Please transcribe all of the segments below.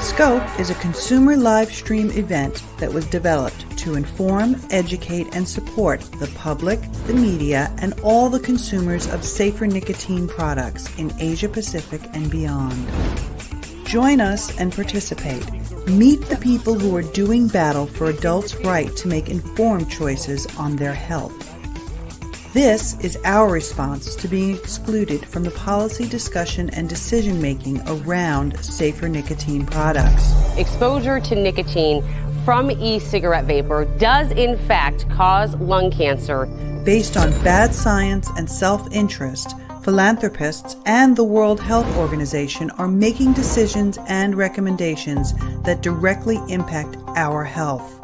sCOPe is a consumer live stream event that was developed to inform, educate, and support the public, the media, and all the consumers of safer nicotine products in Asia Pacific and beyond. Join us and participate. Meet the people who are doing battle for adults' right to make informed choices on their health. This is our response to being excluded from the policy discussion and decision-making around safer nicotine products. Exposure to nicotine from e-cigarette vapor does in fact cause lung cancer. Based on bad science and self-interest, philanthropists and the World Health Organization are making decisions and recommendations that directly impact our health.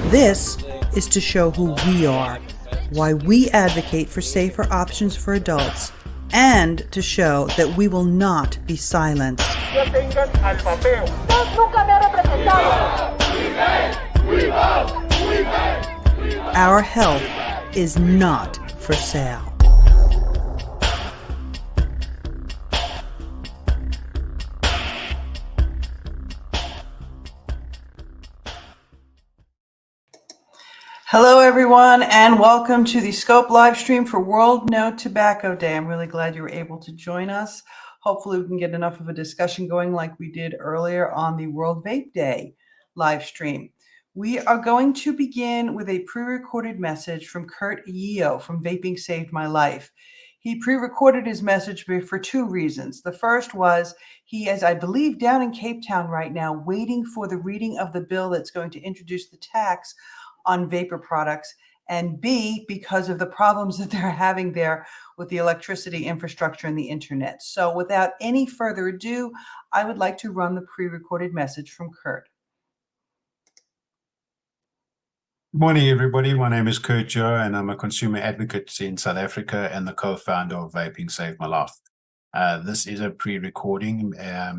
This is to show who we are, why we advocate for safer options for adults, and to show that we will not be silenced. Our health is not for sale. Hello, everyone, and welcome to the sCOPe live stream for World No Tobacco Day. I'm really glad you were able to join us. Hopefully, we can get enough of a discussion going like we did earlier on the World Vape Day live stream. We are going to begin with a pre-recorded message from Kurt Yeo from Vaping Saved My Life. He pre-recorded his message for two reasons. The first was he is, I believe, down in Cape Town right now, waiting for the reading of the bill that's going to introduce the tax on vapor products, and B, because of the problems that they're having there with the electricity infrastructure and the internet. So without any further ado, I would like to run the pre-recorded message from Kurt. Good morning, everybody. My name is Kurt Yeo, and I'm a consumer advocate in South Africa and the co-founder of Vaping Saved My Life. This is a pre-recording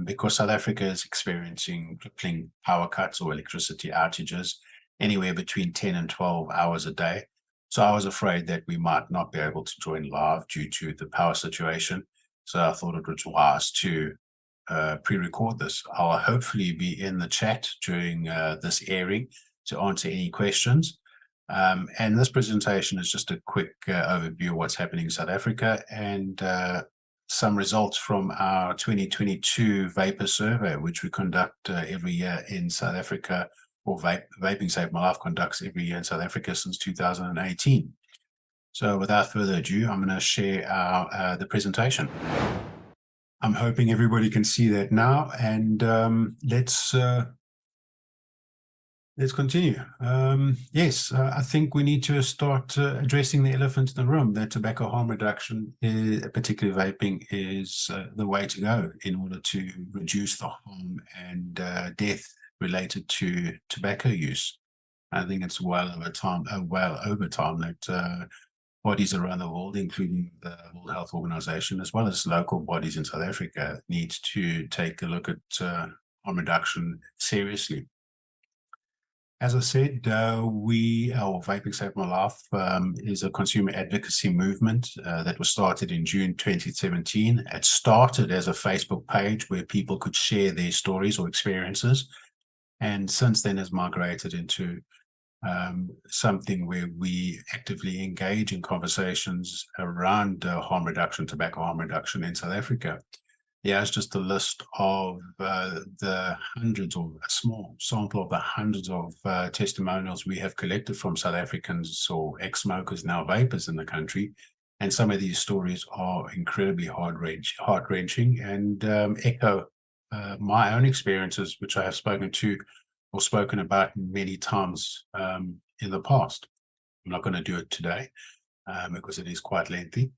because South Africa is experiencing crippling power cuts or electricity outages anywhere between 10 and 12 hours a day. So I was afraid that we might not be able to join live due to the power situation. So I thought it was wise to pre-record this. I'll hopefully be in the chat during this airing to answer any questions. And this presentation is just a quick overview of what's happening in South Africa and some results from our 2022 vapor survey, which we conduct every year in South Africa, or Vaping Saved My Life conducts every year in South Africa since 2018. So without further ado, I'm going to share the presentation. I'm hoping everybody can see that now, and let's continue. Yes, I think we need to start addressing the elephant in the room, that tobacco harm reduction, particularly vaping, is the way to go in order to reduce the harm and death related to tobacco use. I think it's well over time that bodies around the world, including the World Health Organization, as well as local bodies in South Africa, need to take a look at harm reduction seriously. As I said, Vaping Saved My Life is a consumer advocacy movement that was started in June 2017. It started as a Facebook page where people could share their stories or experiences, and since then has migrated into something where we actively engage in conversations around harm reduction, tobacco harm reduction in South Africa. Here's just a list of the hundreds, or a small sample of the hundreds of testimonials we have collected from South Africans or ex-smokers, now vapors in the country. And some of these stories are incredibly heart-wrenching and echo my own experiences, which I have spoken about many times in the past. I'm not going to do it today because it is quite lengthy.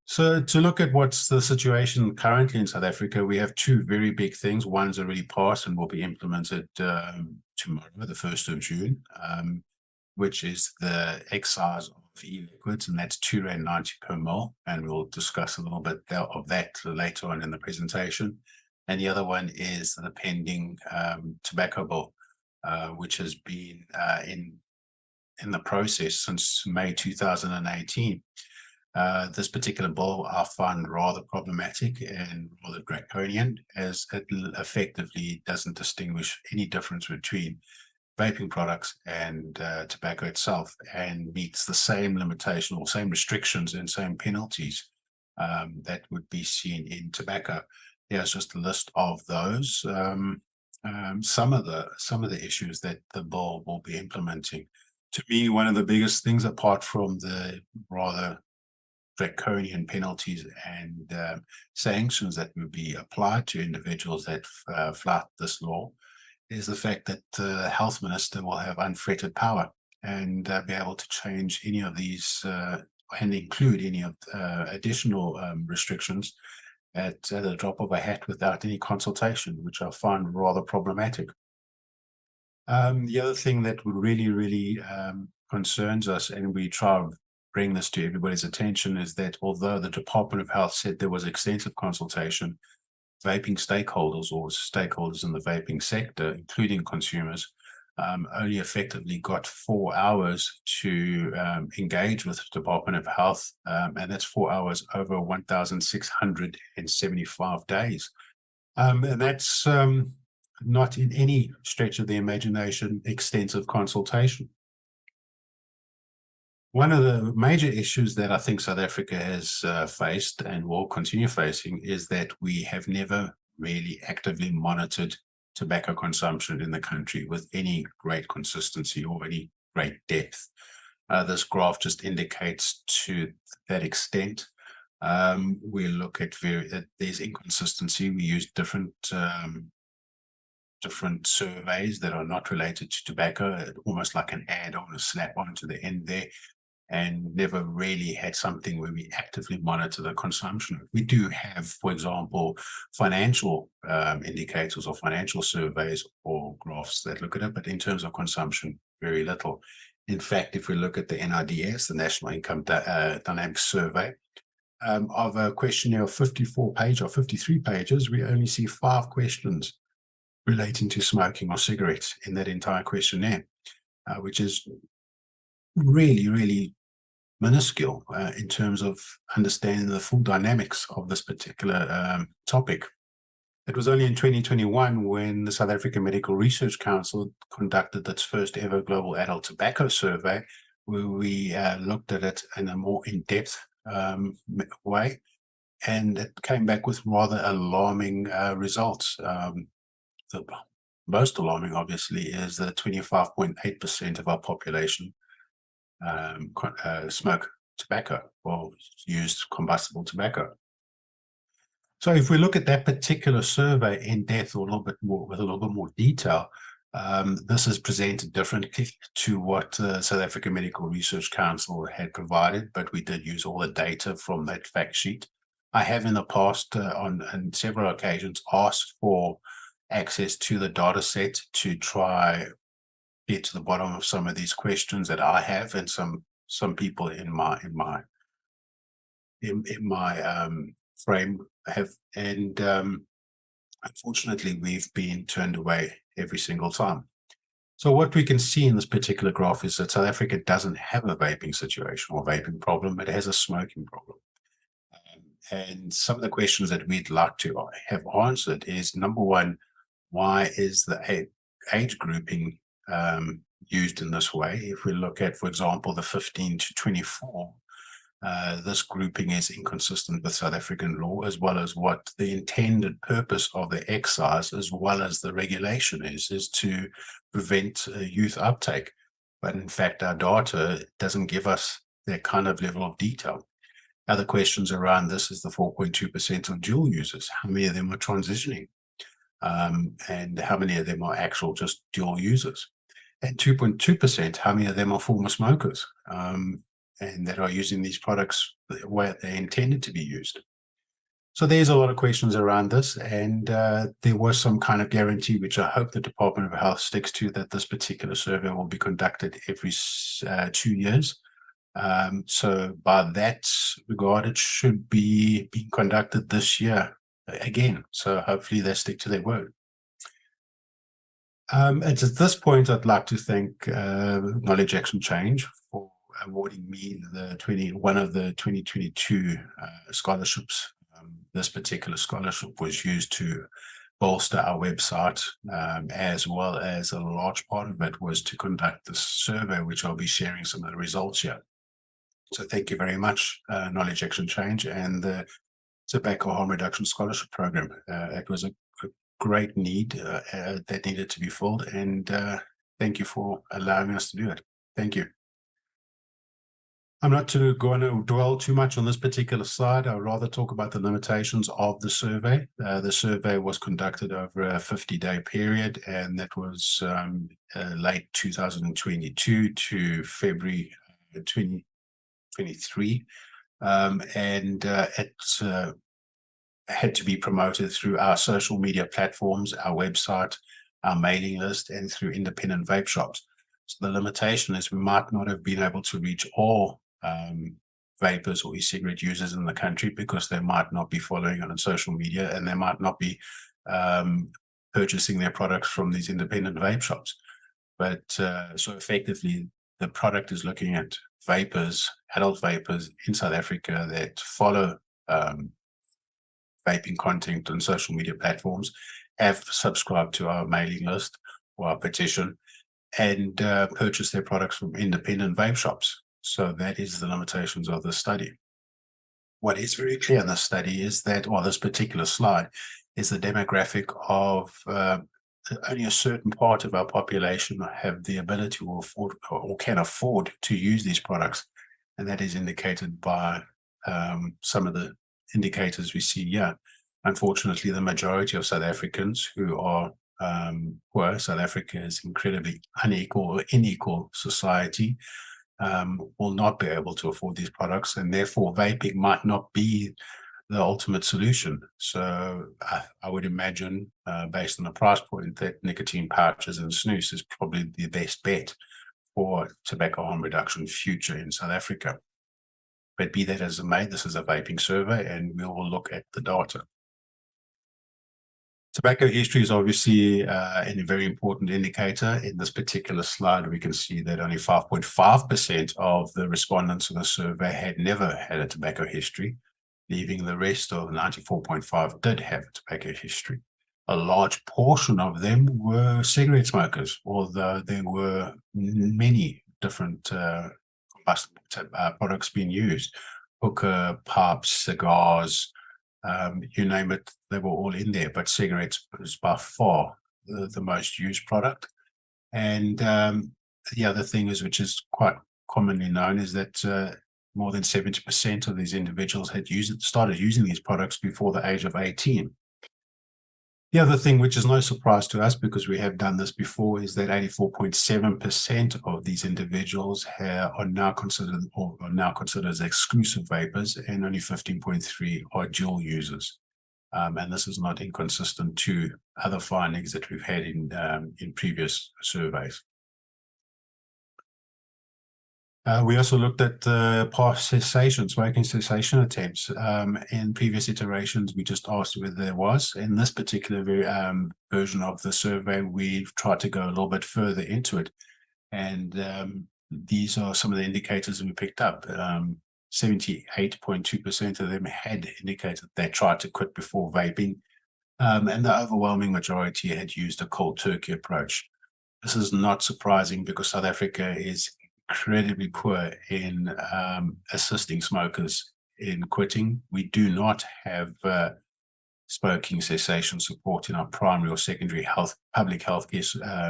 So to look at what's the situation currently in South Africa, we have two very big things. One's already passed and will be implemented tomorrow, the 1st of June, which is the excise of e-liquids, and that's R2.90 per mil. And we'll discuss a little bit of that later on in the presentation. And the other one is the pending tobacco bill, which has been in the process since May 2018. This particular bill I find rather problematic and rather draconian, as it effectively doesn't distinguish any difference between vaping products and tobacco itself, and meets the same limitation or same restrictions and same penalties that would be seen in tobacco. Here's just a list of those. Some of the issues that the bill will be implementing. To me, one of the biggest things, apart from the rather draconian penalties and sanctions that would be applied to individuals that flout this law, is the fact that the health minister will have unfettered power and be able to change any of these and include any of additional restrictions at the drop of a hat without any consultation, which I find rather problematic. The other thing that would really concerns us, and we try to bring this to everybody's attention, is that although the Department of Health said there was extensive consultation, vaping stakeholders or stakeholders in the vaping sector, including consumers, only effectively got 4 hours to engage with the Department of Health, and that's 4 hours over 1,675 days. And that's not in any stretch of the imagination extensive consultation. One of the major issues that I think South Africa has faced and will continue facing is that we have never really actively monitored tobacco consumption in the country with any great consistency or any great depth. This graph just indicates to that extent. We look at there's inconsistency. We use different surveys that are not related to tobacco, almost like an add-on, a slap-on to the end there, and never really had something where we actively monitor the consumption. We do have, for example, financial indicators or financial surveys or graphs that look at it, but in terms of consumption, very little. In fact, if we look at the NIDS, the National Income Dynamics Survey, of a questionnaire of 54 pages or 53 pages, we only see 5 questions relating to smoking or cigarettes in that entire questionnaire, which is really minuscule in terms of understanding the full dynamics of this particular topic. It was only in 2021 when the South African Medical Research Council conducted its first ever global adult tobacco survey, where we looked at it in a more in-depth way, and it came back with rather alarming results. The most alarming, obviously, is that 25.8% of our population smoke tobacco or use combustible tobacco. So if we look at that particular survey in depth, or a little bit more with a little bit more detail, this is presented differently to what South African Medical Research Council had provided, but we did use all the data from that fact sheet. I have in the past, on several occasions, asked for access to the data set to try get to the bottom of some of these questions that I have, and some people in my frame have, and unfortunately we've been turned away every single time. So what we can see in this particular graph is that South Africa doesn't have a vaping situation or vaping problem, it has a smoking problem. And some of the questions that we'd like to have answered is, number one, why is the age grouping used in this way? If we look at, for example, the 15 to 24, this grouping is inconsistent with South African law, as well as what the intended purpose of the excise, as well as the regulation is to prevent youth uptake. But in fact, our data doesn't give us that kind of level of detail. Other questions around this is the 4.2% of dual users. How many of them are transitioning? And how many of them are actual just dual users? And 2.2%, how many of them are former smokers and that are using these products where they're intended to be used? So there's a lot of questions around this, and there was some kind of guarantee, which I hope the Department of Health sticks to, that this particular survey will be conducted every 2 years. So by that regard, it should be being conducted this year again. So hopefully they stick to their word. At this point, I'd like to thank Knowledge Action Change for awarding me one of the 2022 scholarships. This particular scholarship was used to bolster our website, as well as a large part of it was to conduct this survey, which I'll be sharing some of the results here. So thank you very much, Knowledge Action Change and the Tobacco Harm Reduction Scholarship Program. It was a great need that needed to be filled, and thank you for allowing us to do it. Thank you. I'm not going to dwell too much on this particular slide. I'd rather talk about the limitations of the survey. The survey was conducted over a 50-day period, and that was late 2022 to February 2023. It had to be promoted through our social media platforms, our website, our mailing list, and through independent vape shops. So the limitation is we might not have been able to reach all vapers or e-cigarette users in the country because they might not be following on social media, and they might not be purchasing their products from these independent vape shops. But so effectively, the product is looking at vapers, adult vapers in South Africa that follow vaping content on social media platforms, have subscribed to our mailing list or our petition, and purchase their products from independent vape shops. So that is the limitations of the study. What is very clear in this study is that, or this particular slide, is the demographic of only a certain part of our population have the ability to afford or can afford to use these products. And that is indicated by some of the indicators we see here. Unfortunately, the majority of South Africans who are poor, South Africa is incredibly unequal or unequal society, will not be able to afford these products, and therefore vaping might not be the ultimate solution. So I would imagine, based on the price point, that nicotine pouches and snus is probably the best bet for tobacco harm reduction future in South Africa. But be that as it may, this is a vaping survey, and we will look at the data. Tobacco history is obviously a very important indicator. In this particular slide, we can see that only 5.5% of the respondents in the survey had never had a tobacco history, leaving the rest of 94.5% did have a tobacco history. A large portion of them were cigarette smokers, although there were many different combustible products being used: hookah, pipes, cigars, you name it, they were all in there, but cigarettes was by far the most used product. And the other thing is, which is quite commonly known, is that more than 70% of these individuals had started using these products before the age of 18. The other thing, which is no surprise to us because we have done this before, is that 84.7% of these individuals are now considered as exclusive vapers, and only 15.3% are dual users. And this is not inconsistent to other findings that we've had in previous surveys. We also looked at past smoking cessation attempts. In previous iterations, we just asked whether there was. In this particular version of the survey, we've tried to go a little bit further into it. And these are some of the indicators we picked up. 78.2% of them had indicated they tried to quit before vaping. And the overwhelming majority had used a cold turkey approach. This is not surprising because South Africa is incredibly poor in assisting smokers in quitting. We do not have smoking cessation support in our primary or secondary public health care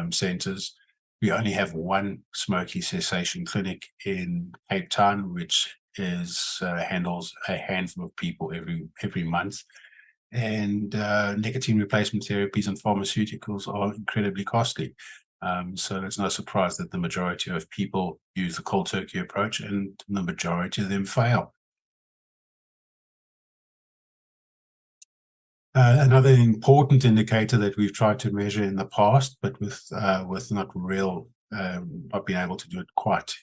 centres. We only have one smoking cessation clinic in Cape Town, which handles a handful of people every month. And nicotine replacement therapies and pharmaceuticals are incredibly costly. So it's no surprise that the majority of people use the cold turkey approach, and the majority of them fail. Another important indicator that we've tried to measure in the past, but with not being able to do it quite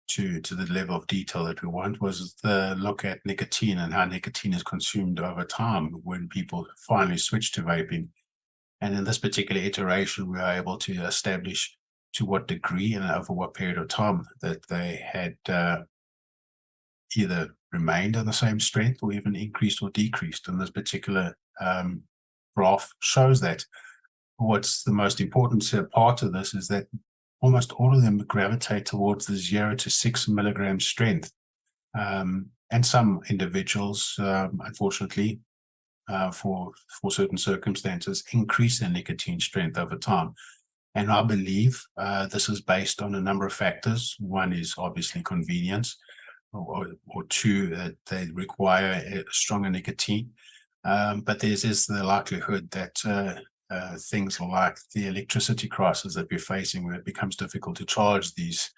to the level of detail that we want, was the look at nicotine and how nicotine is consumed over time when people finally switch to vaping. And in this particular iteration, we are able to establish to what degree and over what period of time that they had either remained on the same strength or even increased or decreased. And this particular graph shows that. What's the most important part of this is that almost all of them gravitate towards the 0 to 6 milligram strength. And some individuals, unfortunately, for certain circumstances, increase their nicotine strength over time. And I believe this is based on a number of factors. One is obviously convenience, or two, that they require a stronger nicotine. But there is the likelihood that things like the electricity crisis that we're facing, where it becomes difficult to charge these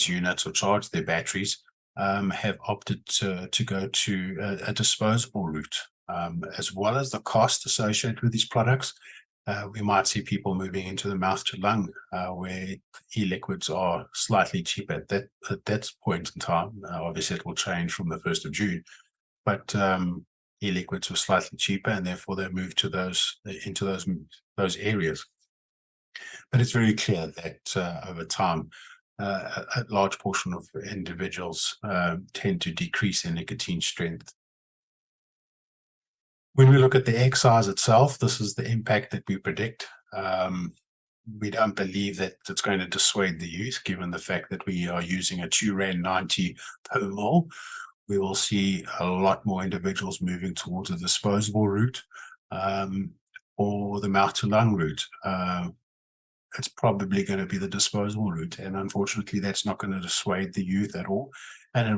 units or charge their batteries, have opted to go to a disposable route. As well as the cost associated with these products, we might see people moving into the mouth to lung, where e-liquids are slightly cheaper at that point in time. Obviously, it will change from the 1st of June, but e-liquids were slightly cheaper, and therefore they moved to into those areas. But it's very clear that over time, a large portion of individuals tend to decrease their nicotine strength. When we look at the excise itself, this is the impact that we predict. We don't believe that it's going to dissuade the youth, given the fact that we are using a R2.90 per mole. We will see a lot more individuals moving towards a disposable route or the mouth to lung route. It's probably going to be the disposable route, and unfortunately, that's not going to dissuade the youth at all, and it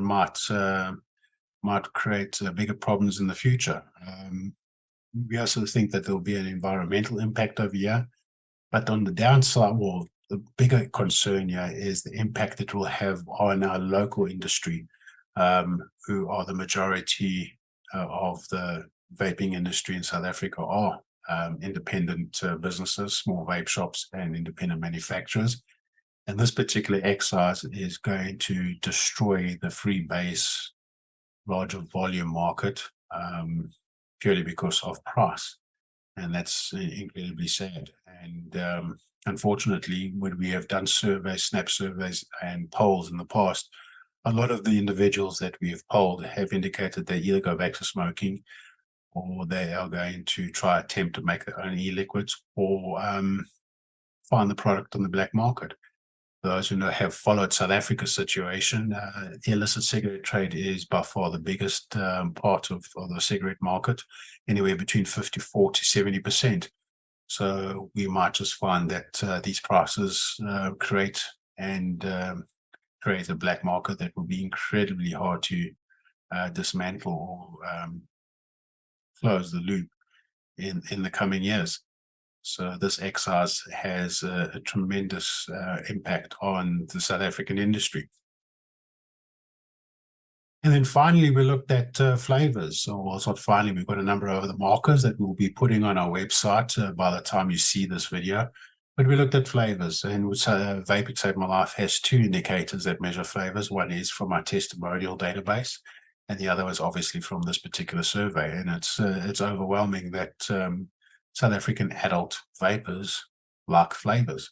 might create bigger problems in the future. We also think that there will be an environmental impact over here, but on the downside, well, the bigger concern here is the impact it will have on our local industry, who are the majority of the vaping industry in South Africa are independent businesses, small vape shops, and independent manufacturers. And this particular excise is going to destroy the free base larger volume market purely because of price. And that's incredibly sad. And unfortunately, when we have done surveys, snap surveys and polls in the past, a lot of the individuals that we have polled have indicated they either go back to smoking, or they are going to attempt to make their own e-liquids, or find the product on the black market. Those who have followed South Africa's situation, the illicit cigarette trade is by far the biggest part of the cigarette market, anywhere between 54 to 70%. So we might just find that these prices create a black market that will be incredibly hard to dismantle or close the loop in the coming years. So this excise has a tremendous impact on the South African industry. And then finally, we looked at flavors. So, well, it's not finally, we've got a number of other markers that we'll be putting on our website by the time you see this video. But we looked at flavors, and Vaping Saved My Life has two indicators that measure flavors. One is from our testimonial database, and the other is obviously from this particular survey. And it's overwhelming that South African adult vapers like flavors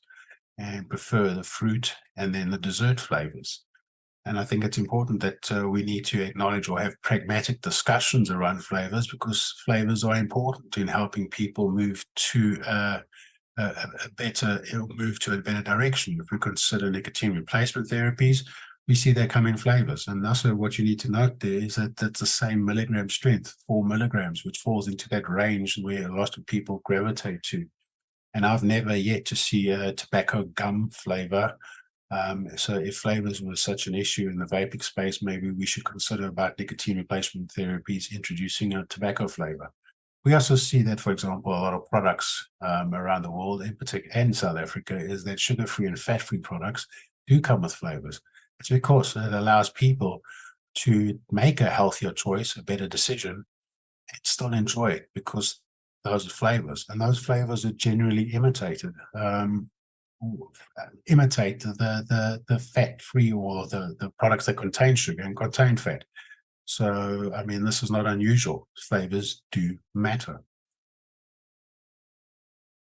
and prefer the fruit and then the dessert flavors. And I think it's important that we need to acknowledge or have pragmatic discussions around flavors, because flavors are important in helping people move to a better direction. If we consider nicotine replacement therapies, we see they come in flavors. And also what you need to note there is that that's the same milligram strength, 4 milligrams, which falls into that range where a lot of people gravitate to. And I've never yet to see a tobacco gum flavor. So if flavors were such an issue in the vaping space, maybe we should consider about nicotine replacement therapies introducing a tobacco flavor. We also see that, for example, a lot of products around the world, in particular in South Africa, is that sugar-free and fat-free products do come with flavors. It's because it allows people to make a healthier choice, a better decision, and still enjoy it, because those are flavors, and those flavors are generally imitate the fat-free or the products that contain sugar and contain fat. So, I mean, this is not unusual. Flavors do matter.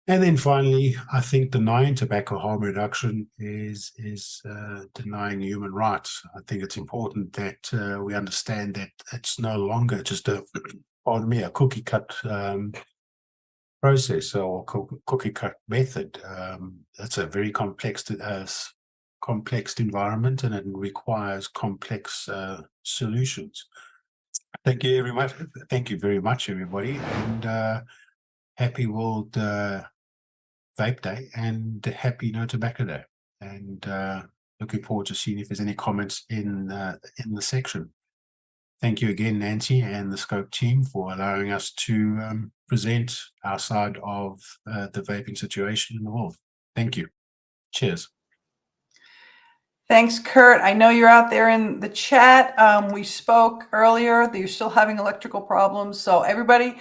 And then finally, I think denying tobacco harm reduction is denying human rights. I think it's important that we understand that it's no longer just a cookie cut process or cookie cut method. It's a very complex environment, and it requires complex solutions. Thank you very much. Thank you very much, everybody, and happy World Vape Day and happy No Tobacco Day. And looking forward to seeing if there's any comments in the section. Thank you again, Nancy and the sCOPe team, for allowing us to present our side of the vaping situation in the world. Thank you. Cheers. Thanks, Kurt. I know you're out there in the chat. We spoke earlier that you're still having electrical problems. So everybody,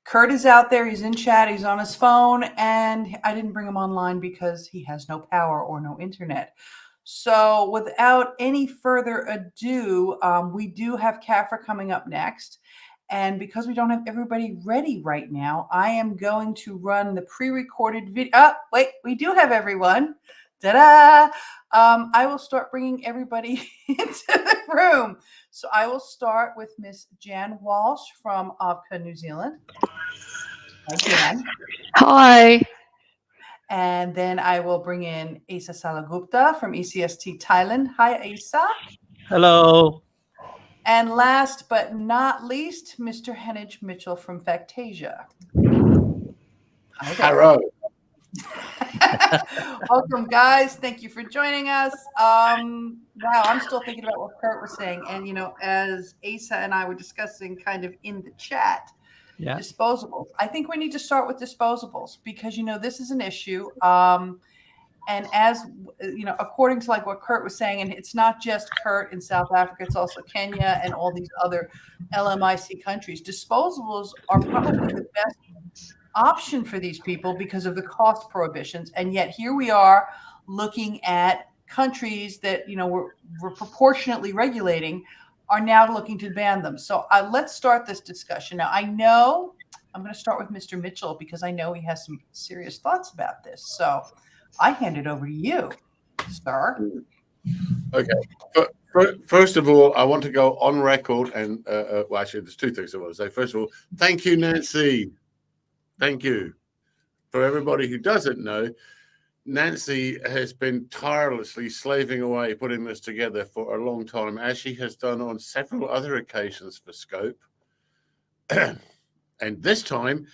Kurt is out there. He's in chat. He's on his phone. And I didn't bring him online because he has no power or no internet. So without any further ado, we do have CAPHRA coming up next. And because we don't have everybody ready right now, I am going to run the pre-recorded video. Oh, wait, we do have everyone. Ta-da! I will start bringing everybody into the room. So I will start with Miss Jan Walsh from AVCA, New Zealand. Hi, Jan. Hi. And then I will bring in Asa Salagupta from ECST Thailand. Hi, Asa. Hello. And last but not least, Mr. Henage Mitchell from Factasia. Hi there. Hello. Welcome, guys. Thank you for joining us. Wow, I'm still thinking about what Kurt was saying. And, you know, as Asa and I were discussing kind of in the chat, disposables. I think we need to start with disposables because, you know, this is an issue. And as, you know, according to like what Kurt was saying, and it's not just Kurt in South Africa, it's also Kenya and all these other LMIC countries. Disposables are probably the best option for these people because of the cost prohibitions. And yet here we are looking at countries that, you know, we're proportionately regulating are now looking to ban them. So let's start this discussion. Now, I know I'm going to start with Mr. Mitchell because I know he has some serious thoughts about this. So I hand it over to you, sir. Okay. First of all, I want to go on record and, well, actually, there's two things I want to say. First of all, thank you, Nancy. Thank you. For everybody who doesn't know, Nancy has been tirelessly slaving away putting this together for a long time, as she has done on several other occasions for sCOPe. And this time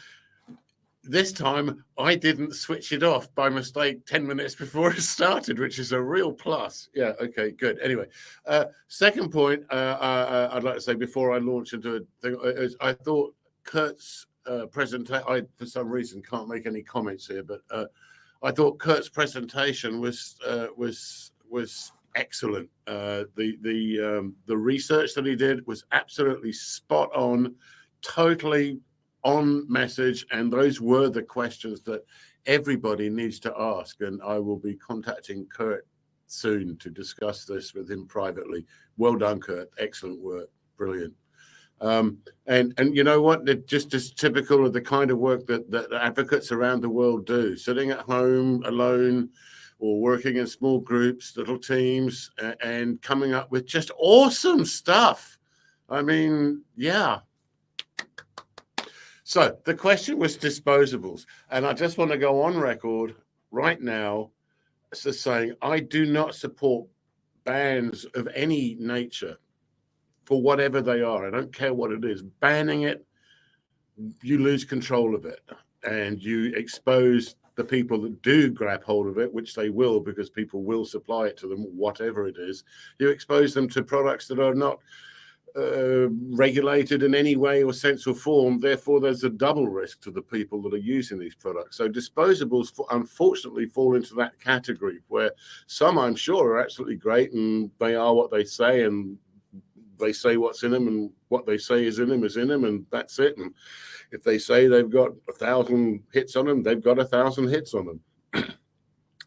I didn't switch it off by mistake 10 minutes before it started, which is a real plus. Yeah, okay, good. Anyway, second point I'd like to say before I launch into it is I thought Kurt's presentation, I for some reason can't make any comments here, but I thought Kurt's presentation was excellent. The research that he did was absolutely spot on, totally on message, and those were the questions that everybody needs to ask. And I will be contacting Kurt soon to discuss this with him privately. Well done, Kurt. Excellent work. Brilliant. And you know what? It just is typical of the kind of work that advocates around the world do, sitting at home alone or working in small groups, little teams, and coming up with just awesome stuff. I mean, yeah. So the question was disposables. And I just want to go on record right now as saying I do not support bans of any nature for whatever they are. I don't care what it is. Banning it, you lose control of it. And you expose the people that do grab hold of it, which they will because people will supply it to them, whatever it is. You expose them to products that are not regulated in any way or sense or form. Therefore, there's a double risk to the people that are using these products. So disposables, unfortunately, fall into that category where some, I'm sure, are absolutely great and they are what they say and they say what's in them and what they say is in them and that's it. And if they say they've got 1,000 hits on them, they've got 1,000 hits on them.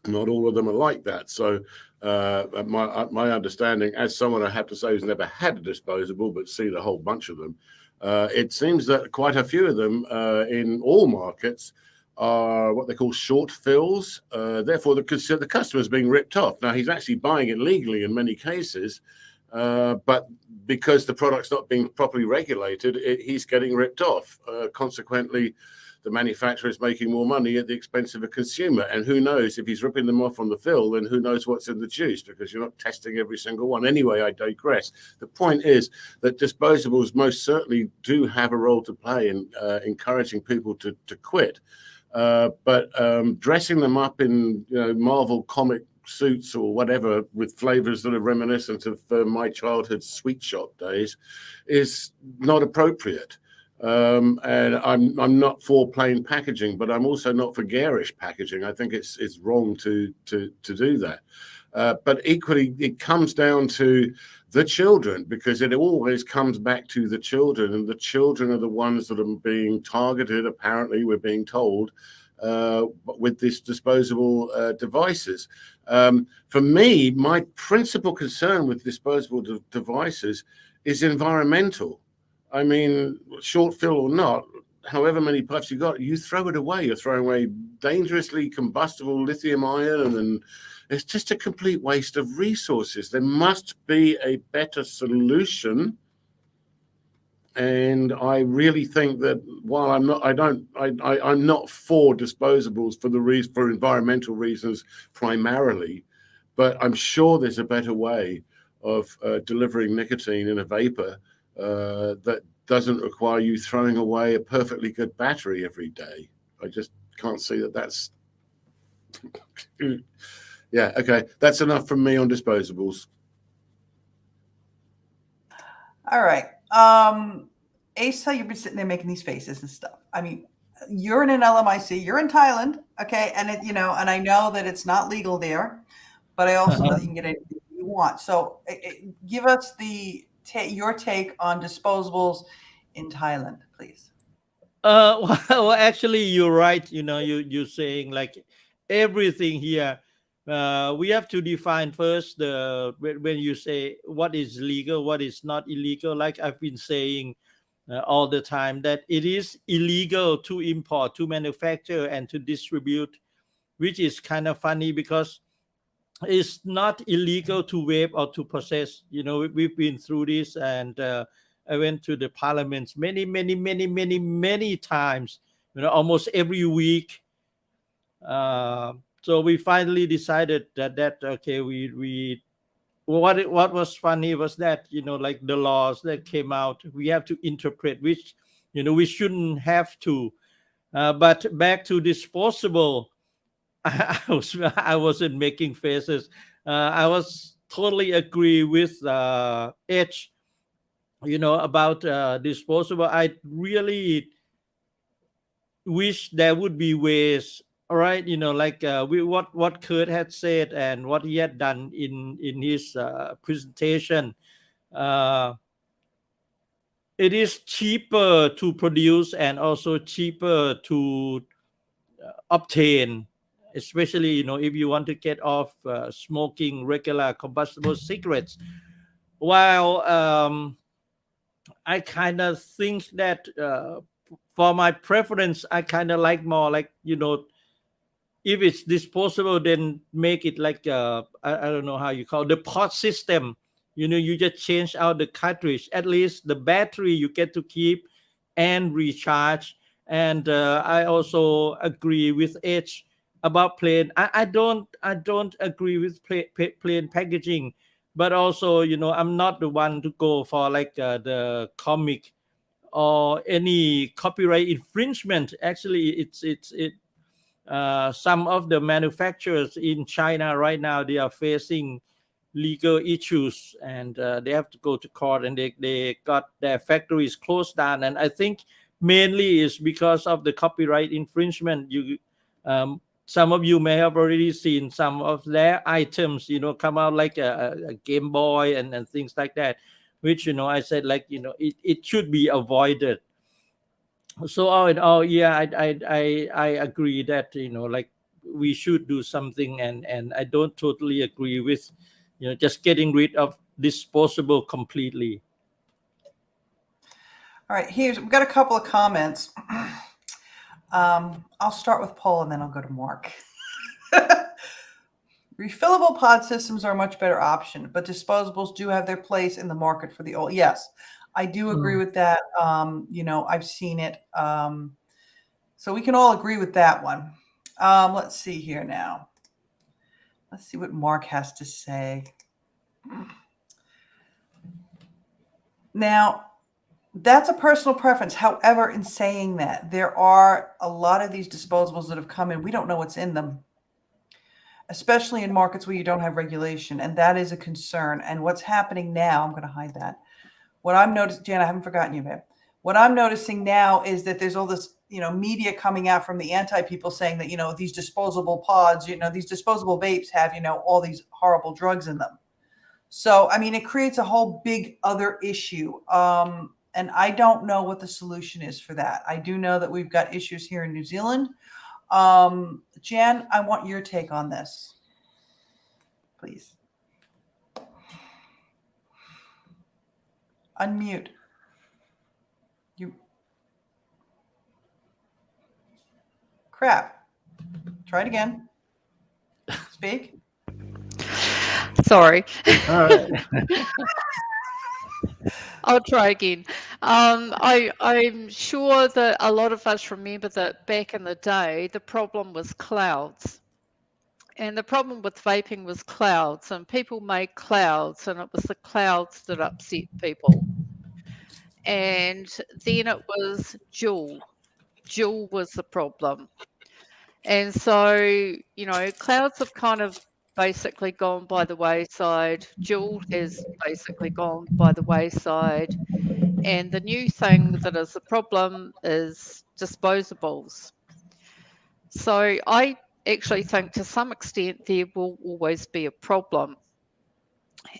Not all of them are like that. So my understanding, as someone I have to say who's never had a disposable but seen a whole bunch of them, it seems that quite a few of them in all markets are what they call short fills. Therefore, the customer is being ripped off. Now, he's actually buying it legally in many cases, but because the product's not being properly regulated, he's getting ripped off. Consequently, the manufacturer is making more money at the expense of a consumer. And who knows, if he's ripping them off on the fill, then who knows what's in the juice, because you're not testing every single one. Anyway, I digress. The point is that disposables most certainly do have a role to play in encouraging people to quit. But dressing them up in Marvel comic suits or whatever with flavors that are reminiscent of my childhood sweet shop days is not appropriate. And I'm not for plain packaging, but I'm also not for garish packaging. I think it's wrong to do that. But equally, it comes down to the children, because it always comes back to the children, and the children are the ones that are being targeted, apparently, we're being told, with these disposable devices. For me, my principal concern with disposable devices is environmental. I mean, short fill or not, however many puffs you got, you throw it away. You're throwing away dangerously combustible lithium ion, and it's just a complete waste of resources. There must be a better solution. And I really think that while I'm not for disposables for environmental reasons primarily, but I'm sure there's a better way of delivering nicotine in a vapor that doesn't require you throwing away a perfectly good battery every day. I just can't see that that's... Yeah, okay. That's enough from me on disposables. All right. Asa, you've been sitting there making these faces and stuff. I mean, you're in an LMIC, you're in Thailand, okay? And and I know that it's not legal there, but I also know that you can get anything you want. So give us your take on disposables in Thailand, please. Well, actually, you're right. You're saying like everything here. We have to define first when you say what is legal, what is not illegal. Like I've been saying all the time, that it is illegal to import, to manufacture, and to distribute, which is kind of funny because it's not illegal to vape or to possess. We've been through this, and I went to the parliaments many times, almost every week. So we finally decided that okay, what was funny was that like the laws that came out, we have to interpret, which we shouldn't have to. But back to disposable, I wasn't making faces. I was totally agree with Edge, about disposable. I really wish there would be ways. All right, like what Kurt had said and what he had done in his presentation. It is cheaper to produce and also cheaper to obtain, especially if you want to get off smoking regular combustible cigarettes. While I kind of think that for my preference, I kind of like more like if it's disposable, then make it like I don't know how you call it, the pod system. You just change out the cartridge. At least the battery you get to keep and recharge. And I also agree with Edge about plain. I don't agree with plain packaging, but also I'm not the one to go for like the comic or any copyright infringement. Actually, some of the manufacturers in China right now, they are facing legal issues, and they have to go to court, and they got their factories closed down. And I think mainly is because of the copyright infringement. Some of you may have already seen some of their items, come out like a Game Boy and things like that, which I said like it should be avoided. So all in all, yeah, I agree that like we should do something, and I don't totally agree with just getting rid of disposable completely. All right, we've got a couple of comments. I'll start with Paul and then I'll go to Mark. Refillable pod systems are a much better option, but disposables do have their place in the market for the old. Yes, I do agree with that. I've seen it. So we can all agree with that one. Let's see here now. Let's see what Mark has to say. Now, that's a personal preference. However, in saying that, there are a lot of these disposables that have come in. We don't know what's in them, especially in markets where you don't have regulation. And that is a concern. And what's happening now, I'm going to hide that. What I'm noticing, Jan, I haven't forgotten you, babe. What I'm noticing now is that there's all this, media coming out from the anti-people saying that, these disposable pods, these disposable vapes have, all these horrible drugs in them. So, I mean, it creates a whole big other issue. And I don't know what the solution is for that. I do know that we've got issues here in New Zealand. Jan, I want your take on this, please. Unmute. Crap. Try it again. Speak. Sorry. All right. I'll try again. I'm sure that a lot of us remember that back in the day, the problem was clouds. And the problem with vaping was clouds, and people made clouds, and it was the clouds that upset people. And then it was Juul. Juul was the problem. And so, clouds have kind of basically gone by the wayside. Juul has basically gone by the wayside. And the new thing that is a problem is disposables. So I actually think to some extent there will always be a problem.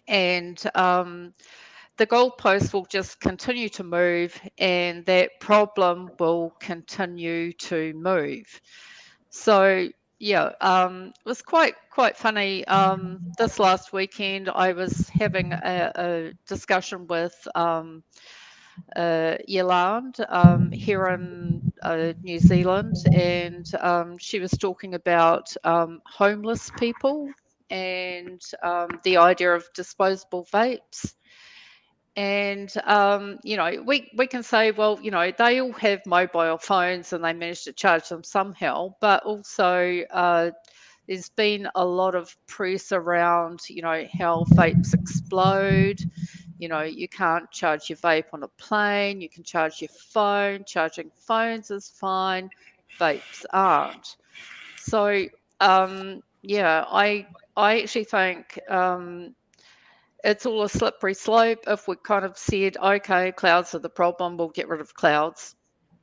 And the goalposts will just continue to move, and that problem will continue to move. So yeah, it was quite funny. This last weekend, I was having a discussion with Yolande here in New Zealand, and she was talking about homeless people and the idea of disposable vapes. And we can say, well, they all have mobile phones and they manage to charge them somehow, but also there's been a lot of press around how vapes explode. You can't charge your vape on a plane, you can charge your phone. Charging phones is fine, vapes aren't. So yeah, I actually think it's all a slippery slope. If we kind of said, okay, clouds are the problem, we'll get rid of clouds,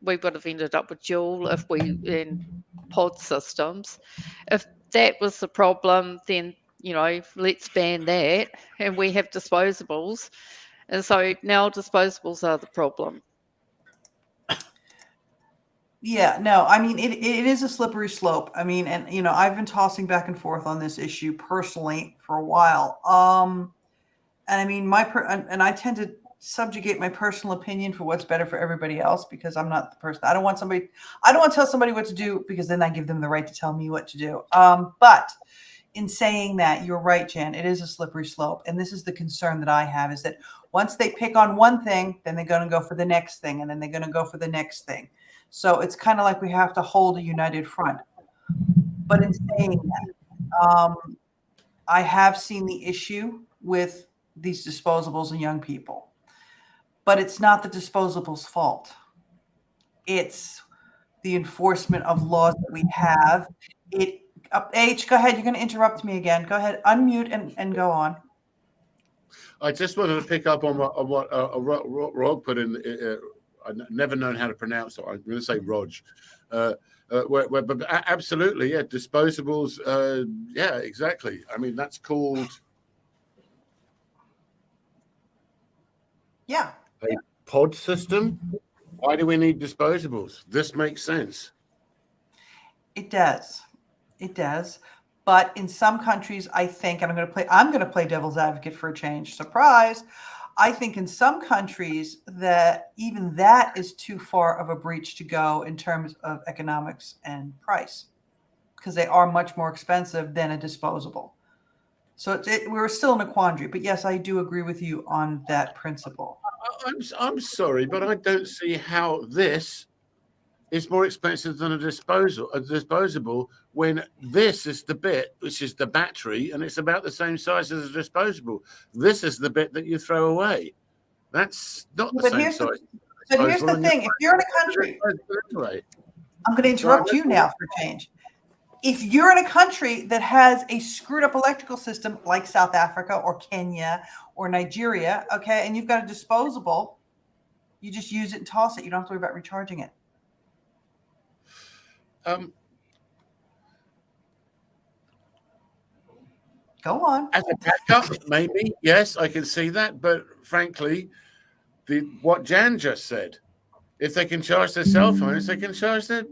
we would have ended up with Juul if we in pod systems. If that was the problem, then let's ban that, and we have disposables. And so now disposables are the problem. Yeah, no, I mean, it is a slippery slope. I mean, and, I've been tossing back and forth on this issue personally for a while. And I mean, and I tend to subjugate my personal opinion for what's better for everybody else, because I'm not the person. I don't want to tell somebody what to do, because then I give them the right to tell me what to do. But in saying that, you're right, Jan, it is a slippery slope. And this is the concern that I have, is that once they pick on one thing, then they're going to go for the next thing, and then they're going to go for the next thing. So it's kind of like we have to hold a united front. But in saying that, I have seen the issue with these disposables and young people, but it's not the disposables' fault. It's the enforcement of laws that we have. H, go ahead. You're going to interrupt me again. Go ahead, unmute and go on. I just wanted to pick up on what Rog put in. I've never known how to pronounce it. I'm going to say Rog. But absolutely, yeah, disposables. Yeah, exactly. I mean, that's called a pod system. Why do we need disposables? This makes sense. It does. It does. But in some countries, I think, and I'm going to play devil's advocate for a change. Surprise. I think in some countries that even that is too far of a breach to go in terms of economics and price, because they are much more expensive than a disposable. So we're still in a quandary. But yes, I do agree with you on that principle. I'm sorry, but I don't see how this is more expensive than a disposable when this is the bit which is the battery and it's about the same size as a disposable. This is the bit that you throw away. That's not the same size. But here's the thing: if you're in a country, I'm going to interrupt you now for change. If you're in a country that has a screwed up electrical system like South Africa or Kenya or Nigeria, okay, and you've got a disposable, you just use it and toss it. You don't have to worry about recharging it. Go on. As a backup, maybe, yes, I can see that. But frankly, what Jan just said, if they can charge their cell phones, they can charge their.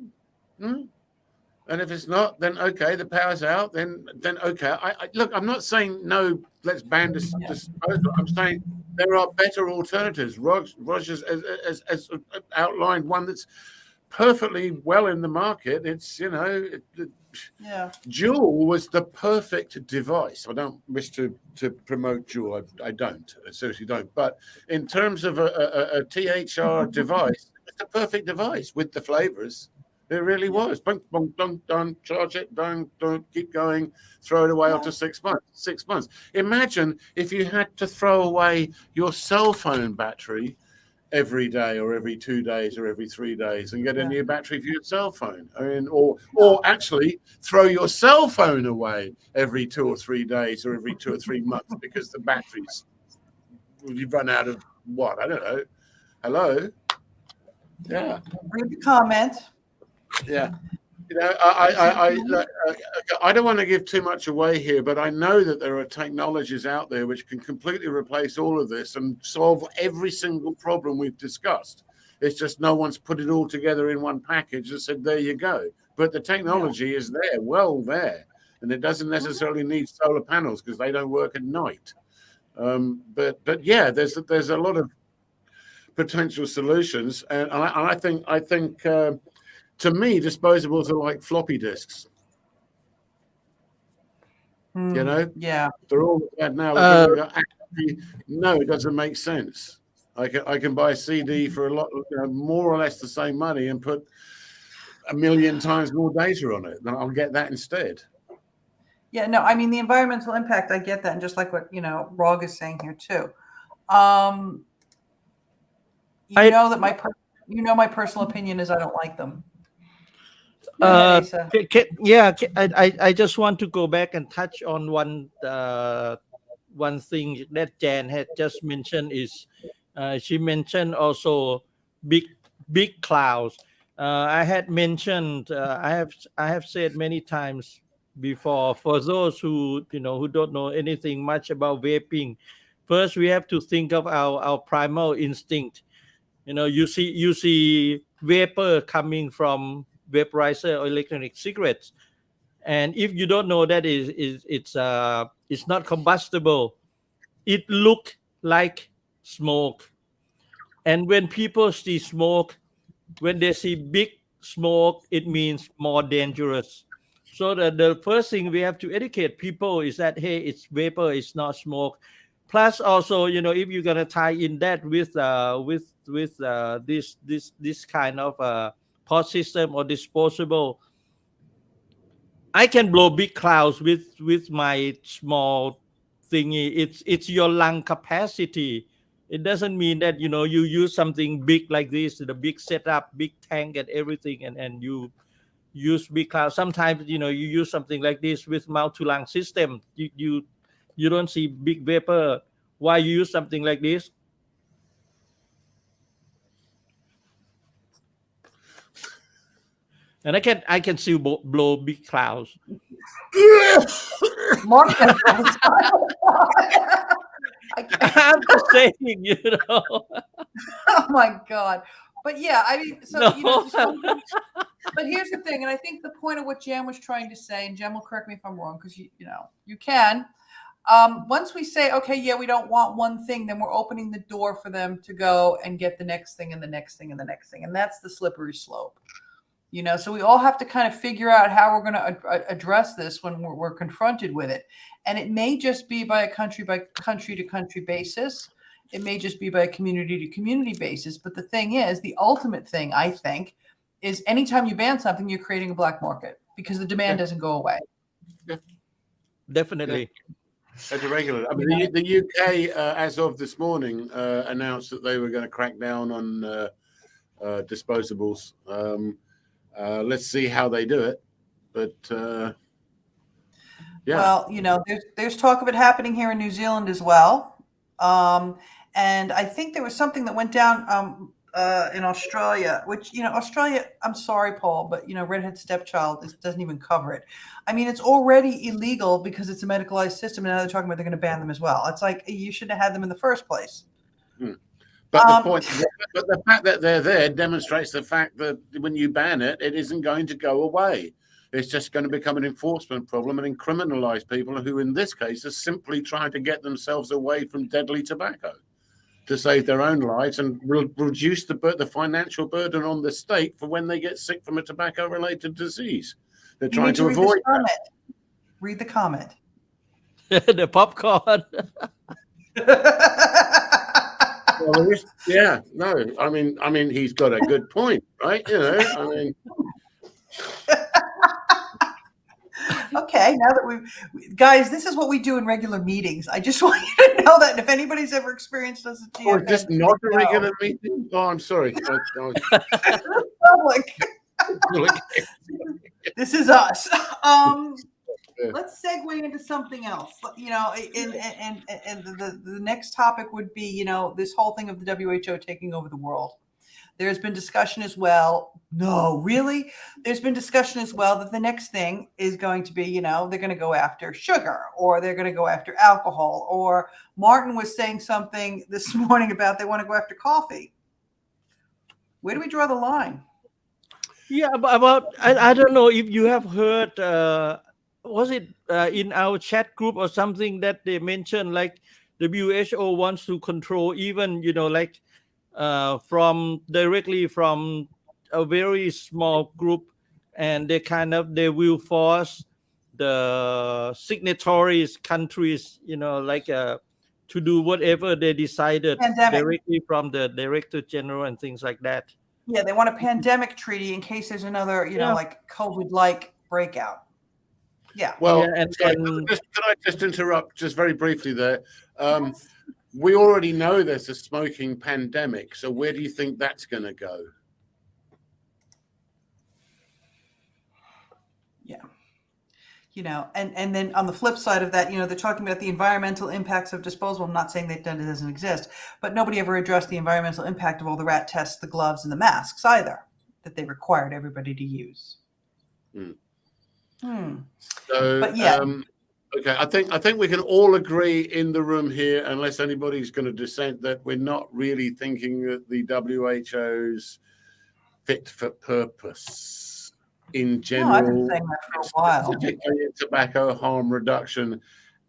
And if it's not, then okay, the power's out. Then okay. Look, I'm not saying no. Let's ban this disposal. I'm saying there are better alternatives. Roger's has outlined one that's perfectly well in the market. It's Juul was the perfect device. I don't wish to promote Juul. I don't. I seriously don't. But in terms of a THR device, it's the perfect device with the flavors. It really was. Don't charge it. Don't keep going. Throw it away after 6 months. 6 months. Imagine if you had to throw away your cell phone battery every day or every 2 days or every 3 days and get a new battery for your cell phone. I mean, or actually throw your cell phone away every 2 or 3 days or every 2 or 3 months because the batteries, you've run out of what? I don't know. Hello? Yeah. Read the comment. Yeah. I don't want to give too much away here, but I know that there are technologies out there which can completely replace all of this and solve every single problem we've discussed. It's just no one's put it all together in one package and said, there you go. But the technology is there, well there, and it doesn't necessarily need solar panels because they don't work at night. But yeah, there's a lot of potential solutions, and I think. To me, disposables are like floppy disks. Yeah, they're all bad now. Actually, no, it doesn't make sense. I can buy a CD for a lot, more or less the same money, and put 1 million times more data on it. And I'll get that instead. Yeah, no, I mean the environmental impact. I get that, and just like what Rog is saying here too. That my personal opinion is I don't like them. I just want to go back and touch on one thing that Jan had just mentioned is she mentioned also big clouds. I had mentioned I have said many times before, for those who who don't know anything much about vaping, first we have to think of our primal instinct. You see vapor coming from vaporizer or electronic cigarettes, and if you don't know that it's not combustible, it look like smoke. And when people see smoke, when they see big smoke, it means more dangerous. So the first thing we have to educate people is that, hey, it's vapor, it's not smoke. Plus also, if you're gonna tie in that with this kind of pod system or disposable, I can blow big clouds with my small thingy. It's your lung capacity. It doesn't mean that you use something big like this, the big setup, big tank and everything, and you use big clouds. Sometimes you use something like this with mouth to lung system. You don't see big vapor. Why you use something like this? And I can still blow big clouds. I'm just saying, Oh my God. But yeah, I mean, so but here's the thing, and I think the point of what Jan was trying to say, and Jan will correct me if I'm wrong, because you can. Once we say, okay, yeah, we don't want one thing, then we're opening the door for them to go and get the next thing and the next thing and the next thing. And that's the slippery slope. So we all have to kind of figure out how we're going to address this when we're confronted with it. And it may just be by country to country basis. It may just be by a community to community basis. But the thing is, the ultimate thing, I think, is anytime you ban something, you're creating a black market because the demand doesn't go away. Yeah. Definitely. At a regular. I mean, the UK, as of this morning, announced that they were going to crack down on disposables. Let's see how they do it. But yeah. Well, there's talk of it happening here in New Zealand as well. And I think there was something that went down in Australia, which, Australia, I'm sorry, Paul, but, redhead stepchild doesn't even cover it. I mean, it's already illegal because it's a medicalized system. And now they're talking about they're going to ban them as well. It's like, you shouldn't have had them in the first place. But the fact that they're there demonstrates the fact that when you ban it, it isn't going to go away. It's just going to become an enforcement problem and criminalize people who, in this case, are simply trying to get themselves away from deadly tobacco to save their own lives and reduce the financial burden on the state for when they get sick from a tobacco-related disease. They're trying to avoid that. Read the comment. The popcorn. Well, yeah, no, I mean, he's got a good point, right? Okay, now that guys, this is what we do in regular meetings. I just want you to know that if anybody's ever experienced us at GFN, or just not a regular meeting. Oh, I'm sorry. Public. This is us. Let's segue into something else. And the next topic would be, this whole thing of the WHO taking over the world. There's been discussion as well. No, really? There's been discussion as well that the next thing is going to be, they're going to go after sugar, or they're going to go after alcohol, or Martin was saying something this morning about they want to go after coffee. Where do we draw the line? Yeah, about I don't know if you have heard, was it in our chat group or something that they mentioned, like WHO wants to control even, directly from a very small group, and they will force the signatories countries, to do whatever they decided directly from the Director General and things like that. Yeah, they want a pandemic treaty in case there's another, like COVID-like breakout. Yeah. Well, can I just interrupt just very briefly there? We already know there's a smoking pandemic. So where do you think that's going to go? Yeah. And then on the flip side of that, they're talking about the environmental impacts of disposable. I'm not saying that it doesn't exist, but nobody ever addressed the environmental impact of all the rat tests, the gloves, and the masks either that they required everybody to use. So, but yeah. Okay, I think we can all agree in the room here, unless anybody's going to dissent, that we're not really thinking that the WHO's fit for purpose in general. No, I've been saying that for a while. Specifically in tobacco harm reduction,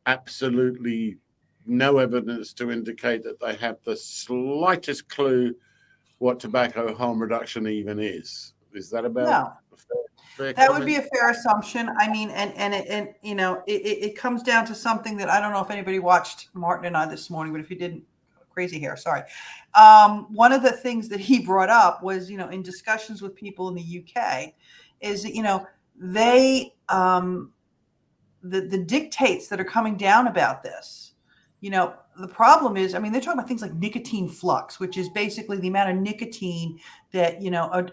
absolutely no evidence to indicate that they have the slightest clue what tobacco harm reduction even is. Is that about? No. That would be a fair assumption. I mean, it comes down to something that I don't know if anybody watched Martin and I this morning, but if you didn't, crazy hair, sorry. One of the things that he brought up was, in discussions with people in the UK, is that, they, the dictates that are coming down about this, the problem is, they're talking about things like nicotine flux, which is basically the amount of nicotine that,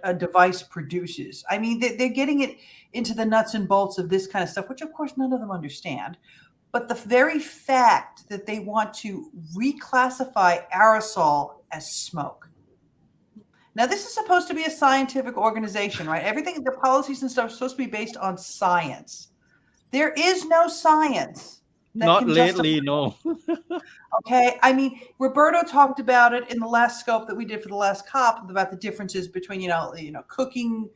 a device produces. They're getting it into the nuts and bolts of this kind of stuff, which of course none of them understand. But the very fact that they want to reclassify aerosol as smoke. Now, this is supposed to be a scientific organization, right? Everything, the policies and stuff are supposed to be based on science. There is no science. Not lately, no. Okay. Roberto talked about it in the last scope that we did for the last COP about the differences between, cooking,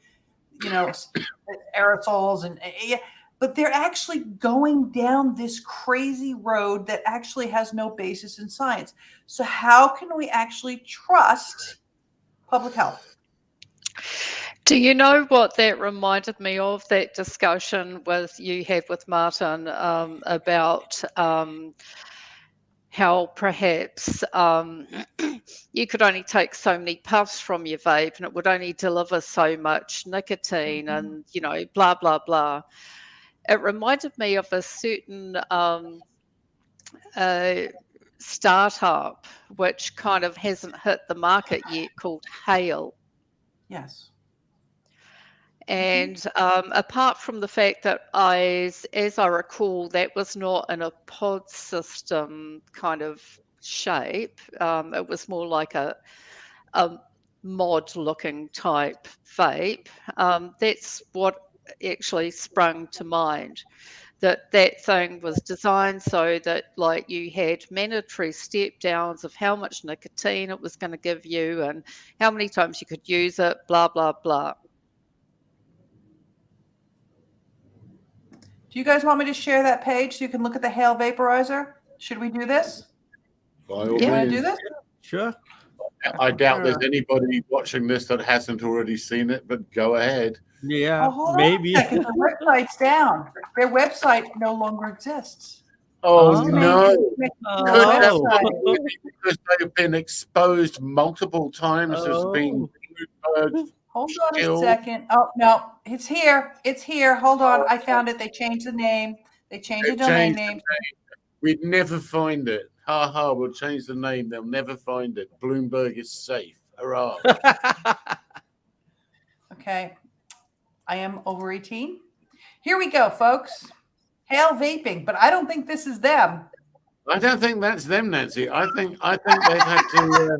aerosols and but they're actually going down this crazy road that actually has no basis in science. So how can we actually trust public health? Do you know what that reminded me of? That discussion you had with Martin about how perhaps you could only take so many puffs from your vape and it would only deliver so much nicotine and, you know, blah, blah, blah. It reminded me of a certain startup which kind of hasn't hit the market yet called Hale. Yes. And apart from the fact that as I recall, that was not in a pod system kind of shape. It was more like a mod looking type vape. That's what actually sprung to mind. That thing was designed so that like you had mandatory step downs of how much nicotine it was going to give you and how many times you could use it, blah, blah, blah. Do you guys want me to share that page so you can look at the Hale vaporizer? Should we do this? By all You want to do means. this? Sure. I doubt there's anybody watching this that hasn't already seen it, but go ahead. Yeah, Oh, hold maybe. on a second. Their website's down. Their website no longer exists. Oh, Oh. no. Could that Oh. be because they've been exposed multiple times as being Bloomberg? Hold on Still? a second. Oh, no, it's here. It's here. Hold on. I found it. They changed the name. They changed the They've domain changed the name. We'd never find it. Ha ha, we'll change the name. They'll never find it. Bloomberg is safe. Hurrah. Okay. I am over 18. Here we go, folks. Hale Vaping, but I don't think this is them. I don't think that's them, Nancy. I think they've had to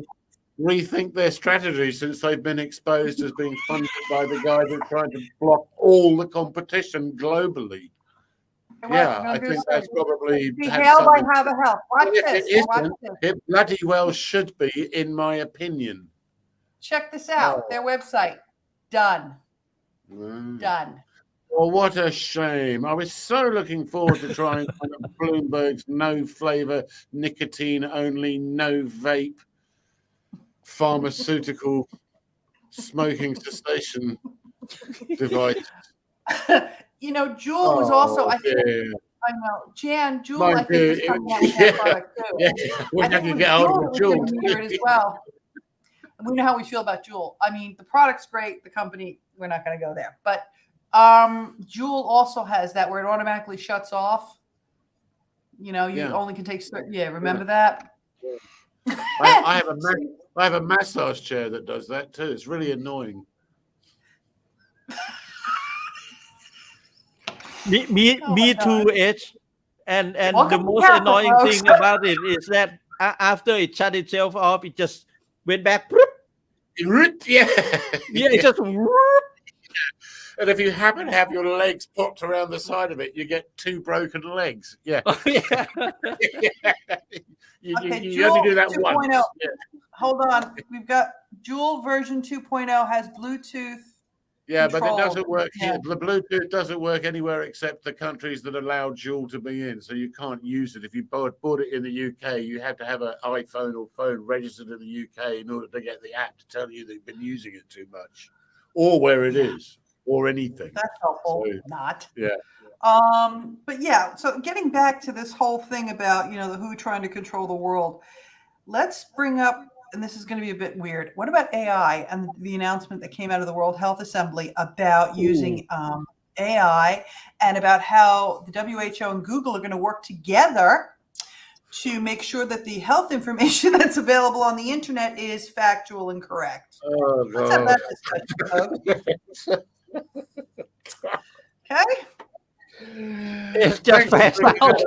rethink their strategy since they've been exposed as being funded by the guy that's trying to block all the competition globally. Yeah, I think that's probably Be had Hale by something. Have a Health. Watch If this. it Watch isn't, this. it bloody well should be, in my opinion. Check this out. Their website. Done. Mm. Done. Oh, what a shame. I was so looking forward to trying one of Bloomberg's no flavor, nicotine only, no vape, pharmaceutical smoking cessation device. You know, Juul was also, I think, dear. I know, Jan, Juul, My I think, dear, is coming out with that product too. Yeah, we're I not think going to with get hold of Juul, a it was gonna Juul. mirror it as well. We know how we feel about Juul. I mean, the product's great. The company, we're not going to go there. But Juul also has that where it automatically shuts off. You know, you only can take. Yeah, remember that? I have a massage chair that does that too. It's really annoying. Me too, Edge. And Welcome the to most CAPHRA, annoying folks. thing about it is that after it shut itself off, it just went back. Whoop. Yeah. Yeah, it just. Whoop. And if you happen to have your legs popped around the side of it, you get 2 broken legs. Yeah. Oh, yeah. you Juul only do that 2.0. once. Yeah. Hold on. We've got Juul version 2.0 has Bluetooth. Yeah, but it control. doesn't work Yeah. here. The Bluetooth doesn't work anywhere except the countries that allow Juul to be in. So you can't use it. If you bought it in the UK, you have to have an iPhone or phone registered in the UK in order to get the app to tell you that you've been using it too much, or where it is, or anything. That's helpful. So, Not. yeah. But yeah, so getting back to this whole thing about, you know, the WHO trying to control the world, let's bring up, and this is going to be a bit weird. What about AI and the announcement that came out of the World Health Assembly about using AI and about how the WHO and Google are going to work together to make sure that the health information that's available on the internet is factual and correct? Oh, Let's have God. that discussion, folks. Okay? It's just fast out.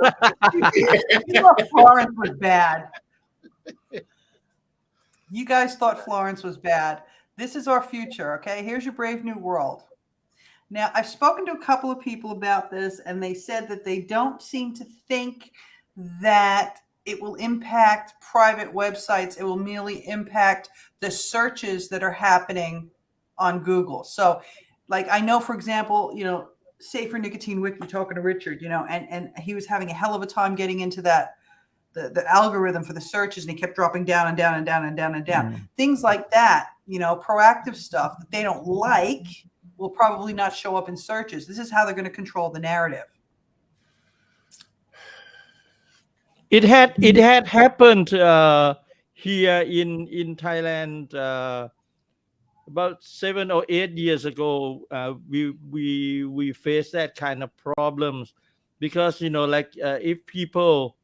You thought Florence was bad. You guys thought Florence was bad. This is our future, okay? Here's your brave new world. Now, I've spoken to a couple of people about this, and they said that they don't seem to think that it will impact private websites. It will merely impact the searches that are happening on Google. So, like, I know, for example, you know, Safer Nicotine Wiki talking to Richard, and he was having a hell of a time getting into that, the algorithm for the searches, and he kept dropping down and down and down and down and down. Things like that, proactive stuff that they don't like will probably not show up in searches. This is how they're going to control the narrative. It had happened here in Thailand about 7 or 8 years ago. We faced that kind of problems because if people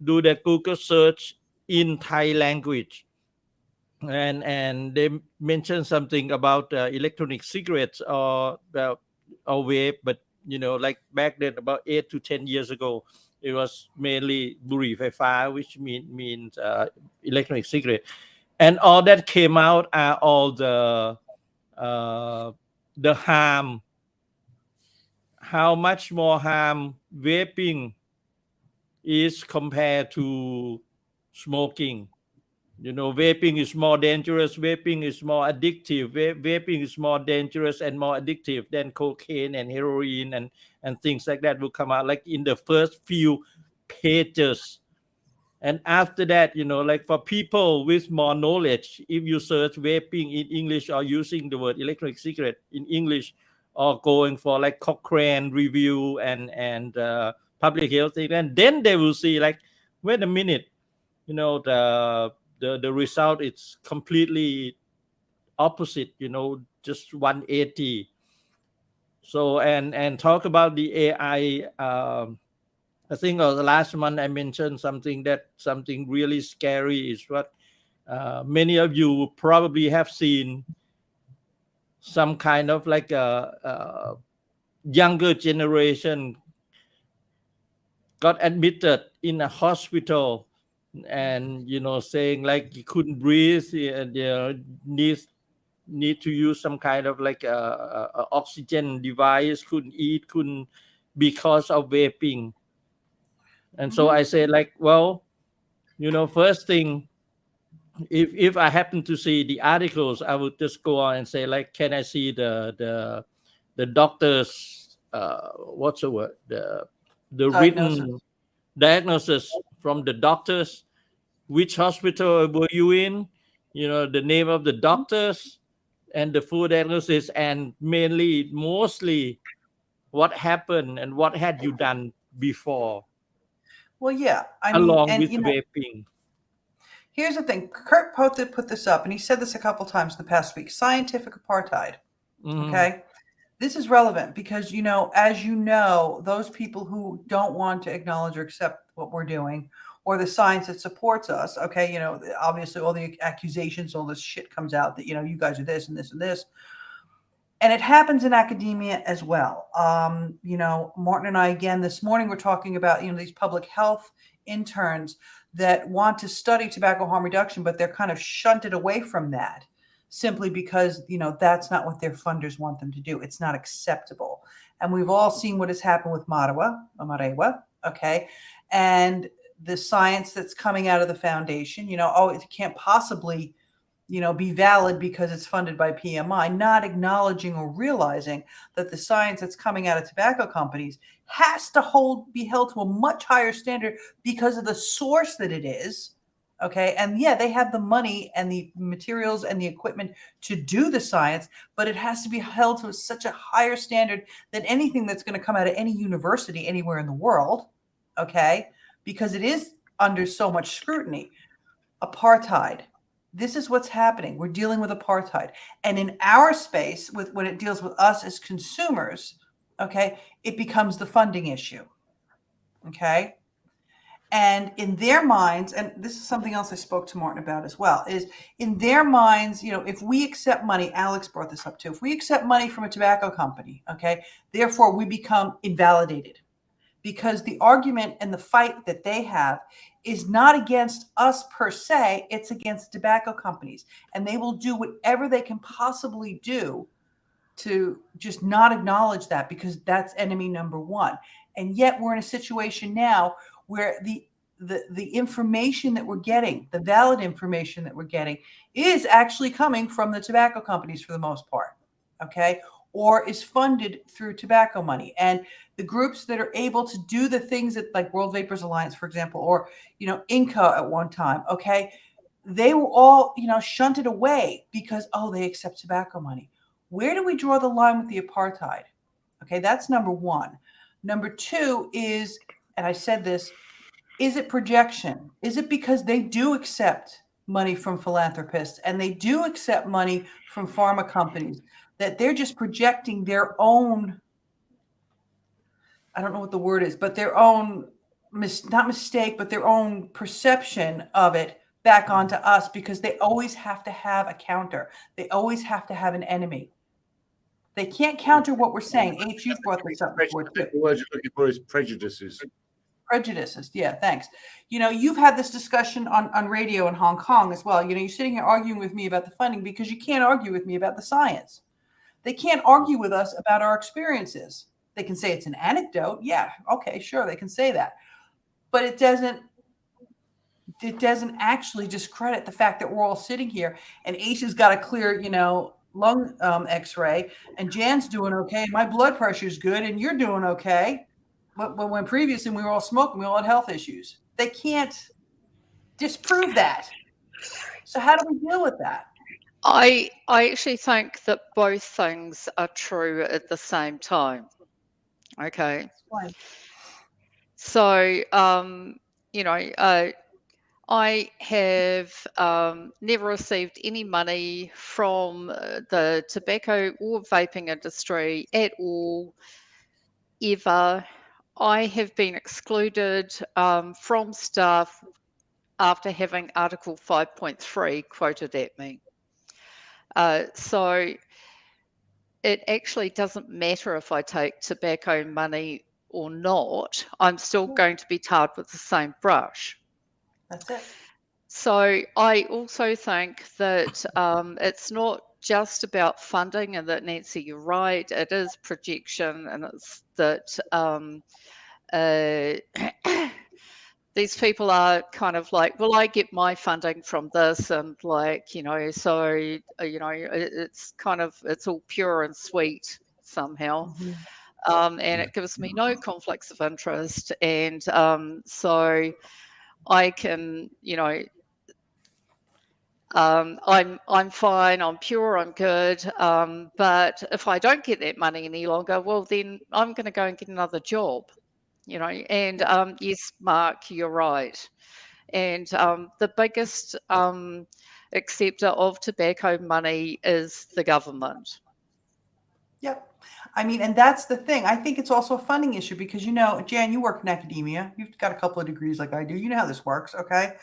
do their Google search in Thai language and they mention something about electronic cigarettes or vape, but like back then about 8 to 10 years ago, it was mainly บุหรี่ไฟฟ้า which means electronic cigarette, and all that came out are all the harm, how much more harm vaping is compared to smoking. Vaping is more dangerous, vaping is more addictive, vaping is more dangerous and more addictive than cocaine and heroin and things like that will come out like in the first few pages. And after that, like for people with more knowledge, if you search vaping in English or using the word electronic cigarette in English or going for like Cochrane review and public health thing, and then they will see like, wait a minute, the result is completely opposite, just 180. So and talk about the AI. I think the last month I mentioned something really scary is what many of you probably have seen, some kind of like a younger generation got admitted in a hospital and saying like he couldn't breathe and need to use some kind of like a oxygen device, couldn't eat, couldn't, because of vaping. And so I say like, well, first thing, if I happen to see the articles, I would just go on and say like, can I see the doctor's what's the word, the written diagnosis from the doctors, which hospital were you in, the name of the doctors and the full diagnosis, and mostly what happened and what had you done before. Well, yeah, along with vaping. Here's the thing. Kurt put this up, and he said this a couple times in the past week. Scientific apartheid. Okay. This is relevant because, as those people who don't want to acknowledge or accept what we're doing or the science that supports us, okay, obviously all the accusations, all this shit comes out that, you guys are this and this and this. And it happens in academia as well. Martin and I, again, this morning, we're talking about, these public health interns that want to study tobacco harm reduction, but they're kind of shunted away from that. Simply because, that's not what their funders want them to do. It's not acceptable. And we've all seen what has happened with Marewa, okay? And the science that's coming out of the foundation, it can't possibly, be valid because it's funded by PMI, not acknowledging or realizing that the science that's coming out of tobacco companies has to be held to a much higher standard because of the source that it is. Okay. And yeah, they have the money and the materials and the equipment to do the science, but it has to be held to such a higher standard than anything that's going to come out of any university anywhere in the world. Okay. Because it is under so much scrutiny. Apartheid. This is what's happening. We're dealing with apartheid. And in our space, when it deals with us as consumers, okay, it becomes the funding issue. Okay. And in their minds, and this is something else I spoke to Martin about as well, is in their minds, if we accept money, Alex brought this up too, if we accept money from a tobacco company, okay, therefore we become invalidated because the argument and the fight that they have is not against us per se, it's against tobacco companies. And they will do whatever they can possibly do to just not acknowledge that because that's enemy number one. And yet we're in a situation now where the information that we're getting, the valid information that we're getting, is actually coming from the tobacco companies for the most part, okay? or is funded through tobacco money. And the groups that are able to do the things that, like World Vapors Alliance, for example, or, INCA at one time, okay, they were all, shunted away because, they accept tobacco money. Where do we draw the line with the apartheid? Okay, that's number one. Number two is, and I said this, is it projection? Is it because they do accept money from philanthropists and they do accept money from pharma companies that they're just projecting their own, I don't know what the word is, but their own, not mistake, but their own perception of it back onto us, because they always have to have a counter. They always have to have an enemy. They can't counter what we're saying. H, you've brought this up before too. The word you're looking for is prejudices. Prejudices. Yeah, thanks. You've had this discussion on radio in Hong Kong as well. You're sitting here arguing with me about the funding because you can't argue with me about the science. They can't argue with us about our experiences. They can say it's an anecdote. Yeah, okay, sure, they can say that. But it doesn't actually discredit the fact that we're all sitting here and Ace has got a clear, lung x-ray, and Jan's doing okay, and my blood pressure's good, and you're doing okay. But when previously we were all smoking, we all had health issues. They can't disprove that. So how do we deal with that? I actually think that both things are true at the same time. Okay. Fine. So, I have never received any money from the tobacco or vaping industry at all, ever. I have been excluded from staff after having Article 5.3 quoted at me. So it actually doesn't matter if I take tobacco money or not, I'm still going to be tarred with the same brush. That's it. So I also think that it's not just about funding, and that, Nancy, you're right, it is projection, and it's that these people are kind of like, well, I get my funding from this, and so it's kind of, it's all pure and sweet somehow. And it gives me no conflicts of interest, and so I can, I'm fine, I'm pure, I'm good. But if I don't get that money any longer, well, then I'm going to go and get another job, And yes, Mark, you're right. And the biggest acceptor of tobacco money is the government. Yep. I mean, and that's the thing. I think it's also a funding issue because, Jan, you work in academia. You've got a couple of degrees like I do. You know how this works, okay?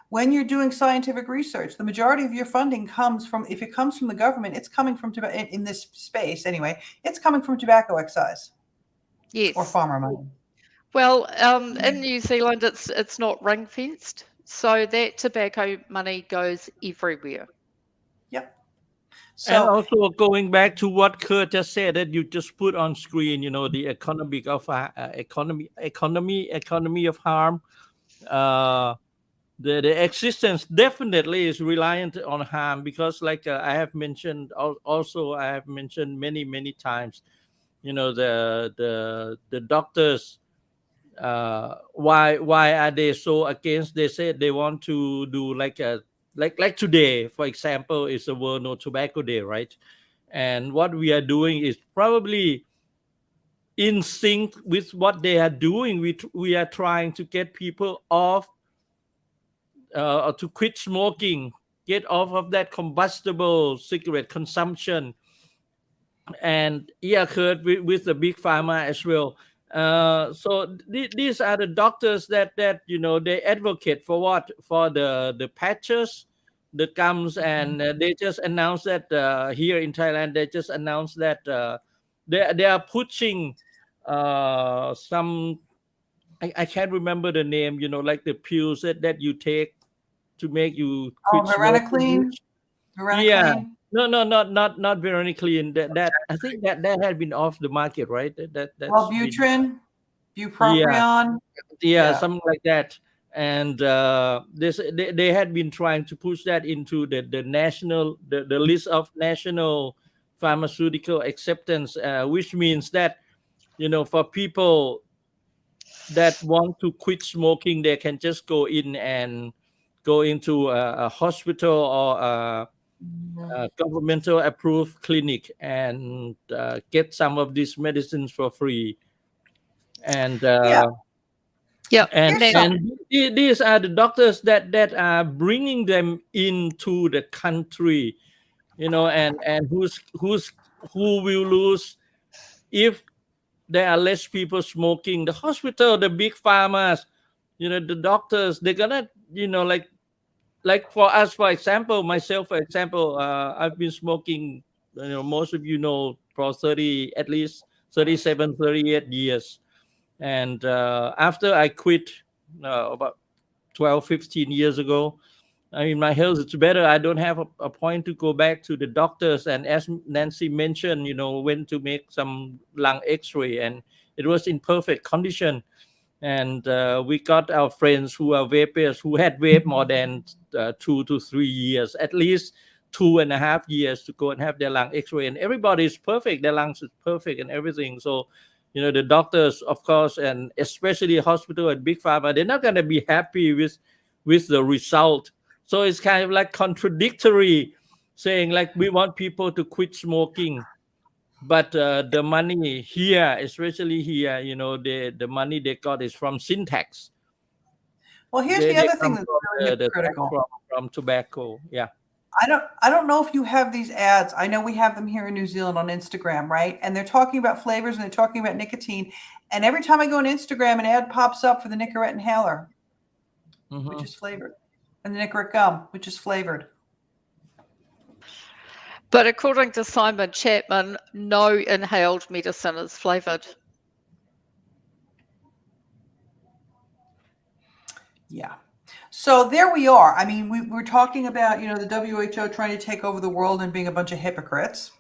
When you're doing scientific research, the majority of your funding comes from, if it comes from the government, it's coming from, in this space anyway, it's coming from tobacco excise. Yes. Or farmer money. Well, in New Zealand, it's not ring-fenced, so that tobacco money goes everywhere. Yep. So, and also going back to what Kurt just said, that you just put on screen, the economy of harm. The existence definitely is reliant on harm, because like I have mentioned many times, the doctors, why are they so against? They said they want to do like today, for example, is the World No Tobacco Day, right? And what we are doing is probably in sync with what they are doing. We are trying to get people off, to quit smoking, get off of that combustible cigarette consumption, and Kurt, with the big pharma as well. So these are the doctors that they advocate for what? For the patches that comes, and they just announced that here in Thailand, they just announced that they are pushing some, I can't remember the name, like the pills that you take to make you quit smoking. Yeah. No, not Veronicline. That I think that had been off the market, right? That's Wellbutrin, bupropion. Yeah, something like that. And they had been trying to push that into the national, the list of national pharmaceutical acceptance, which means that, for people that want to quit smoking, they can just go into a hospital or a governmental approved clinic and get some of these medicines for free. And Yep. and Here's and these are the doctors that are bringing them into the country, and who will lose if there are less people smoking. The hospital, the big pharmas, the doctors, they're gonna, like for us, for example, myself, for example, I've been smoking, most of for at least 37, 38 years. And after I quit about 12, 15 years ago, I mean, my health is better. I don't have a point to go back to the doctors. And as Nancy mentioned, when to make some lung x-ray, and it was in perfect condition. And we got our friends who are vapers who had vaped more than 2 to 3 years, at least 2.5 years, to go and have their lung x-ray. And everybody is perfect. Their lungs is perfect and everything. So, the doctors, of course, and especially hospital and big pharma, they're not going to be happy with the result. So it's kind of like contradictory, saying like we want people to quit smoking, but the money here, especially here, the money they got is from sin tax. Well, here's the other thing that's really critical from tobacco. Yeah. I don't know if you have these ads. I know we have them here in New Zealand on Instagram, right? And they're talking about flavors and they're talking about nicotine. And every time I go on Instagram, an ad pops up for the Nicorette inhaler, which is flavored, and the Nicorette gum, which is flavored. But according to Simon Chapman, no inhaled medicine is flavored. Yeah. So there we are. I mean, we're talking about, the WHO trying to take over the world and being a bunch of hypocrites.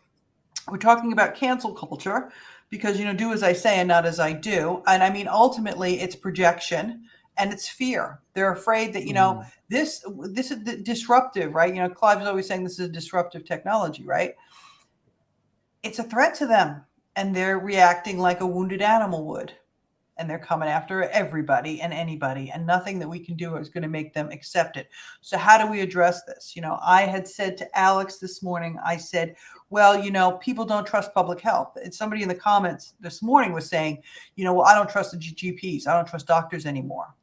We're talking about cancel culture because, do as I say and not as I do. And I mean, ultimately, it's projection and it's fear. They're afraid that, this is disruptive, right? Clive's always saying this is a disruptive technology, right? It's a threat to them and they're reacting like a wounded animal would. And they're coming after everybody and anybody, and nothing that we can do is going to make them accept it. So how do we address this? I had said to Alex this morning, I said, well, people don't trust public health. And somebody in the comments this morning was saying, well, I don't trust the GPs. I don't trust doctors anymore.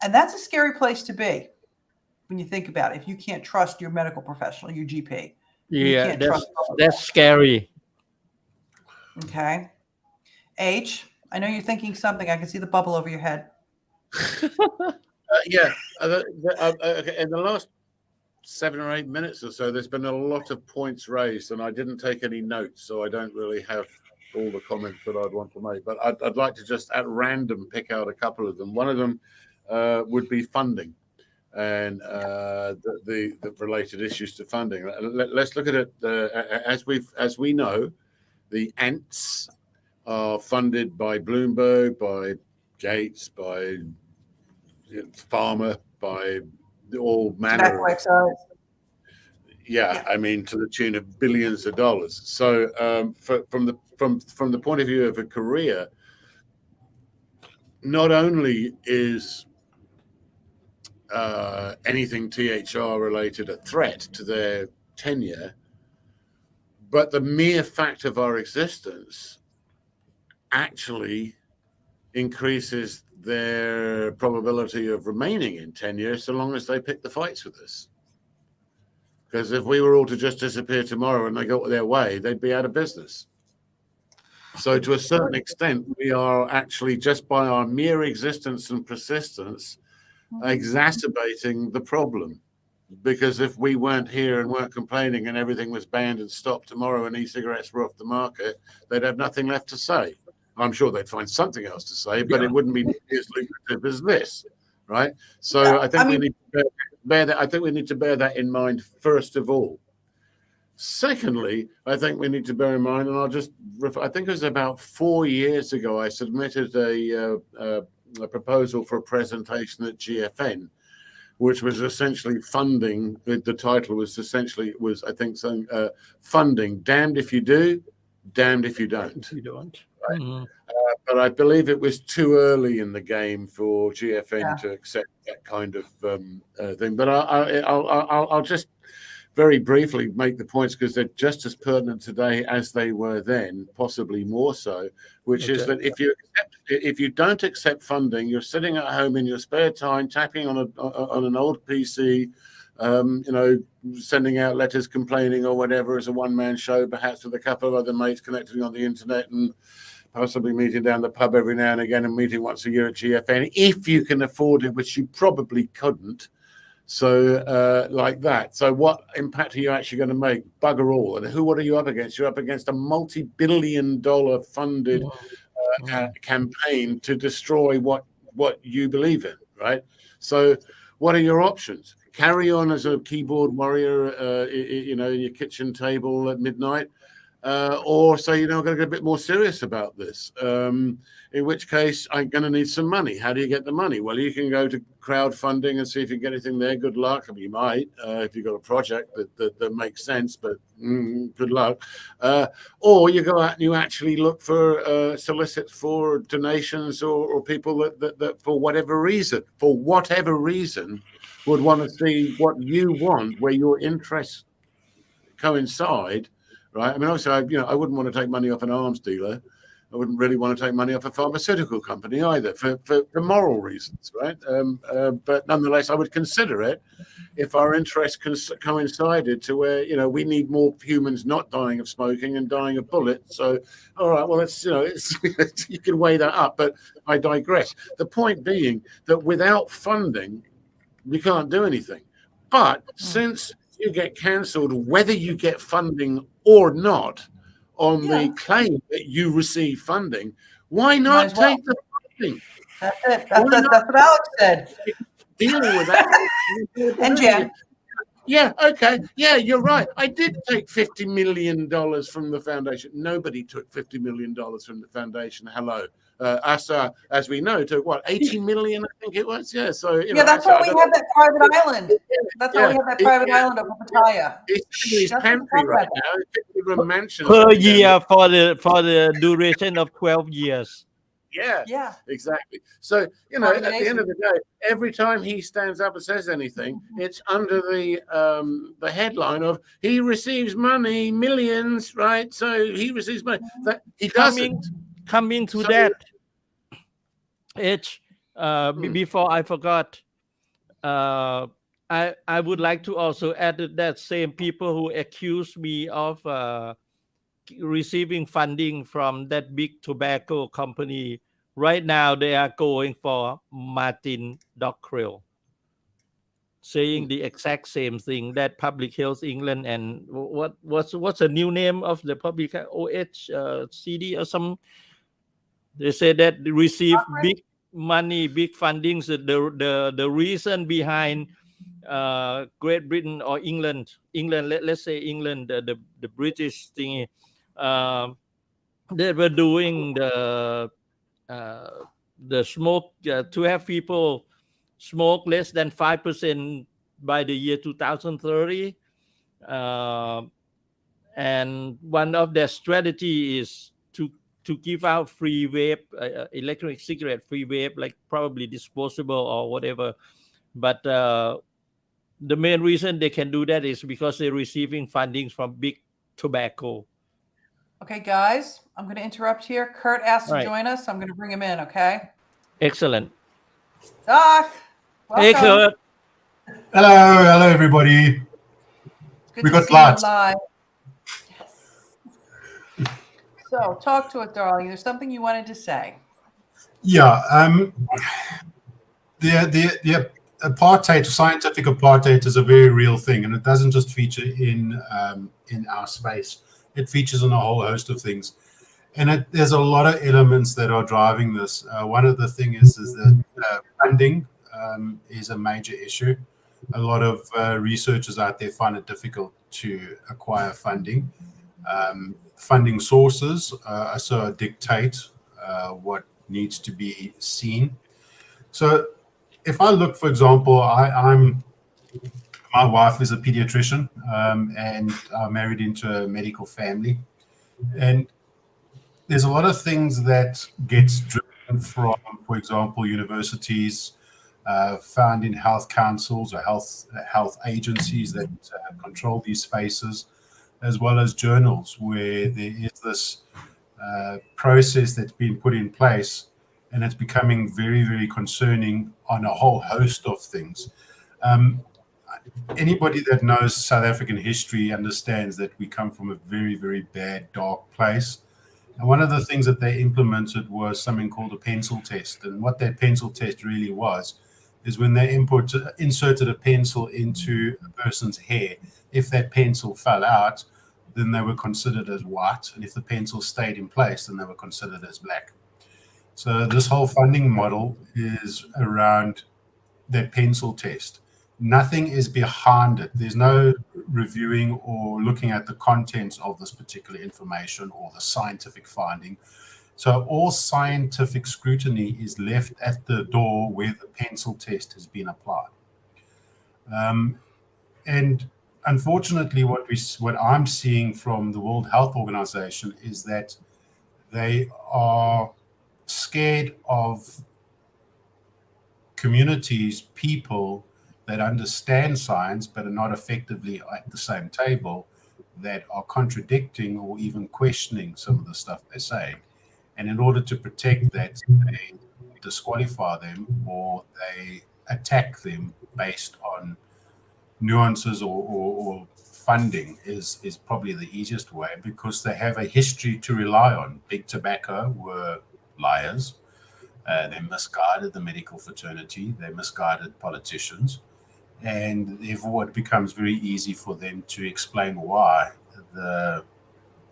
And that's a scary place to be when you think about it. If you can't trust your medical professional, your GP. Yeah, that's scary. Okay. H, I know you're thinking something. I can see the bubble over your head. Yeah. In the last 7 or 8 minutes or so, there's been a lot of points raised, and I didn't take any notes, so I don't really have all the comments that I'd want to make. But I'd like to just at random pick out a couple of them. One of them would be funding and the related issues to funding. Let's look at it. As we know, the ants are funded by Bloomberg, by Gates, by Pharma, by all manner of, I mean, to the tune of billions of dollars. So from the point of view of a career, not only is anything THR related a threat to their tenure, but the mere fact of our existence actually increases their probability of remaining in tenure so long as they pick the fights with us. Because if we were all to just disappear tomorrow and they got their way, they'd be out of business. So to a certain extent, we are actually, just by our mere existence and persistence, exacerbating the problem. Because if we weren't here and weren't complaining and everything was banned and stopped tomorrow and e-cigarettes were off the market, they'd have nothing left to say. I'm sure they'd find something else to say, but it wouldn't be as lucrative as this, right? So I think we need to bear that. I think we need to bear that in mind first of all. Secondly, I think we need to bear in mind, and I think it was about 4 years ago, I submitted a proposal for a presentation at GFN which was essentially funding. The title was essentially I think saying funding. Damned if you do, damned if you don't. If you don't. Right? Mhm. But I believe it was too early in the game for GFN to accept that kind of thing. But I'll just very briefly make the points because they're just as pertinent today as they were then, possibly more so, which is that if you don't accept funding, you're sitting at home in your spare time, tapping on an old PC, sending out letters complaining or whatever as a one-man show, perhaps with a couple of other mates connecting on the internet and possibly meeting down the pub every now and again and meeting once a year at GFN, if you can afford it, which you probably couldn't. So like that. So what impact are you actually going to make? Bugger all. And what are you up against? You're up against a multi-billion-dollar funded campaign to destroy what you believe in, right? So what are your options? Carry on as a keyboard warrior, in your kitchen table at midnight, or say, I'm going to get a bit more serious about this, in which case I'm going to need some money. How do you get the money? Well, you can go to crowdfunding and see if you can get anything there. Good luck. I mean, you might, if you've got a project that makes sense, but good luck. Or you go out and you actually look for, solicit for donations or people that for whatever reason, would want to see what you want, where your interests coincide. Right. I mean, obviously, I wouldn't want to take money off an arms dealer. I wouldn't really want to take money off a pharmaceutical company either for moral reasons. Right. But nonetheless, I would consider it if our interests coincided to where, we need more humans not dying of smoking and dying of bullets. So, all right, well, it's you can weigh that up. But I digress. The point being that without funding, we can't do anything. But since you get cancelled, whether you get funding or not, on the claim that you receive funding, why not take the funding? That's it. That's what Alex said. Dealing with that. And Jen. Yeah, okay. Yeah, you're right. I did take $50 million from the foundation. Nobody took $50 million from the foundation. Hello. CASA, as we know, took what, 80 million, I think it was. Yeah, so that's why we have that private island. That's why we have that private island of Pattaya. It's in his pantry right now. Per year for the duration of 12 years. Yeah, exactly. So, at the end of the day, every time he stands up and says anything, it's under the headline of he receives money, millions, right? So he receives money. That he doesn't. Coming to that, before I forgot, I would like to also add that same people who accuse me of receiving funding from that big tobacco company, right now they are going for Martin Dockrell, saying the exact same thing, that Public Health England and what's the new name of the public OHCD or some. They say that they receive big money, big fundings. The reason behind Great Britain or England, let's say England, the British thingy, they were doing the smoke to have people smoke less than 5% by the year 2030, and one of their strategy is to give out free vape, electronic cigarette free vape, like probably disposable or whatever. But the main reason they can do that is because they're receiving funding from big tobacco. Okay, guys, I'm going to interrupt here. Kurt asked to join us. So I'm going to bring him in, okay? Excellent. Doc, welcome. Hey, Kurt. Hello, everybody. Good we to got see lots. You live. So, talk to us, darling. There's something you wanted to say. Yeah, the apartheid, scientific apartheid, is a very real thing, and it doesn't just feature in our space. It features on a whole host of things, and there's a lot of elements that are driving this. One of the things is that funding is a major issue. A lot of researchers out there find it difficult to acquire funding. Funding sources also dictate what needs to be seen. So if I look, for example, my wife is a pediatrician, and I'm married into a medical family, and there's a lot of things that gets driven from, for example, universities, found in health councils or health agencies that control these spaces, as well as journals where there is this process that's been put in place, and it's becoming very, very concerning on a whole host of things. Anybody that knows South African history understands that we come from a very, very bad, dark place. And one of the things that they implemented was something called a pencil test. And what that pencil test really was is when they inserted a pencil into a person's hair, if that pencil fell out, then they were considered as white. And if the pencil stayed in place, then they were considered as black. So this whole funding model is around that pencil test. Nothing is behind it. There's no reviewing or looking at the contents of this particular information or the scientific finding. So all scientific scrutiny is left at the door where the pencil test has been applied. And unfortunately, what I'm seeing from the World Health Organization is that they are scared of communities, people that understand science but are not effectively at the same table, that are contradicting or even questioning some of the stuff they're saying. And in order to protect that, they disqualify them or they attack them based on nuances or funding is probably the easiest way, because they have a history to rely on. Big Tobacco were liars. They misguided the medical fraternity. They misguided politicians. And therefore, it becomes very easy for them to explain why the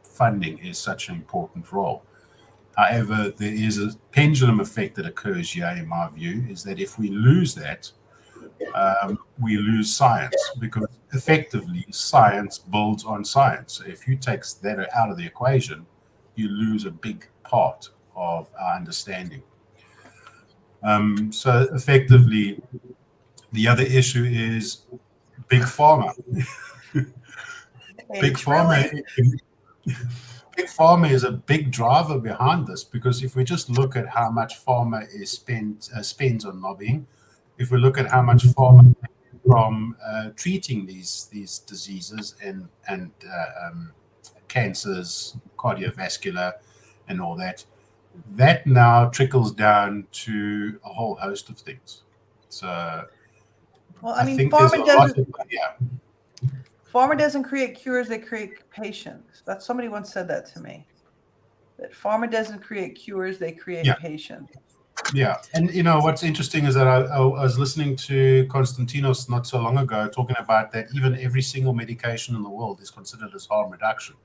funding is such an important role. However, there is a pendulum effect that occurs here, in my view, is that if we lose that, we lose science, because effectively science builds on science. So if you take that out of the equation, you lose a big part of our understanding. So effectively, the other issue is big pharma. Big pharma is a big driver behind this, because if we just look at how much pharma is spends on lobbying, if we look at how much pharma from treating these diseases and cancers, cardiovascular, and all that, that now trickles down to a whole host of things. So, well, I think there's a lot of, pharma doesn't create cures; they create patients. That somebody once said that to me. That pharma doesn't create cures; they create patients. Yeah, and you know what's interesting is that I was listening to Konstantinos not so long ago talking about that even every single medication in the world is considered as harm reduction,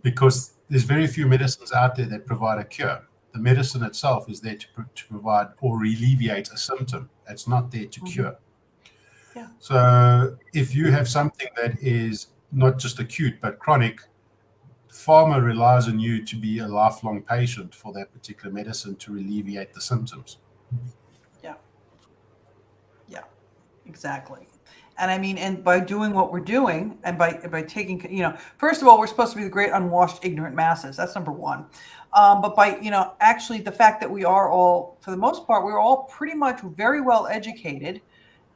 because there's very few medicines out there that provide a cure. The medicine itself is there to provide or alleviate a symptom. It's not there to cure. Yeah. So if you have something that is not just acute but chronic, pharma relies on you to be a lifelong patient for that particular medicine to alleviate the symptoms. Yeah, exactly. And I mean, and by doing what we're doing, and by taking, first of all, we're supposed to be the great unwashed, ignorant masses. That's number one. But by, actually the fact that we are all, for the most part, we're all pretty much very well educated,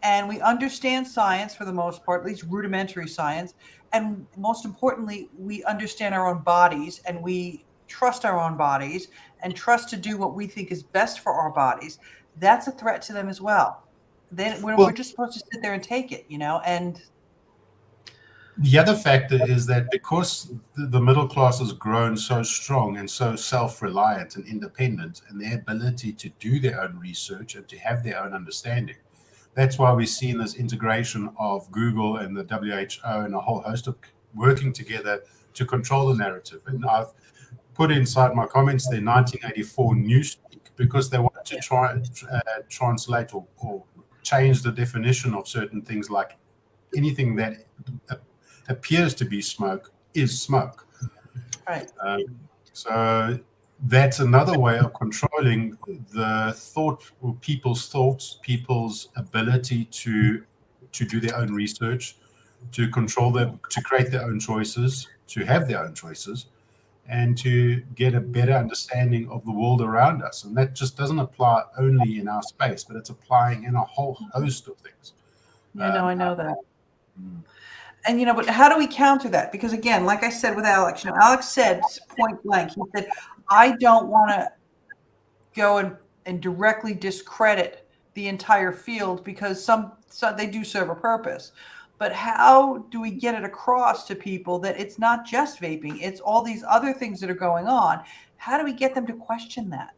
and we understand science for the most part, at least rudimentary science. And most importantly, we understand our own bodies, and we trust our own bodies and trust to do what we think is best for our bodies. That's a threat to them as well. Then we're just supposed to sit there and take it, and the other factor is that because the middle class has grown so strong and so self-reliant and independent, and their ability to do their own research and to have their own understanding, that's why we've seen this integration of Google and the WHO and a whole host of working together to control the narrative. And I've put inside my comments there 1984 Newspeak, because they want to try translate or change the definition of certain things, like anything that appears to be smoke is smoke. Right. So that's another way of controlling the thought, or people's thoughts, people's ability to do their own research, to control them, to create their own choices, to have their own choices, and to get a better understanding of the world around us. And that just doesn't apply only in our space, but it's applying in a whole host of things. Yeah, no, I know that. And, you know, but how do we counter that? Because again, like I said with Alex, you know, Alex said point blank, he said, I don't want to go and directly discredit the entire field because some they do serve a purpose. But how do we get it across to people that it's not just vaping, it's all these other things that are going on? How do we get them to question that?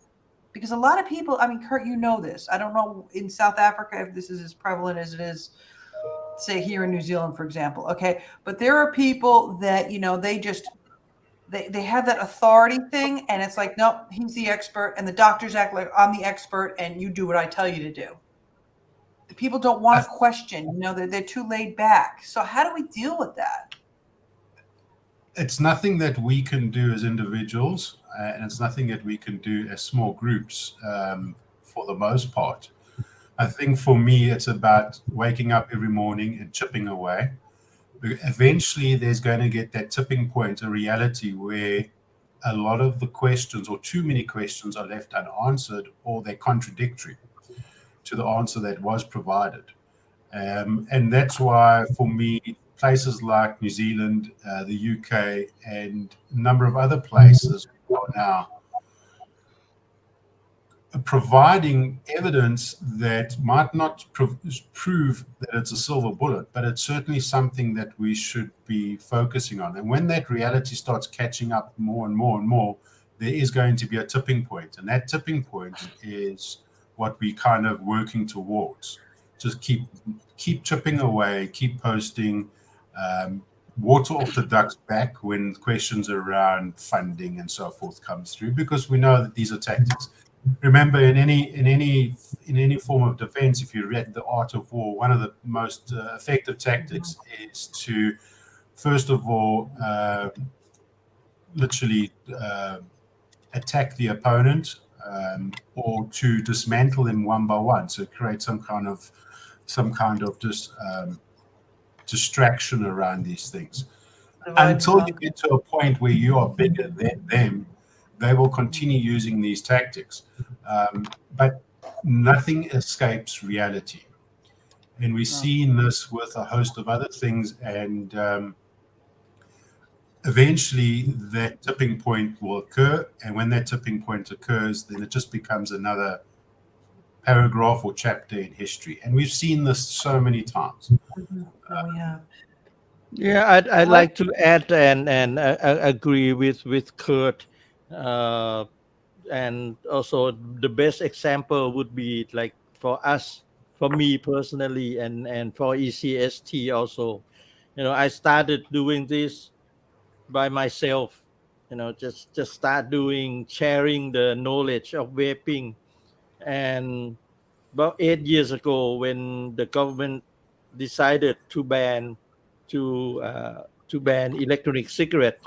Because a lot of people, I mean, Kurt, you know this. I don't know in South Africa if this is as prevalent as it is, say, here in New Zealand, for example. Okay. But there are people that, you know, they just, they have that authority thing. And it's like, nope, he's the expert. And the doctors act like I'm the expert and you do what I tell you to do. The people don't want to question, you know, they're too laid back. So how do we deal with that? It's nothing that we can do as individuals, and it's nothing that we can do as small groups for the most part. I think for me, it's about waking up every morning and chipping away. Eventually, there's going to get that tipping point, a reality where a lot of the questions, or too many questions, are left unanswered, or they're contradictory to the answer that was provided. And that's why, for me, places like New Zealand, the UK, and a number of other places are now providing evidence that might not prove that it's a silver bullet, but it's certainly something that we should be focusing on. And when that reality starts catching up more and more and more, there is going to be a tipping point. And that tipping point is what we kind of working towards. Just keep chipping away, keep posting, water off the duck's back when questions around funding and so forth comes through, because we know that these are tactics. Remember, in any form of defense, if you read The Art of War, one of the most effective tactics is to, first of all, literally attack the opponent, or to dismantle them one by one. So create some kind of distraction around these things. Until you get to a point where you are bigger than them, they will continue using these tactics. But nothing escapes reality. And we've seen this with a host of other things. And eventually that tipping point will occur. And when that tipping point occurs, then it just becomes another paragraph or chapter in history. And we've seen this so many times. Yeah, I'd like to add and agree with Kurt. And also the best example would be like for us, for me personally, and for ECST also. You know, I started doing this by myself. You know, just start sharing the knowledge of vaping. And about 8 years ago, when the government decided to ban electronic cigarette,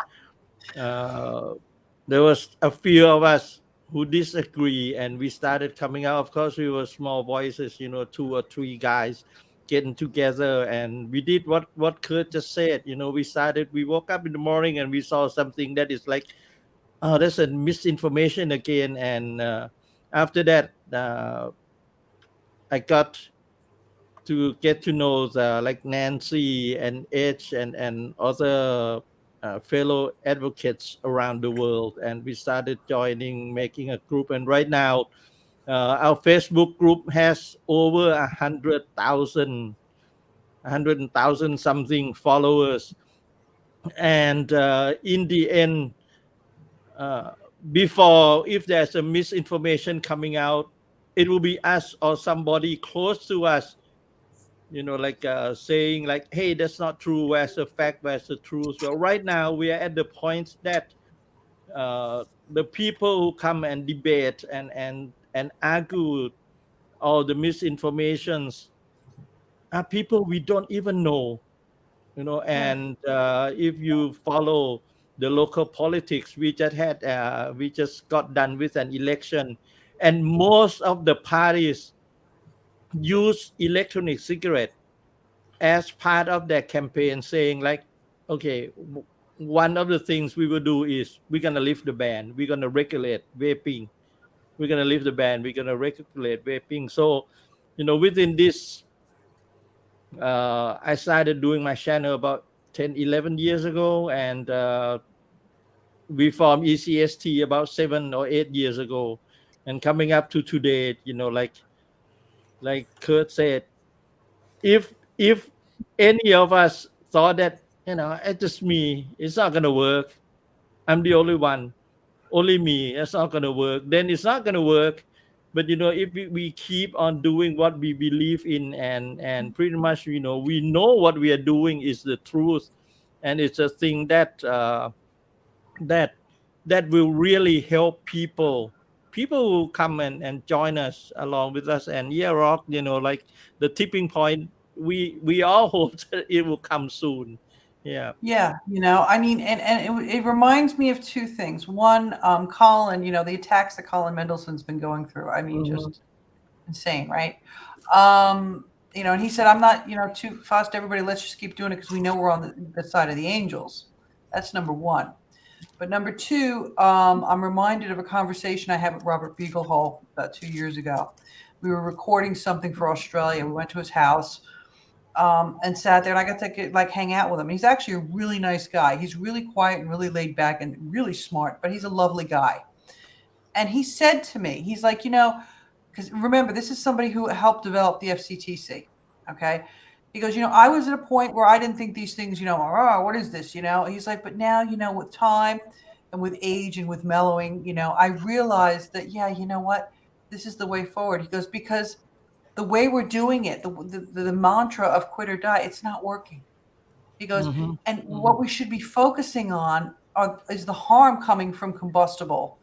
there was a few of us who disagree, and we started coming out. Of course, we were small voices, you know, 2 or 3 guys getting together, and we did what Kurt just said. You know, we woke up in the morning and we saw something that is like, oh, that's a misinformation again. And after that, I got to get to know like Nancy and Edge and other fellow advocates around the world, and we started making a group. And right now, our Facebook group has over 100,000 something followers. And in the end, before, if there's a misinformation coming out, it will be us or somebody close to us, you know, like saying like, hey, that's not true, where's the fact, where's the truth. Well, right now we are at the point that the people who come and debate and argue all the misinformations are people we don't even know, you know. And if you follow the local politics. We just got done with an election, and most of the parties use electronic cigarette as part of their campaign, saying like, okay, one of the things we will do is we're going to lift the ban, we're going to regulate vaping, we're going to lift the ban, we're going to regulate vaping. So, within this, I started doing my channel about 10-11 years ago, and we formed ECST about 7 or 8 years ago, and coming up to today, like Kurt said, if any of us thought that, it's just me, it's not going to work, I'm the only one, only me, it's not going to work, then it's not going to work. But if we keep on doing what we believe in, and pretty much we know what we are doing is the truth, and it's a thing that that will really help people will come and join us along with us. And Rock, like the tipping point, we all hope that it will come soon. Yeah, I mean, and it reminds me of two things. One, Colin, the attacks that Colin Mendelssohn's been going through, I mean, just insane, right? And he said, I'm not too fast, everybody, let's just keep doing it because we know we're on the side of the angels. That's number one. But number two, I'm reminded of a conversation I had with Robert Beaglehole about 2 years ago. We were recording something for Australia. We went to his house and sat there, and I got to hang out with him. He's actually a really nice guy. He's really quiet and really laid back and really smart, but he's a lovely guy. And he said to me, he's like, because remember, this is somebody who helped develop the FCTC, okay? He goes, I was at a point where I didn't think these things, what is this, He's like, but now, with time and with age and with mellowing, I realized that, you know what, this is the way forward. He goes, because the way we're doing it, the mantra of quit or die, it's not working. He goes, and what we should be focusing on is the harm coming from combustible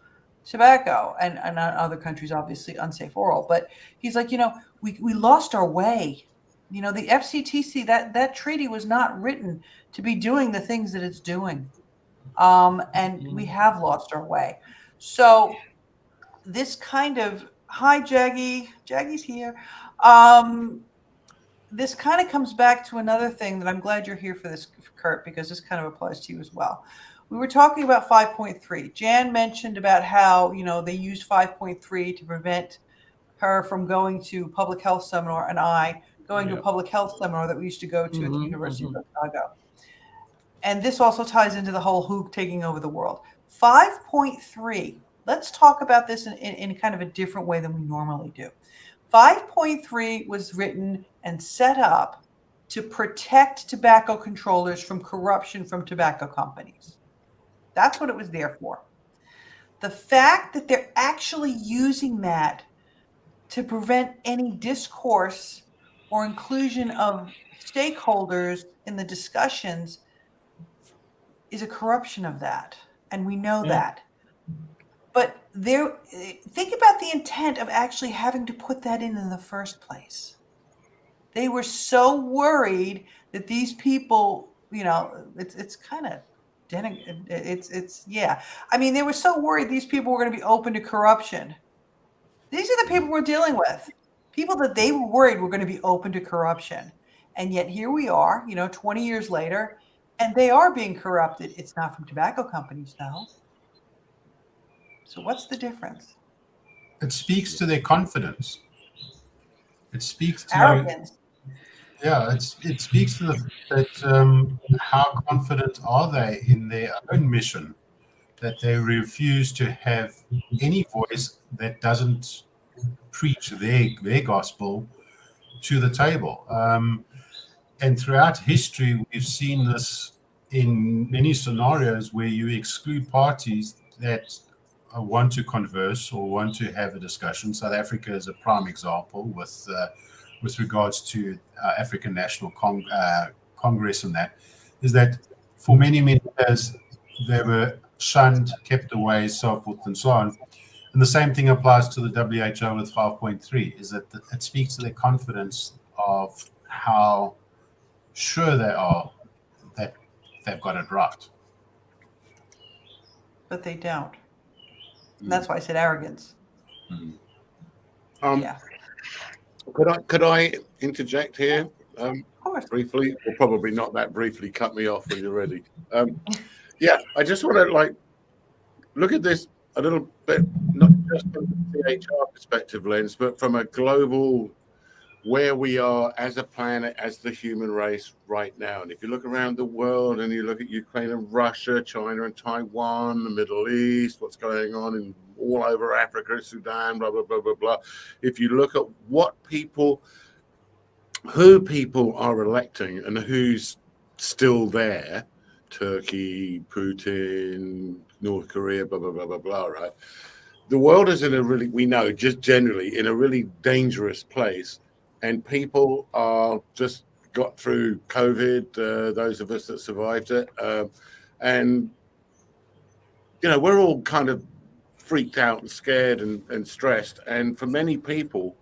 tobacco, and in other countries, obviously, unsafe oral. But he's like, we lost our way. The FCTC, that treaty was not written to be doing the things that it's doing. And we have lost our way. So this kind of, hi, Jaggy's here. This kind of comes back to another thing that I'm glad you're here for this, Kurt, because this kind of applies to you as well. We were talking about 5.3. Jan mentioned about how, they used 5.3 to prevent her from going to public health seminar, and I going to a public health seminar that we used to go to at the University of Chicago. And this also ties into the whole who taking over the world. 5.3, let's talk about this in kind of a different way than we normally do. 5.3 was written and set up to protect tobacco controllers from corruption from tobacco companies. That's what it was there for. The fact that they're actually using that to prevent any discourse or inclusion of stakeholders in the discussions is a corruption of that. And we know that. But think about the intent of actually having to put that in the first place. They were so worried that these people, it's kind of, I mean, they were so worried these people were going to be open to corruption. These are the people we're dealing with. People that they were worried were going to be open to corruption. And yet here we are, 20 years later, and they are being corrupted. It's not from tobacco companies, though. So what's the difference? It speaks to their confidence. It speaks to arrogance. It speaks to that how confident are they in their own mission, that they refuse to have any voice that doesn't preach their gospel to the table. And throughout history, we've seen this in many scenarios where you exclude parties that want to converse or want to have a discussion. South Africa is a prime example with regards to African National Congress, and that is that for many years they were shunned, kept away, so forth and so on. And the same thing applies to the WHO with 5.3, is that it speaks to their confidence of how sure they are that they've got it right. but they don't. And that's why I said arrogance. Yeah. Could I interject here? Of course. Briefly, or probably not that briefly. Cut me off when you're ready. Yeah, I just want to look at this a little bit, not just from the CHR perspective lens, but from a global, where we are as a planet, as the human race right now. And if you look around the world and you look at Ukraine and Russia, China and Taiwan, the Middle East, what's going on in all over Africa, Sudan, blah, blah, blah, blah, blah. If you look at who people are electing and who's still there, Turkey, Putin, North Korea, blah, blah, blah, blah, blah, right? The world is we know, just generally, in a really dangerous place. And people are just got through COVID, those of us that survived it. And, we're all kind of freaked out and scared and stressed. And for many people,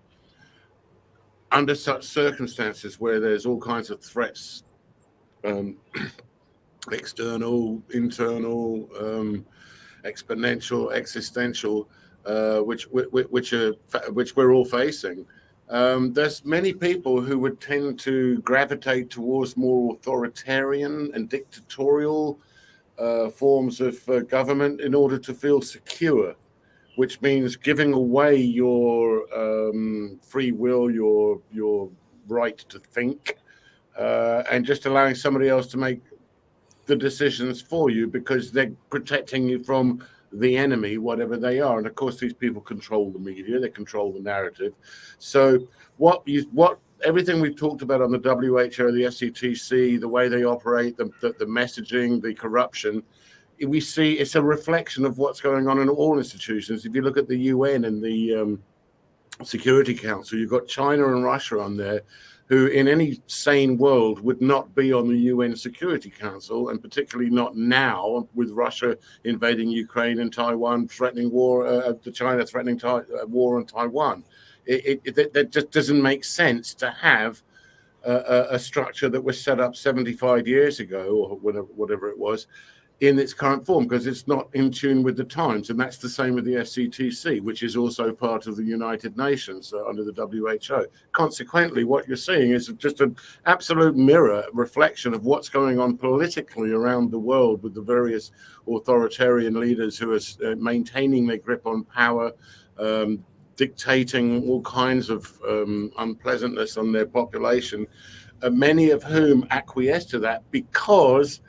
under such circumstances where there's all kinds of threats, external, internal, exponential, existential, which we're all facing. There's many people who would tend to gravitate towards more authoritarian and dictatorial forms of government in order to feel secure, which means giving away your free will, your right to think, and just allowing somebody else to make the decisions for you because they're protecting you from the enemy, whatever they are. And of course, these people control the media, they control the narrative. So everything we've talked about on the WHO, the SCTC, the way they operate, the messaging, the corruption, we see it's a reflection of what's going on in all institutions. If you look at the UN and the Security Council, you've got China and Russia on there, who in any sane world would not be on the UN Security Council, and particularly not now with Russia invading Ukraine and Taiwan, threatening war, China threatening war on Taiwan. That just doesn't make sense to have a structure that was set up 75 years ago or whatever it was in its current form, because it's not in tune with the times. And that's the same with the SCTC, which is also part of the United Nations under the WHO. Consequently, what you're seeing is just an absolute mirror reflection of what's going on politically around the world with the various authoritarian leaders who are maintaining their grip on power, dictating all kinds of unpleasantness on their population, many of whom acquiesce to that because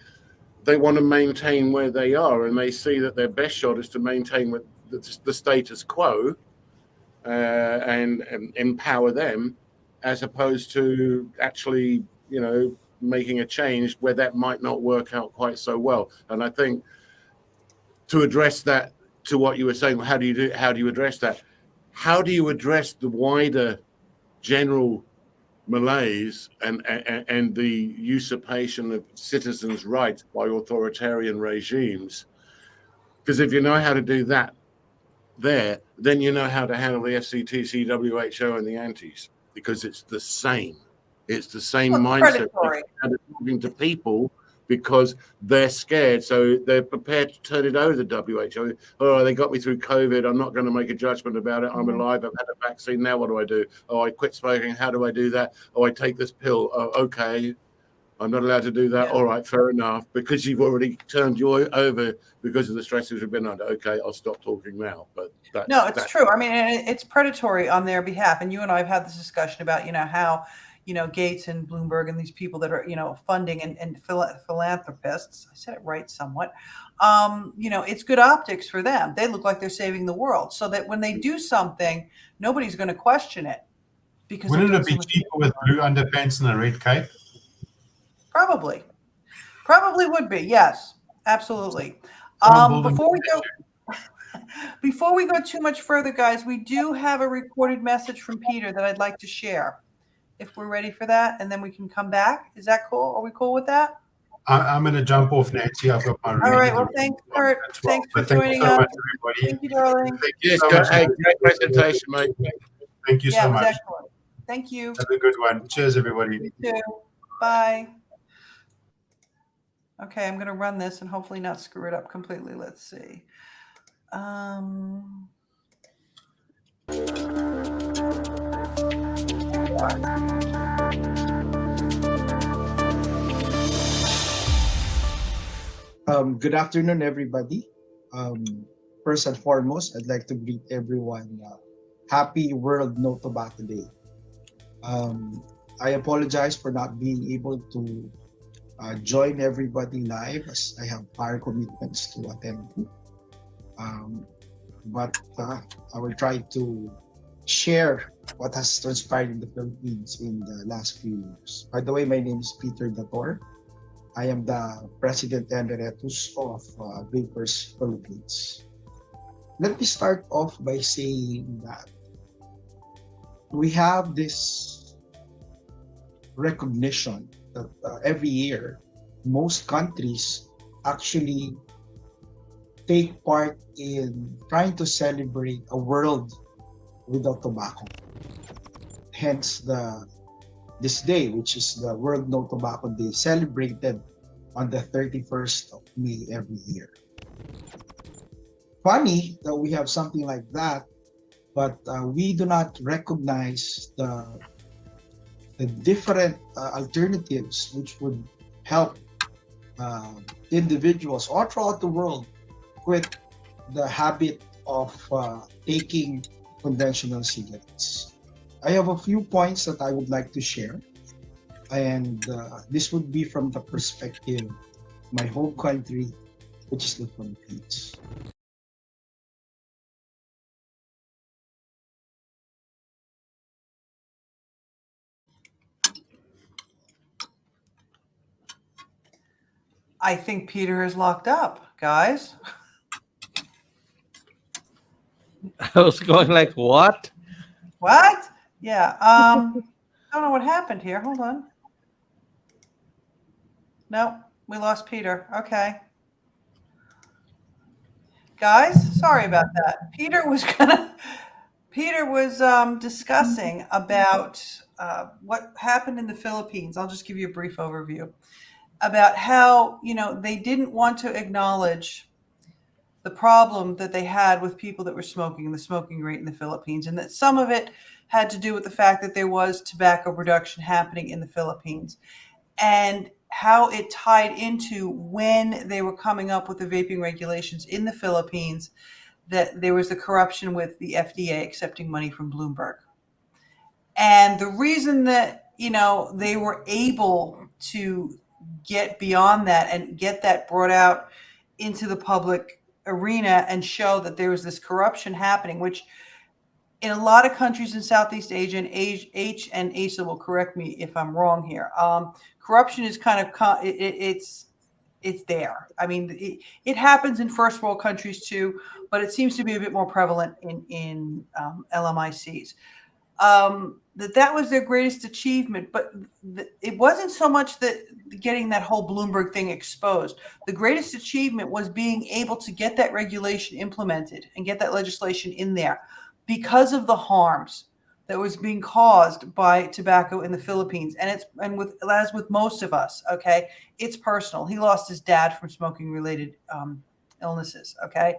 they want to maintain where they are, and they see that their best shot is to maintain the status quo and empower them, as opposed to actually, making a change where that might not work out quite so well. And I think to address that, to what you were saying, how do you address that? How do you address the wider general malaise and the usurpation of citizens' rights by authoritarian regimes? Because if you know how to do that then you know how to handle the FCTC, WHO, and the antis, because it's the same mindset. They're talking to people because they're scared, so they're prepared to turn it over to the WHO. Oh, they got me through COVID. I'm not going to make a judgment about it. I'm alive. I've had a vaccine. Now what do I do? Oh, I quit smoking. How do I do that? Oh, I take this pill. Oh, okay. I'm not allowed to do that. Yeah. All right, fair enough. Because you've already turned you over because of the stresses we've been under. Okay, I'll stop talking now. But that's true. I mean, it's predatory on their behalf. And you and I have had this discussion about, how Gates and Bloomberg and these people that are, funding and philanthropists, I said it right somewhat, it's good optics for them. They look like they're saving the world, so that when they do something, nobody's going to question it. Because wouldn't it be cheaper with blue underpants and a red cape? Probably would be. Yes, absolutely. Before we go too much further, guys, we do have a recorded message from Peter that I'd like to share. If we're ready for that, and then we can come back. Is that cool? Are we cool with that? I'm going to jump off, Nancy. I've got my All right. Well, thanks, Kurt. Thanks for joining us. Thank you, darling. Yes, great presentation, mate. Thank you so much. Excellent. Thank you. Have a good one. Cheers, everybody. You too. Bye. Okay, I'm going to run this and hopefully not screw it up completely. Let's see. Good afternoon, everybody. First and foremost, I'd like to greet everyone. Happy World No Tobacco Day. I apologize for not being able to join everybody live as I have prior commitments to attend to. But I will try to share what has transpired in the Philippines in the last few years. By the way, my name is Peter Dator. I am the President Emeritus of Vapers Philippines. Let me start off by saying that we have this recognition that every year, most countries actually take part in trying to celebrate a world without tobacco. Hence this day, which is the World No Tobacco Day, celebrated on the 31st of May every year. Funny that we have something like that, but we do not recognize the different alternatives which would help individuals all throughout the world quit the habit of taking conventional cigarettes. I have a few points that I would like to share, and this would be from the perspective of my home country, which is the Philippines. I think Peter is locked up, guys. I was going like, what? What? Yeah. I don't know what happened here. Hold on. No, we lost Peter. Okay. Guys, sorry about that. Peter was discussing about what happened in the Philippines. I'll just give you a brief overview about how, they didn't want to acknowledge the problem that they had with people that were smoking, the smoking rate in the Philippines, and that some of it had to do with the fact that there was tobacco production happening in the Philippines, and how it tied into when they were coming up with the vaping regulations in the Philippines, that there was the corruption with the FDA accepting money from Bloomberg. And the reason that, they were able to get beyond that and get that brought out into the public arena and show that there was this corruption happening, which in a lot of countries in Southeast Asia, and H and Asa will correct me if I'm wrong here. Corruption is kind of it's there. I mean, it happens in first world countries too, but it seems to be a bit more prevalent in LMICs. That was their greatest achievement, but it wasn't so much that getting that whole Bloomberg thing exposed. The greatest achievement was being able to get that regulation implemented and get that legislation in there because of the harms that was being caused by tobacco in the Philippines. And as with most of us, okay, it's personal. He lost his dad from smoking related illnesses, okay?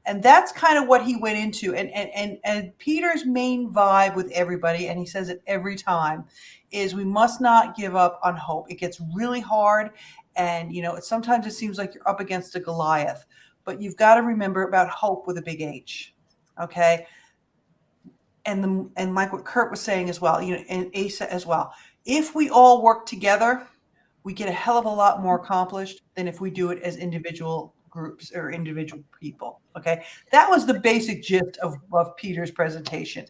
And that's kind of what he went into. And Peter's main vibe with everybody, and he says it every time, is we must not give up on hope. It gets really hard. And, sometimes it seems like you're up against a Goliath, but you've got to remember about hope with a big H. Okay. And like what Kurt was saying as well, and Asa as well. If we all work together, we get a hell of a lot more accomplished than if we do it as individual groups or individual people. Okay, that was the basic gist of Peter's presentation.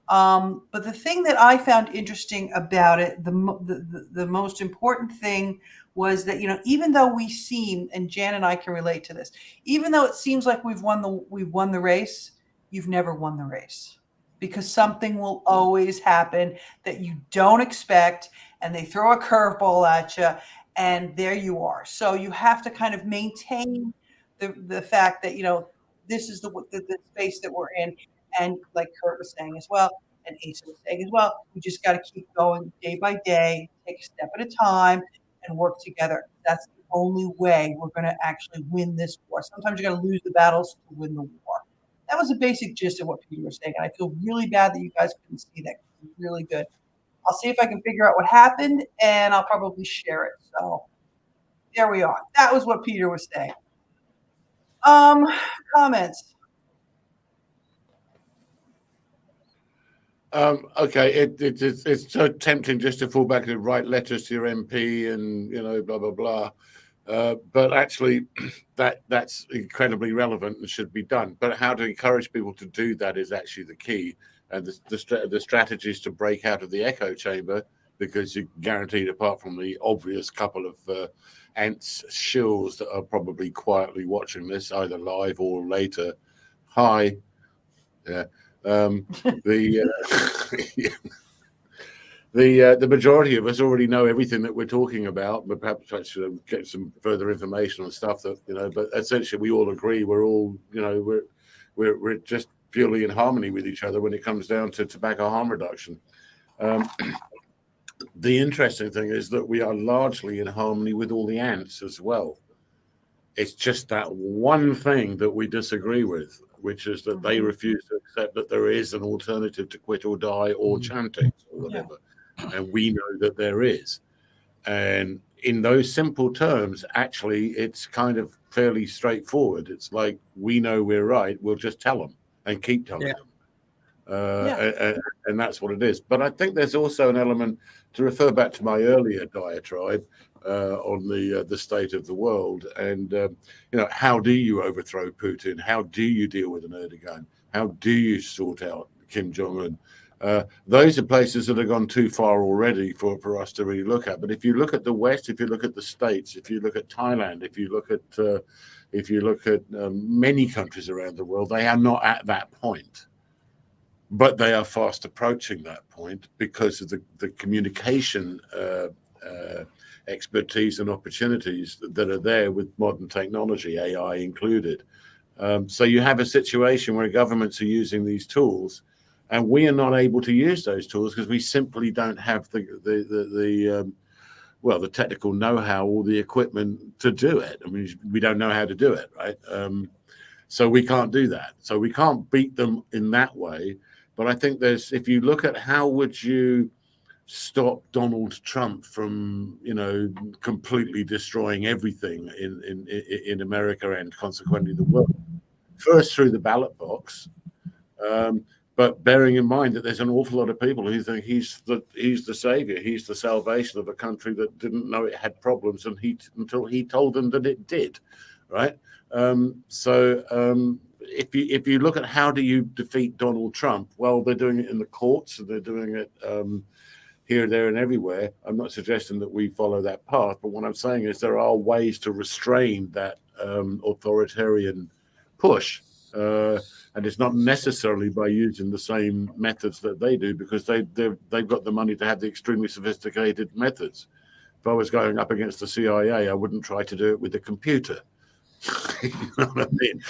But the thing that I found interesting about it, the most important thing was that, even though we seem, and Jan and I can relate to this, even though it seems like we've won the race, you've never won the race, because something will always happen that you don't expect, and they throw a curveball at you, and there you are. So you have to kind of maintain the fact that, this is the space that we're in. And like Kurt was saying as well, and Asa was saying as well, we just got to keep going day by day, take a step at a time, and work together. That's the only way we're going to actually win this war. Sometimes you got to lose the battles to win the war. That was the basic gist of what Peter was saying. And I feel really bad that you guys couldn't see that. It's really good. I'll see if I can figure out what happened, and I'll probably share it. So there we are. That was what Peter was saying. Comments? Okay, it's so tempting just to fall back and write letters to your MP and blah blah blah, but actually that's incredibly relevant and should be done. But how to encourage people to do that is actually the key, and the strategies to break out of the echo chamber, because you're guaranteed, apart from the obvious couple of ants shills that are probably quietly watching this either live or later. Hi, yeah. The majority of us already know everything that we're talking about, but perhaps I should get some further information on stuff that But essentially, we all agree we're all we're just purely in harmony with each other when it comes down to tobacco harm reduction. The interesting thing is that we are largely in harmony with all the ants as well. It's just that one thing that we disagree with, which is that they refuse to accept that there is an alternative to quit or die or chanting or whatever. Yeah. And we know that there is. And in those simple terms, actually, it's kind of fairly straightforward. It's like, we know we're right. We'll just tell them and keep telling them. And that's what it is. But I think there's also an element, to refer back to my earlier diatribe on the state of the world, and how do you overthrow Putin? How do you deal with an Erdogan? How do you sort out Kim Jong-un? Those are places that have gone too far already for us to really look at. But if you look at the West, if you look at the States, if you look at Thailand, if you look at many countries around the world, they are not at that point. But they are fast approaching that point because of the communication expertise and opportunities that are there with modern technology, AI included. So you have a situation where governments are using these tools, and we are not able to use those tools because we simply don't have the technical know-how or the equipment to do it. I mean, we don't know how to do it, right? So we can't do that. So we can't beat them in that way. But I think if you look at how would you stop Donald Trump from, completely destroying everything in America and consequently the world, first through the ballot box, but bearing in mind that there's an awful lot of people who think he's the savior, he's the salvation of a country that didn't know it had problems until he told them that it did, right? If you look at how do you defeat Donald Trump, well, they're doing it in the courts, and they're doing it here, there, and everywhere. I'm not suggesting that we follow that path, but what I'm saying is there are ways to restrain that authoritarian push, and it's not necessarily by using the same methods that they do, because they've got the money to have the extremely sophisticated methods. If I was going up against the CIA, I wouldn't try to do it with a computer. You know what I mean?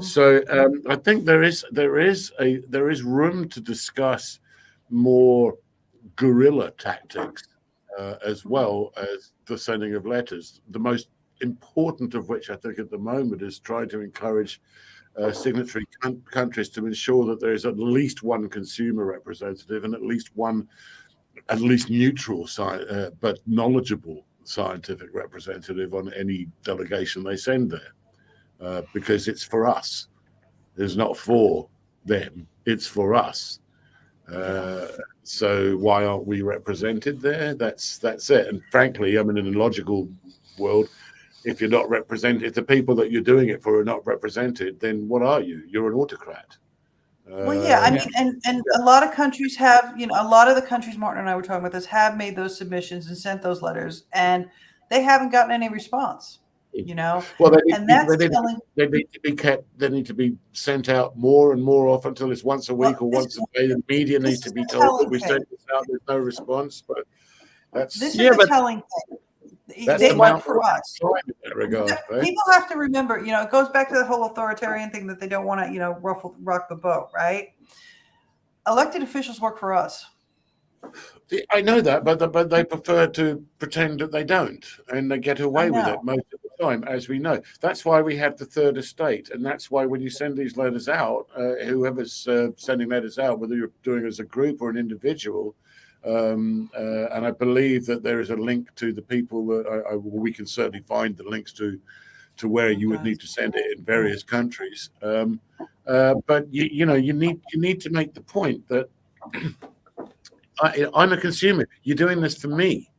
So I think there is room to discuss more guerrilla tactics as well as the sending of letters. The most important of which I think at the moment is trying to encourage signatory countries to ensure that there is at least one consumer representative and at least neutral but knowledgeable scientific representative on any delegation they send there, because it's for us. It's not for them, it's for us. So why aren't we represented there? That's it. And frankly, I mean, in a logical world, if you're not represented, if the people that you're doing it for are not represented, then what are you? You're an autocrat. Well, yeah, I mean, and a lot of countries have, a lot of the countries Martin and I were talking about this have made those submissions and sent those letters, and they haven't gotten any response. Well, they need to be sent out more and more often until it's once a week or once a day. The media needs to be told that we sent this out. There's no response, but this is the telling thing. They work for us. Regard, right? People have to remember, it goes back to the whole authoritarian thing that they don't want to, rock the boat, right? Elected officials work for us. I know that, but they prefer to pretend that they don't, and they get away with it most of the time, as we know. That's why we have the third estate, and that's why when you send these letters out, whoever's sending letters out, whether you're doing it as a group or an individual, and I believe that there is a link to the people that we can certainly find the links to where you would need to send it in various countries. But you know, you need to make the point that I'm a consumer. You're doing this for me,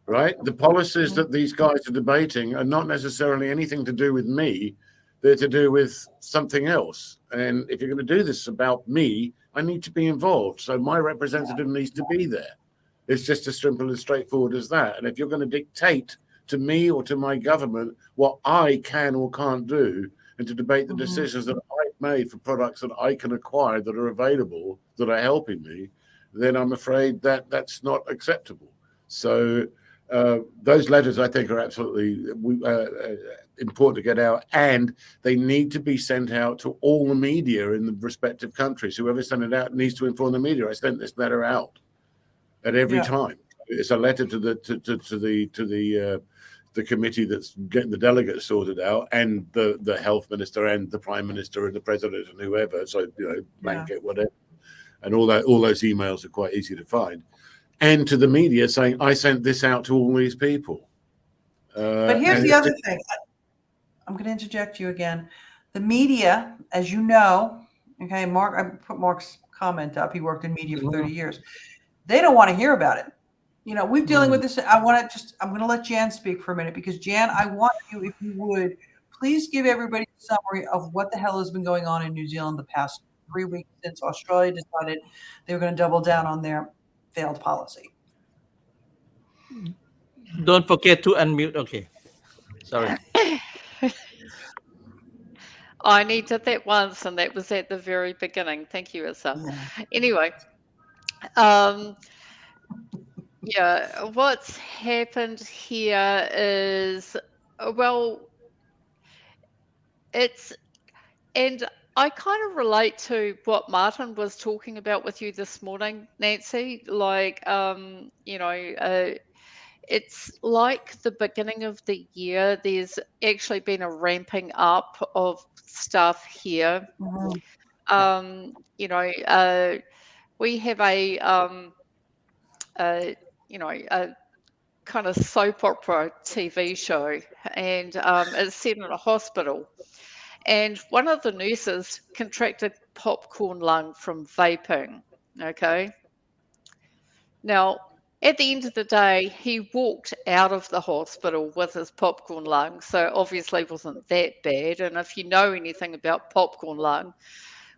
right? The policies that these guys are debating are not necessarily anything to do with me. They're to do with something else. And if you're going to do this about me, I need to be involved. So my representative needs to be there. It's just as simple and straightforward as that. And if you're going to dictate to me or to my government what I can or can't do, and to debate the decisions that I've made for products that I can acquire that are available, that are helping me, then I'm afraid that that's not acceptable. So those letters, I think, are absolutely important to get out, and they need to be sent out to all the media in the respective countries. Whoever sent it out needs to inform the media. I sent this letter out at every time. It's a letter to the committee that's getting the delegates sorted out, and the health minister, and the prime minister, and the president, and whoever. So blanket whatever. And all those emails are quite easy to find, and to the media saying, I sent this out to all these people. But here's the other thing. I'm going to interject you again. The media, as you know, okay, Mark, I put Mark's comment up. He worked in media for 30 years. They don't want to hear about it. You know, we're dealing with this. I'm going to let Jan speak for a minute, because Jan, I want you, if you would, please give everybody a summary of what the hell has been going on in New Zealand the past 3 weeks since Australia decided they were going to double down on their failed policy. Don't forget to unmute. Okay. Sorry. I only did that once, and that was at the very beginning. Thank you, Issa. Anyway, yeah, what's happened here is, well, and I kind of relate to what Martin was talking about with you this morning, Nancy. Like, it's like the beginning of the year. There's actually been a ramping up of stuff here. We have a kind of soap opera TV show, and it's set in a hospital. And one of the nurses contracted popcorn lung from vaping. Okay. Now, at the end of the day, he walked out of the hospital with his popcorn lung, so obviously it wasn't that bad. And if you know anything about popcorn lung,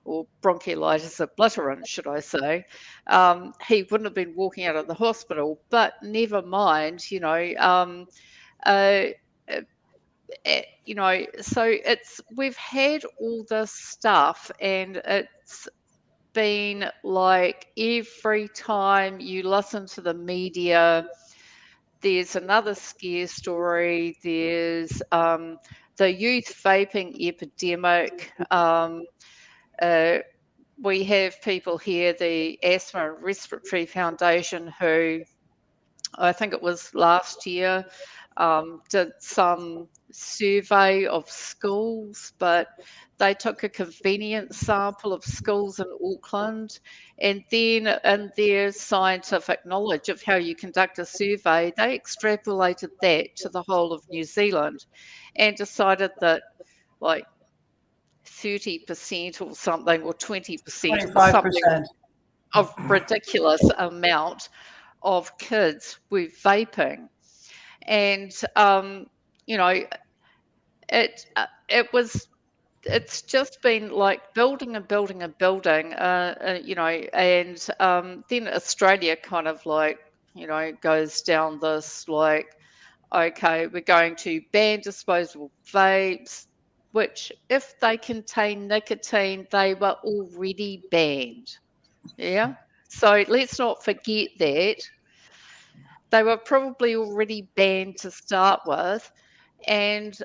or bronchiolitis obliterans, should I say, he wouldn't have been walking out of the hospital. But never mind, so we've had all this stuff, and it's been like every time you listen to the media, there's another scare story. There's the youth vaping epidemic. We have people here, the Asthma and Respiratory Foundation, who I think it was last year did some survey of schools, but they took a convenience sample of schools in Auckland, and then in their scientific knowledge of how you conduct a survey, they extrapolated that to the whole of New Zealand and decided that like 30% or something, or 20%, 25%, of ridiculous amount of kids were vaping. And it's just been like building and building and building, and then Australia kind of like, goes down this like, okay, we're going to ban disposable vapes, which if they contain nicotine, they were already banned. Yeah. So let's not forget that. They were probably already banned to start with. And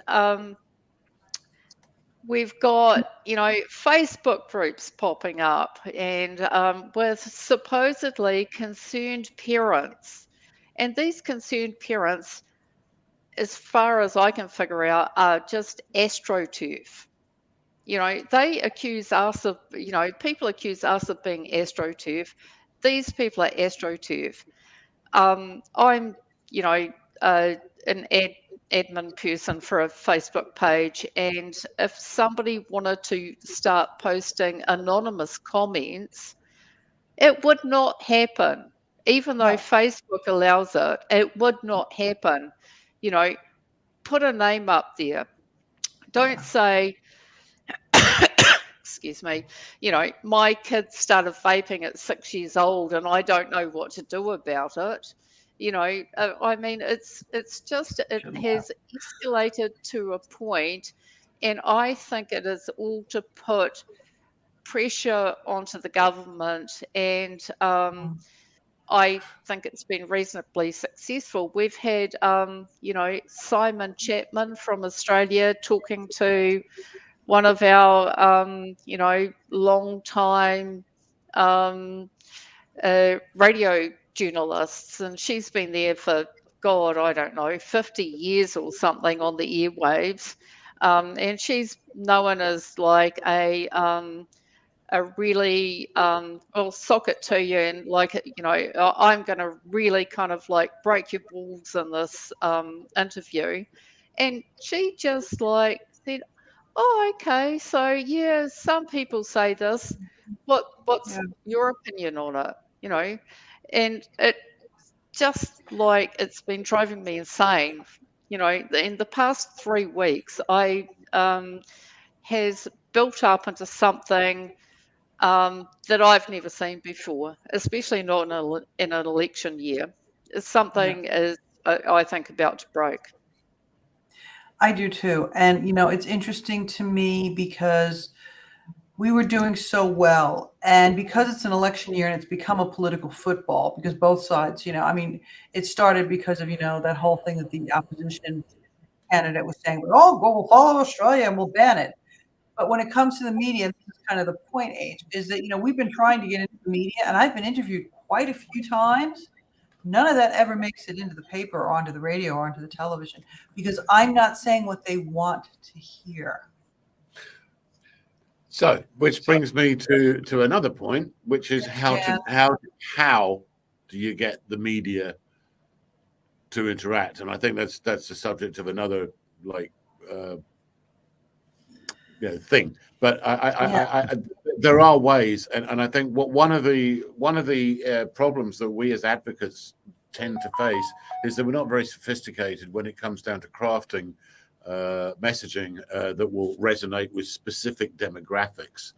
we've got, Facebook groups popping up and with supposedly concerned parents. And these concerned parents, as far as I can figure out, are just AstroTurf. They accuse us of, people accuse us of being AstroTurf. These people are AstroTurf. I'm, an admin person for a Facebook page, and if somebody wanted to start posting anonymous comments, it would not happen. Even though No. Facebook allows it, it would not happen. You know, put a name up there. Don't Yeah. say, excuse me, my kid started vaping at 6 years old and I don't know what to do about it. I mean, it's just, it Shouldn't have. has escalated to a point, and I think it is all to put pressure onto the government, and I think it's been reasonably successful. We've had, Simon Chapman from Australia talking to one of our, long time radio journalists, and she's been there for, God, I don't know, 50 years or something on the airwaves. And she's known as like a really, I'll sock it to you, and like, I'm going to really kind of like break your balls in this interview. And she just like said, oh, okay, so yeah, some people say this. What's Yeah. your opinion on it? And it just like, it's been driving me insane. In the past 3 weeks, I has built up into something that I've never seen before, especially not in an election year. Something is, I think, about to break. I do too. And, it's interesting to me because we were doing so well. And because it's an election year and it's become a political football, because both sides, it started because of, that whole thing that the opposition candidate was saying, we'll follow Australia and we'll ban it. But when it comes to the media, this is kind of the point, Age, is that, we've been trying to get into the media, and I've been interviewed quite a few times. None of that ever makes it into the paper or onto the radio or onto the television, because I'm not saying what they want to hear. So, which brings me to another point, which is how do you get the media to interact? And I think that's the subject of another thing. But I there are ways, and I think one of the problems that we as advocates tend to face is that we're not very sophisticated when it comes down to crafting messaging that will resonate with specific demographics.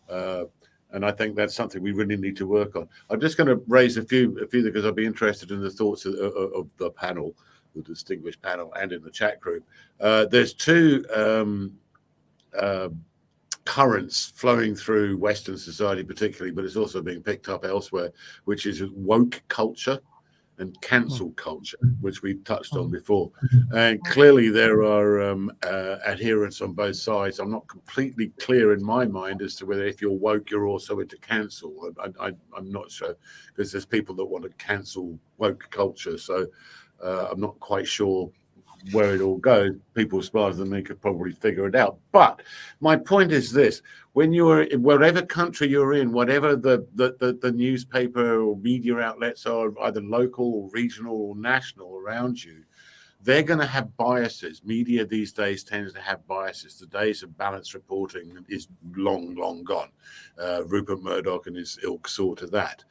And I think that's something we really need to work on. I'm just going to raise a few because I'd be interested in the thoughts of the panel, the distinguished panel, and in the chat group. There's two currents flowing through Western society particularly, but it's also being picked up elsewhere, which is woke culture and cancel culture, which we've touched on before. And clearly there are adherents on both sides. I'm not completely clear in my mind as to whether if you're woke, you're also into cancel. I'm not sure, because there's people that want to cancel woke culture. So I'm not quite sure where it all goes. People smarter than me could probably figure it out. But my point is this: when you're in whatever country you're in, whatever the newspaper or media outlets are, either local or regional or national around you, they're going to have biases. Media these days tends to have biases. The days of balanced reporting is long gone. Rupert Murdoch and his ilk saw to that.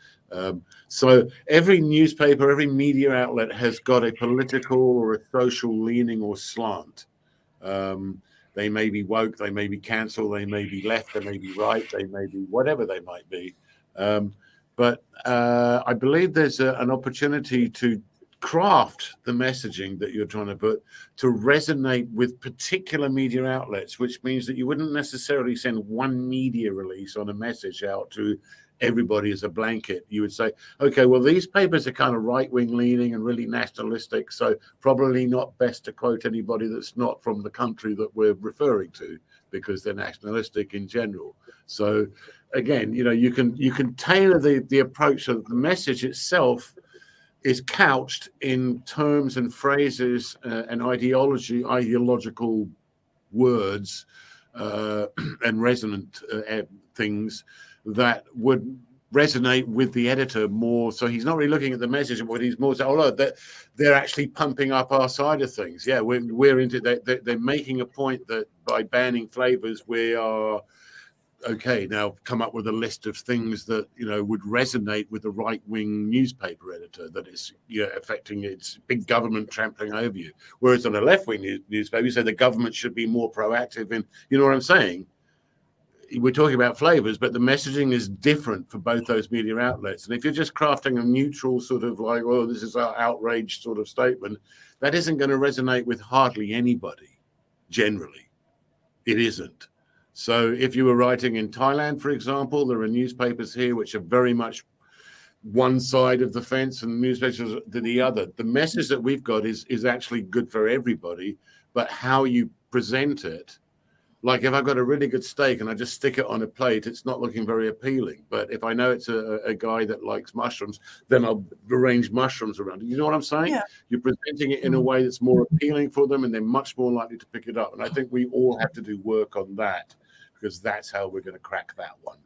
So every newspaper, every media outlet has got a political or a social leaning or slant. They may be woke, they may be cancel, they may be left, they may be right, they may be whatever they might be. But I believe there's an opportunity to craft the messaging that you're trying to put to resonate with particular media outlets, which means that you wouldn't necessarily send one media release on a message out to everybody as a blanket. You would say, okay, well, these papers are kind of right-wing leaning and really nationalistic, so probably not best to quote anybody that's not from the country that we're referring to. because they're nationalistic in general. So again, you can tailor the approach so that the message itself is couched in terms and phrases and ideological words and resonant things that would resonate with the editor more. So he's not really looking at the message, but he's more saying, "Oh, look, they're actually pumping up our side of things. Yeah, we're into that. They're making a point that by banning flavors, we are okay. Now come up with a list of things that would resonate with the right-wing newspaper editor that is affecting its big government trampling over you. Whereas on a left-wing newspaper, you say the government should be more proactive in. You know what I'm saying? We're talking about flavors, but the messaging is different for both those media outlets. And if you're just crafting a neutral sort of like, "Oh, this is our outrage" sort of statement, that isn't going to resonate with hardly anybody. Generally, it isn't. So if you were writing in Thailand, for example, there are newspapers here which are very much one side of the fence and newspapers to the other. The message that we've got is actually good for everybody, but how you present it. Like if I've got a really good steak and I just stick it on a plate, it's not looking very appealing. But if I know it's a guy that likes mushrooms, then I'll arrange mushrooms around it. You know what I'm saying? Yeah. You're presenting it in a way that's more appealing for them, and they're much more likely to pick it up. And I think we all have to do work on that, because that's how we're going to crack that one.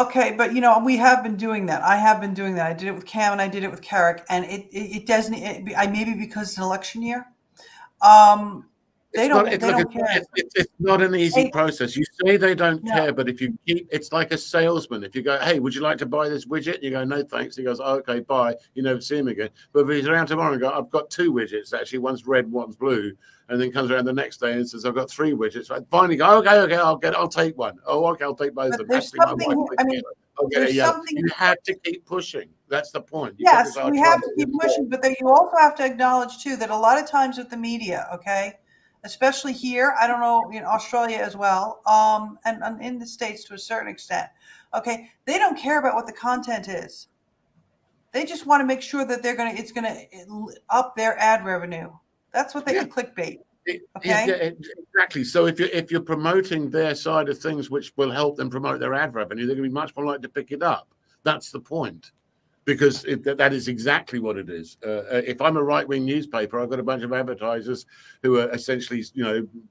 Okay, but we have been doing that. I have been doing that. I did it with Cam and I did it with Carrick, and it doesn't. Maybe because it's an election year. They don't care. It's not an easy process. You say they don't care, but if you it's like a salesman. If you go, "Hey, would you like to buy this widget?" You go, "No, thanks." He goes, "Oh, okay, bye." You never see him again. But if he's around tomorrow and go, "I've got 2 widgets, actually, one's red, one's blue," and then comes around the next day and says, "I've got 3 widgets." I finally go, "Okay, I'll take one." "Oh, okay, I'll take both of them." There's something. You have to keep pushing. That's the point. Yes, we have to keep pushing, but then you also have to acknowledge too that a lot of times with the media, okay, especially here, I don't know, in Australia as well, and in the States to a certain extent, okay, they don't care about what the content is. They just want to make sure that it's gonna up their ad revenue. That's what they can clickbait. Okay. Yeah, exactly. So if you're promoting their side of things, which will help them promote their ad revenue, they're going to be much more likely to pick it up. That's the point, because that is exactly what it is. If I'm a right-wing newspaper, I've got a bunch of advertisers who are essentially,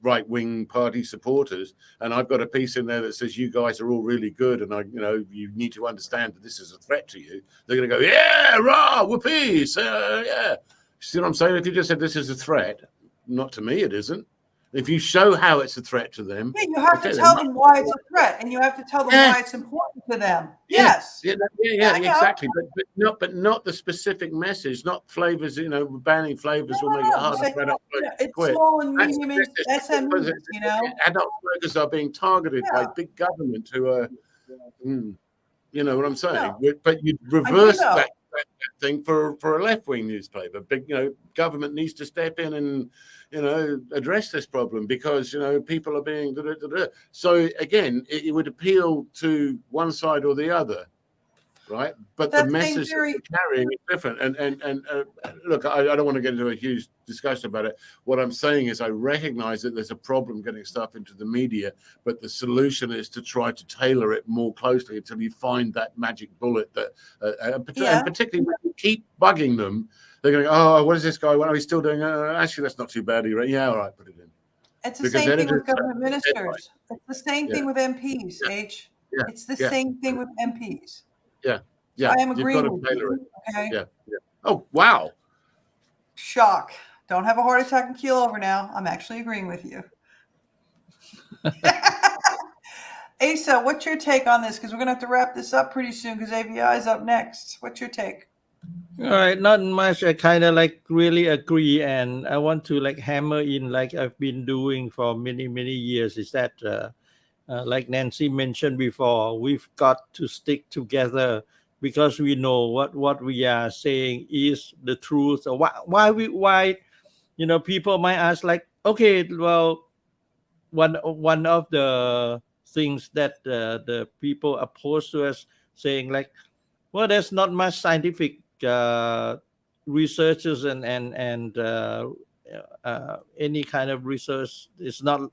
right-wing party supporters, and I've got a piece in there that says you guys are all really good, and you need to understand that this is a threat to you. They're going to go, "Yeah, rah, whoopee, yeah." See what I'm saying? If you just said this is a threat. Not to me, it isn't. If you show how it's a threat to them, you have to tell them why it's a threat, and you have to tell them why it's important to them. Yes, exactly. But not the specific message, not flavors. Banning flavors will make it harder for adult smokers to quit. Small and medium SMEs. Adult smokers are being targeted by big government who are, you know what I'm saying. But you reverse that thing for a left-wing newspaper. Big, government needs to step in and address this problem, because people are being so again it would appeal to one side or the other, right? But the message they're carrying is different. And look, I don't want to get into a huge discussion about it. What I'm saying is I recognize that there's a problem getting stuff into the media, but the solution is to try to tailor it more closely until you find that magic bullet that, and particularly when you keep bugging them, they're going, "Oh, what is this guy? What are we still doing? Actually, that's not too bad. Yeah, all right, put it in." It's the same thing with government ministers. It's the same thing with MPs, H. It's the same thing with MPs. Yeah. I am agreeing with you. Okay. Yeah. Oh, wow. Shock. Don't have a heart attack and keel over now. I'm actually agreeing with you. Asa, what's your take on this? Because we're going to have to wrap this up pretty soon, because AVI is up next. What's your take? All right, not much. I kind of really agree, and I want to hammer in, like I've been doing for many years, is that like Nancy mentioned before, we've got to stick together, because we know what we are saying is the truth. So why people might ask, okay, well, one of the things that the people opposed to us saying, well, there's not much scientific researchers and any kind of research. It's not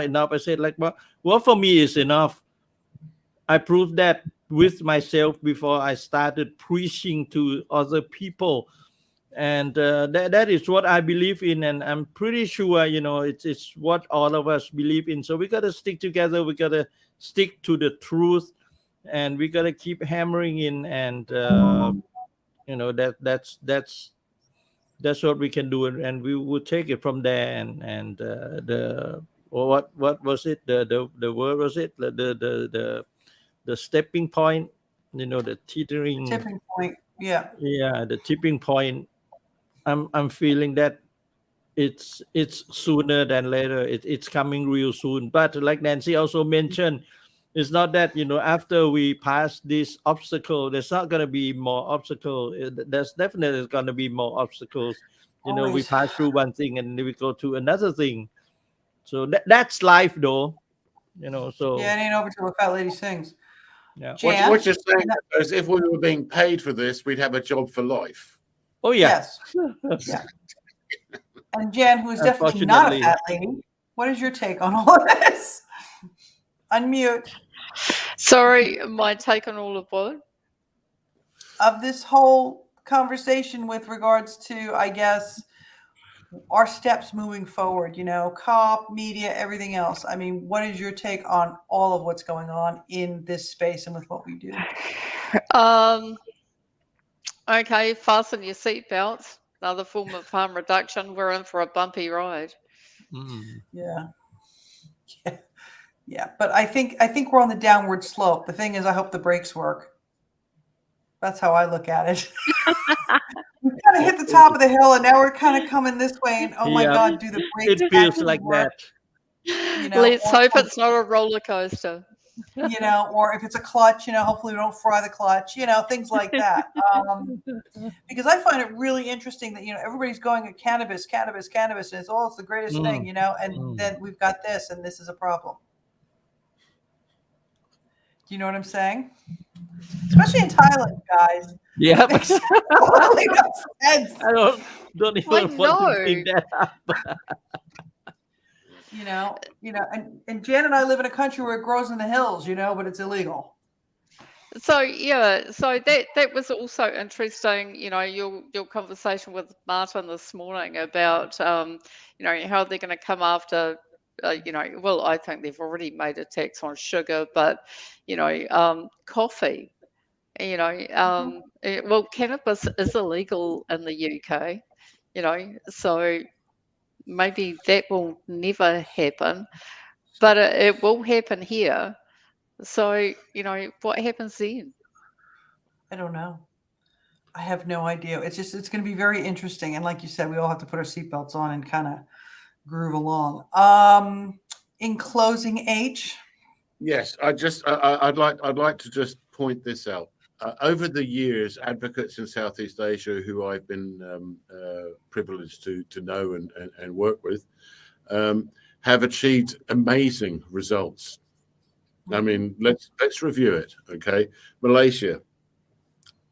enough. I said, like, what for me is enough. I proved that with myself before I started preaching to other people, and that is what I believe in, and I'm pretty sure, you know, it's what all of us believe in. So we got to stick together. We got to stick to the truth, and we got to keep hammering in, and you know, that's what we can do, and we will take it from there. And what was it, the word was it, the stepping point, you know, the teetering Tipping point. Yeah. the tipping point. I'm feeling that it's sooner than later. It's coming real soon. But like Nancy also mentioned, it's not that, you know, after we pass this obstacle, there's not going to be more obstacle. There's definitely going to be more obstacles. You know, we Always. pass through one thing and then we go to another thing. So that's life, though. You know, so Yeah, it ain't over till the fat lady sings. yeah. Jan? What you're saying is, if we were being paid for this, we'd have a job for life. Oh yeah. Yes. Yeah. And Jan, who is definitely not a Unfortunately. fat lady, what is your take on all of this? Unmute. Sorry, my take on all of what? Of this whole conversation with regards to, I guess, our steps moving forward, you know, COP, media, everything else. I mean, what is your take on all of what's going on in this space and with what we do? Okay, fasten your seatbelts. Another form of harm reduction. We're in for a bumpy ride. Yeah. Yeah. But I think we're on the downward slope. The thing is, I hope the brakes work. That's how I look at it. We kind of hit the top of the hill, and now we're kind of coming this way. And oh my Yeah. God, do the brakes It feels actually like work? that. You know, Let's or- hope it's not a roller coaster. you know, or if it's a clutch, you know, hopefully we don't fry the clutch, you know, things like that. Because I find it really interesting that, you know, everybody's going at cannabis, and it's the greatest thing, you know, and then we've got this, and this is a problem. Do you know what I'm saying? Especially in Thailand, guys. Yeah. Makes totally no sense. I don't even want to bring that up. You know, and Jan and I live in a country where it grows in the hills, you know, but it's illegal. So yeah, so that was also interesting. You know, your conversation with Martin this morning about you know, how they're going to come after. You know, well, I think they've already made a tax on sugar, but you know, coffee. You know, well, cannabis is illegal in the UK. You know, so maybe that will never happen, but it will happen here. So, you know, what happens then? I don't know. I have no idea. It's going to be very interesting. And like you said, we all have to put our seatbelts on and kind of groove along. In closing, H. Yes, I'd like to just point this out. Over the years, advocates in Southeast Asia who I've been privileged to know and work with have achieved amazing results. I mean, let's review it. Okay, Malaysia,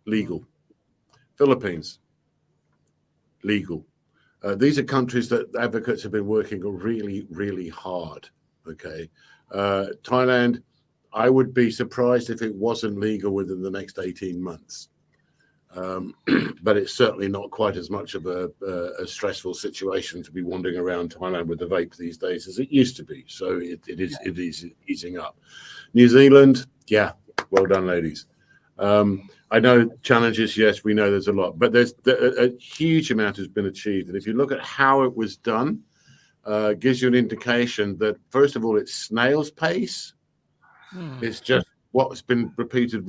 legal. Philippines, legal. These are countries that advocates have been working really, really hard. Okay, Thailand, I would be surprised if it wasn't legal within the next 18 months. But it's certainly not quite as much of a stressful situation to be wandering around Thailand with the vape these days as it used to be. So it is easing up. New Zealand, yeah, well done, ladies. I know challenges, yes, we know there's a lot, but there's a huge amount has been achieved. And if you look at how it was done, gives you an indication that, first of all, it's snail's pace. It's just what's been repeated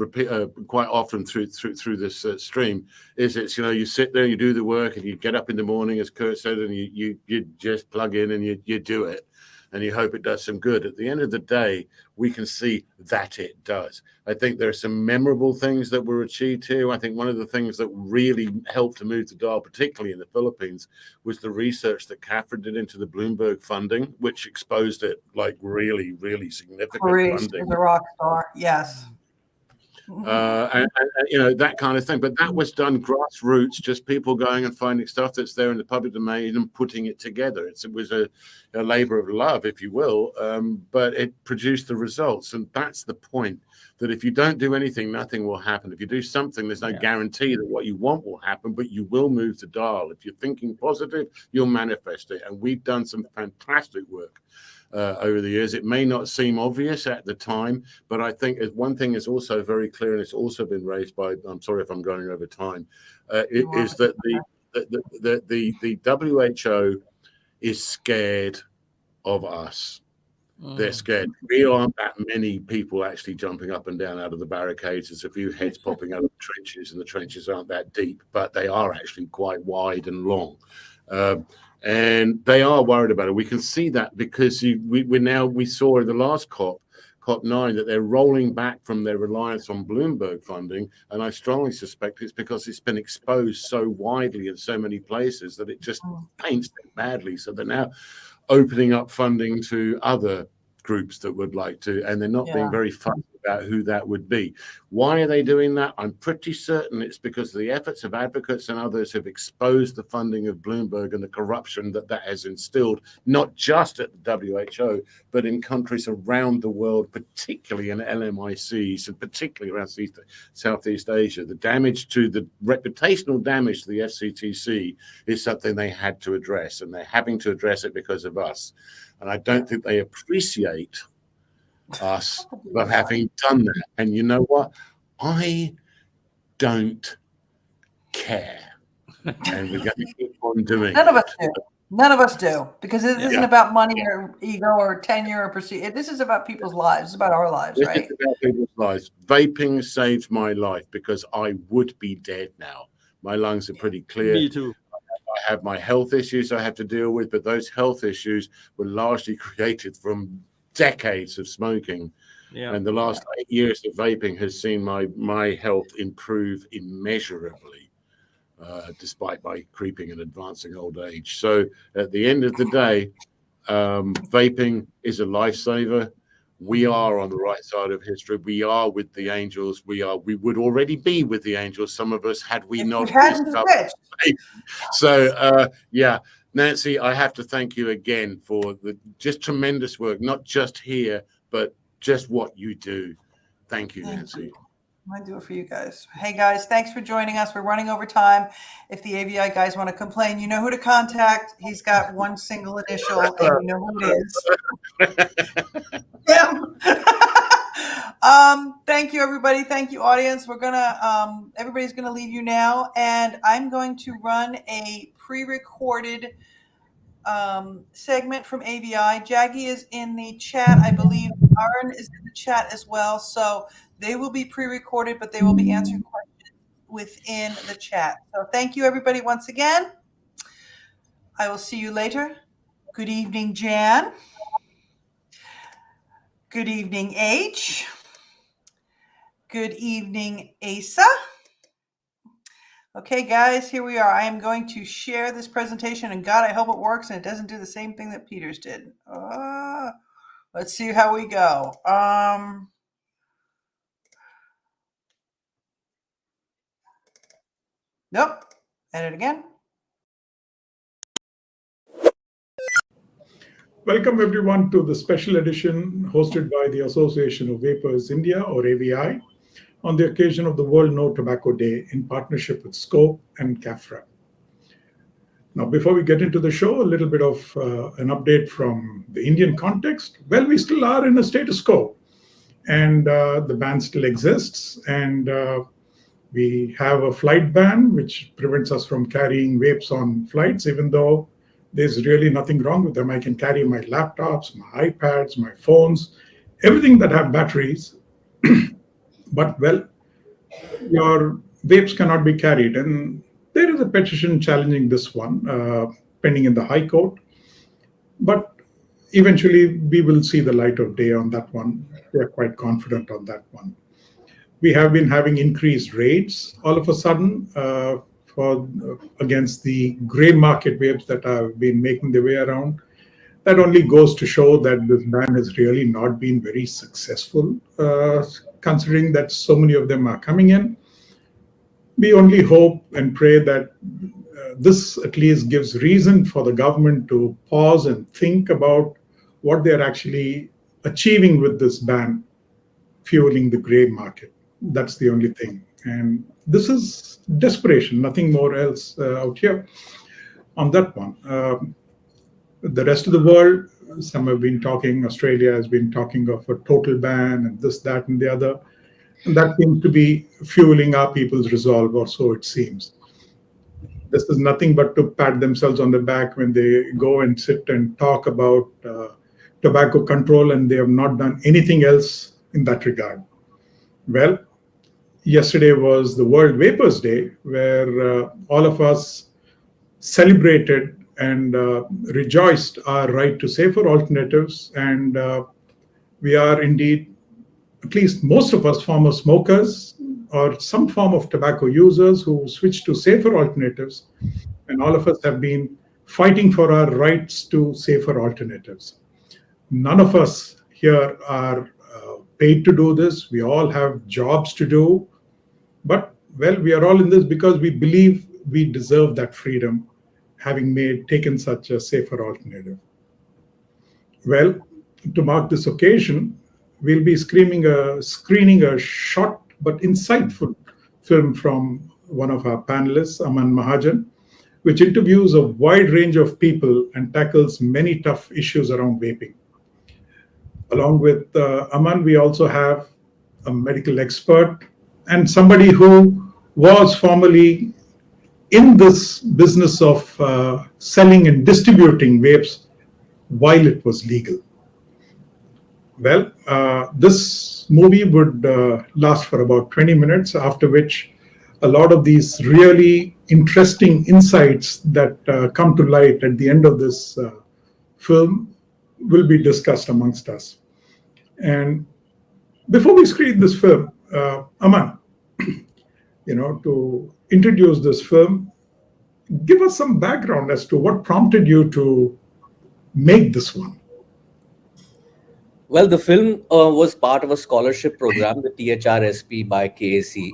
quite often through this stream is it's, you know, you sit there, you do the work, and you get up in the morning, as Kurt said, and you just plug in and you do it, and you hope it does some good. At the end of the day, we can see that it does. I think there are some memorable things that were achieved here. I think one of the things that really helped to move the dial, particularly in the Philippines, was the research that CAPHRA did into the Bloomberg funding, which exposed it like really, really significant Maurice funding. is a rock star. Yes. and you know, that kind of thing. But that was done grassroots, just people going and finding stuff that's there in the public domain and putting it together. It was a labor of love, if you will, but it produced the results. And that's the point, that if you don't do anything, nothing will happen. If you do something, there's no guarantee that what you want will happen, but you will move the dial. If you're thinking positive, you'll manifest it. And we've done some fantastic work over the years. It may not seem obvious at the time, but I think one thing is also very clear, and it's also been raised by, I'm sorry if I'm going over time, is that the WHO is scared of us. They're scared. We aren't that many people actually jumping up and down out of the barricades. There's a few heads popping out of the trenches, and the trenches aren't that deep, but they are actually quite wide and long. And they are worried about it. We can see that because we saw in the last COP9, that they're rolling back from their reliance on Bloomberg funding. And I strongly suspect it's because it's been exposed so widely in so many places that it just paints them badly. So they're now opening up funding to other groups that would like to, and they're not being very fussy about who that would be. Why are they doing that? I'm pretty certain it's because the efforts of advocates and others have exposed the funding of Bloomberg and the corruption that has instilled, not just at the WHO, but in countries around the world, particularly in LMICs and particularly around Southeast Asia. The damage to the reputational damage to the FCTC is something they had to address, and they're having to address it because of us. And I don't think they appreciate us for having done that. And you know what? I don't care. And we're going to keep on doing None of us do. None of us do. Because it isn't about money or ego or tenure or prestige. This is about people's lives. It's about our lives, right? It's about people's lives. Vaping saved my life because I would be dead now. My lungs are pretty clear. Me too. I have my health issues I have to deal with, but those health issues were largely created from decades of smoking. And the last 8 years of vaping has seen my health improve immeasurably, despite my creeping and advancing old age. So at the end of the day, vaping is a lifesaver. We are on the right side of history. We are with the angels. We would already be with the angels, some of us, had we not discovered. So Nancy, I have to thank you again for the just tremendous work, not just here, but just what you do. Thank you, Nancy. I do it for you guys. Hey guys, thanks for joining us. We're running over time. If the AVI guys want to complain, you know who to contact. He's got one single initial, and you know who it is. Thank you, everybody. Thank you, audience. We're gonna everybody's gonna leave you now, and I'm going to run a pre-recorded segment from AVI. Jaggy is in the chat, I believe. Aaron is in the chat as well. So they will be pre-recorded, but they will be answering questions within the chat. So thank you, everybody, once again. I will see you later. Good evening, Jan. Good evening, H. Good evening, Asa. Okay, guys, here we are. I am going to share this presentation, and God, I hope it works and it doesn't do the same thing that Peter's did. Let's see how we go. Nope. Edit again. Welcome everyone to the special edition hosted by the Association of Vapers India, or AVI, on the occasion of the World No Tobacco Day in partnership with sCOPe and CAPHRA. Now, before we get into the show, a little bit of an update from the Indian context. Well, we still are in a status quo, and the ban still exists, and we have a flight ban which prevents us from carrying vapes on flights, even though there's really nothing wrong with them. I can carry my laptops, my iPads, my phones, everything that have batteries. But, well, your vapes cannot be carried. And there is a petition challenging this one, pending in the High Court. But eventually, we will see the light of day on that one. We are quite confident on that one. We have been having increased raids all of a sudden against the gray market vapes that have been making their way around. That only goes to show that this ban has really not been very successful considering that so many of them are coming in. We only hope and pray that this at least gives reason for the government to pause and think about what they're actually achieving with this ban, fueling the gray market. That's the only thing. And this is desperation, nothing more else out here on that one. The rest of the world, some have been talking, Australia has been talking of a total ban and this, that, and the other. And that seems to be fueling our people's resolve, or so it seems. This is nothing but to pat themselves on the back when they go and sit and talk about tobacco control, and they have not done anything else in that regard. Well, yesterday was the World Vapors Day, where all of us celebrated and rejoiced our right to safer alternatives. And we are indeed, at least most of us, former smokers or some form of tobacco users who switched to safer alternatives. And all of us have been fighting for our rights to safer alternatives. None of us here are paid to do this. We all have jobs to do. But, well, we are all in this because we believe we deserve that freedom, having taken such a safer alternative. Well, to mark this occasion, we'll be screening a short but insightful film from one of our panelists, Aman Mahajan, which interviews a wide range of people and tackles many tough issues around vaping. Along with Aman, we also have a medical expert and somebody who was formerly in this business of selling and distributing vapes while it was legal. Well, this movie would last for about 20 minutes, after which a lot of these really interesting insights that come to light at the end of this film will be discussed amongst us. And before we screen this film, Aman, to introduce this film, give us some background as to what prompted you to make this one. Well, the film was part of a scholarship program, the THRSP by CASA.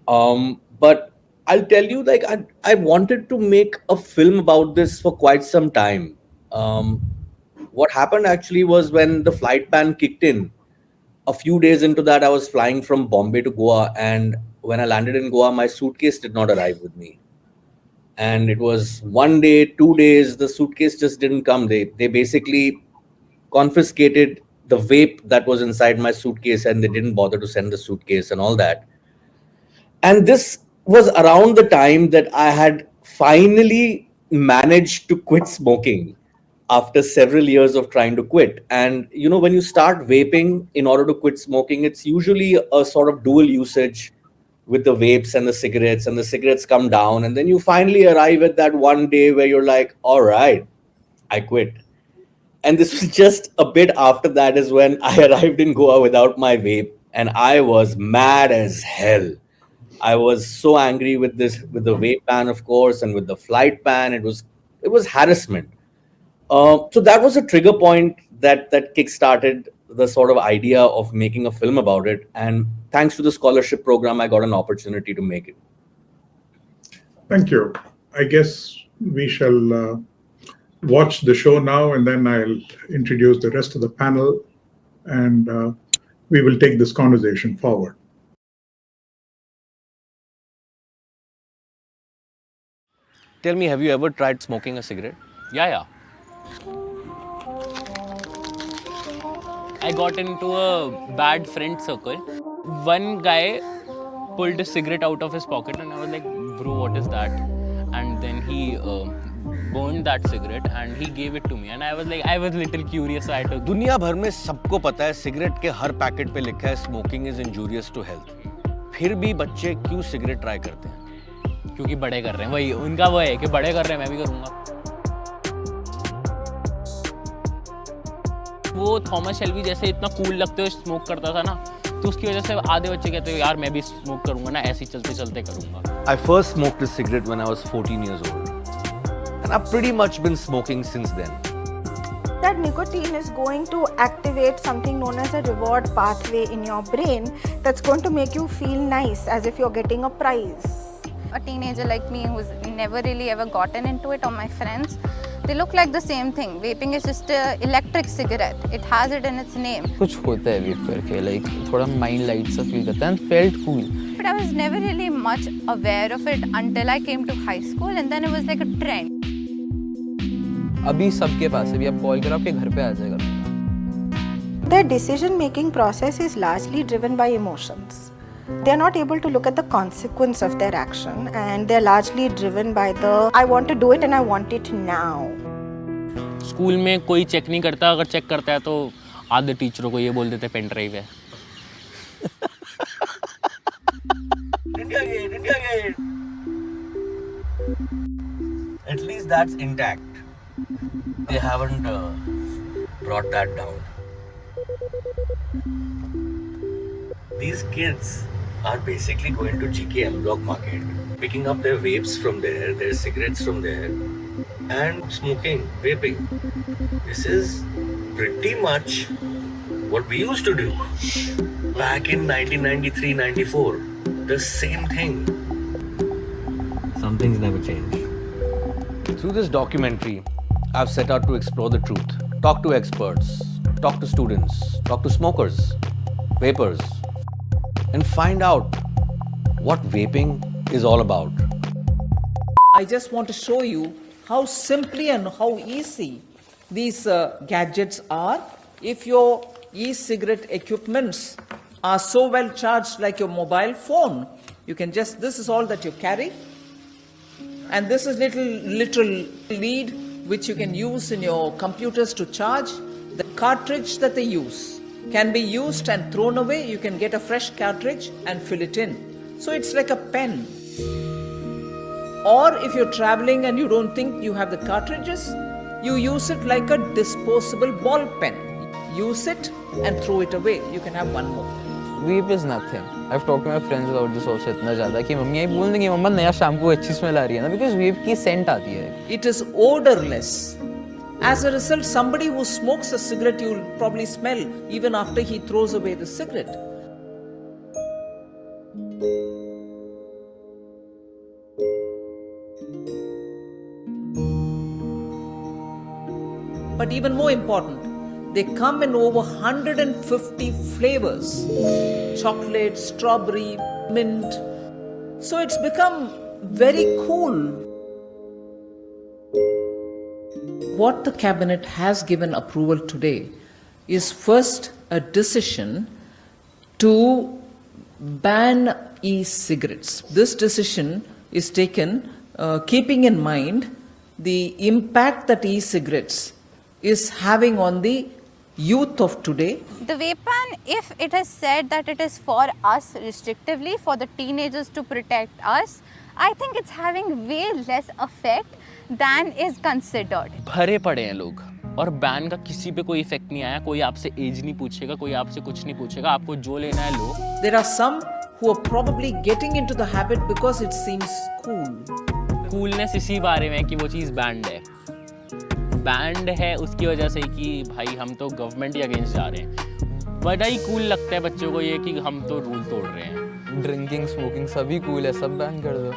But I'll tell you, I wanted to make a film about this for quite some time. What happened actually was when the flight ban kicked in, a few days into that, I was flying from Bombay to Goa. And when I landed in Goa, my suitcase did not arrive with me. And it was 1 day, 2 days, the suitcase just didn't come. They basically confiscated the vape that was inside my suitcase, and they didn't bother to send the suitcase and all that. And this was around the time that I had finally managed to quit smoking after several years of trying to quit. And, when you start vaping in order to quit smoking, it's usually a sort of dual usage with the vapes and the cigarettes come down. And then you finally arrive at that one day where you're like, all right, I quit. And this was just a bit after that is when I arrived in Goa without my vape, and I was mad as hell. I was so angry with the vape ban, of course, and with the flight ban. It was harassment. So that was a trigger point that kickstarted the sort of idea of making a film about it. And thanks to the scholarship program, I got an opportunity to make it. Thank you. I guess we shall watch the show now, and then I'll introduce the rest of the panel, and we will take this conversation forward. Tell me, have you ever tried smoking a cigarette? Yeah. I got into a bad friend circle. One guy pulled a cigarette out of his pocket, and I was like, bro, what is that? And then he burned that cigarette and he gave it to me, and I was little curious, so I took it. दुनिया भर में सबको पता है cigarette के हर packet पे लिखा है smoking is injurious to health. फिर भी बच्चे क्यों सिगरेट ट्राई करते हैं? क्योंकि बड़े कर रहे हैं, वही उनका वो है कि बड़े कर रहे हैं, मैं भी करूँगा. वो थॉमस शेल्बी जैसे इतना कूल लगते हुए स्मोक करता था ना, तो उसकी वजह से आधे बच्चे कहते हैं यार मैं भी स्मोक करूँगा ना, ऐसे ही चलते चलते करूँगा. I first smoked a cigarette when I was 14 years old. And I've pretty much been smoking since then. that nicotine is going to activate something known as a reward pathway in your brain that's going to make you feel nice, as if you're getting a prize. A teenager like me who's never really ever gotten into it, or my friends, they look like the same thing. Vaping is just an electric cigarette. It has it in its name. कुछ होता है वेप करके, like थोड़ा mind light सा feel करता है, and felt cool. But I was never really much aware of it until I came to high school, and then it was like a trend. अभी सबके पास है, अभी आप कॉल करो आपके घर पे आ जाएगा. Their decision-making process is largely driven by emotions. They are not able to look at the consequence of their action, and they are largely driven by the I want to do it and I want it now. School में कोई check नहीं करता, अगर check करता है तो आधे टीचरों को ये बोल देते पेन ड्राइव है. At least that's intact. They haven't brought that down. These kids are basically going to GK M Block Market, picking up their vapes from there, their cigarettes from there, and smoking, vaping. This is pretty much what we used to do back in 1993-94. The same thing. Some things never change. Through this documentary, I've set out to explore the truth, talk to experts, talk to students, talk to smokers, vapers, and find out what vaping is all about. I just want to show you how simply and how easy these gadgets are. If your e-cigarette equipments are so well charged like your mobile phone, you can just, this is all that you carry. And this is little lead which you can use in your computers to charge. The cartridge that they use can be used and thrown away. You can get a fresh cartridge and fill it in. So it's like a pen. Or if you're traveling and you don't think you have the cartridges, you use it like a disposable ball pen. Use it and throw it away. You can have one more. Vape is nothing. I've talked to my friends about this also इतना ज़्यादा कि mummy ये बोल देंगी मम्मा नया shampoo अच्छी smell आ रही है ना, because vape की scent आती है. It is odorless. As a result, somebody who smokes a cigarette, you will probably smell even after he throws away the cigarette. But even more important, they come in over 150 flavors. Chocolate, strawberry, mint. So it's become very cool. What the cabinet has given approval today is first a decision to ban e-cigarettes. This decision is taken keeping in mind the impact that e-cigarettes is having on the youth of today. The vape ban, if it is said that it is for us restrictively, for the teenagers to protect us, I think it's having way less effect than is considered. भरे पड़े हैं लोग और ban का किसी पे कोई effect नहीं आया. कोई आपसे एज नहीं पूछेगा, कोई आपसे कुछ नहीं पूछेगा. आपको जो लेना है लो. There are some who are probably getting into the habit because it seems cool. Coolness इसी बारे में है कि वो चीज़ बैंड है. बैंड है उसकी वजह से कि भाई हम तो गवर्नमेंट के अगेंस्ट जा रहे हैं. बड़ा ही कूल लगता है बच्चों को ये कि हम तो रूल तोड़ रहे हैं. Drinking, smoking सभी cool है, सब ban कर दो.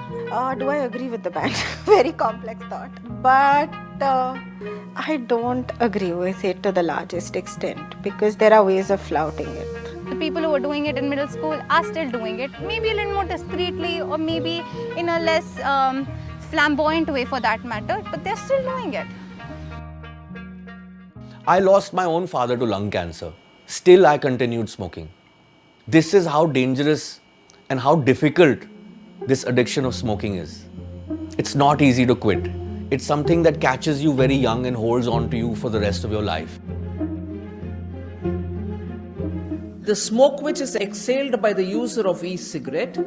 Do I agree with the ban? Very complex thought. But I don't agree with it to the largest extent because there are ways of flouting it. The people who are doing it in middle school are still doing it, maybe a little more discreetly or maybe in a less flamboyant way for that matter, but they're still doing it. I lost my own father to lung cancer. Still, I continued smoking. This is how dangerous and how difficult this addiction of smoking is. It's not easy to quit. It's something that catches you very young and holds on to you for the rest of your life. The smoke which is exhaled by the user of e-cigarette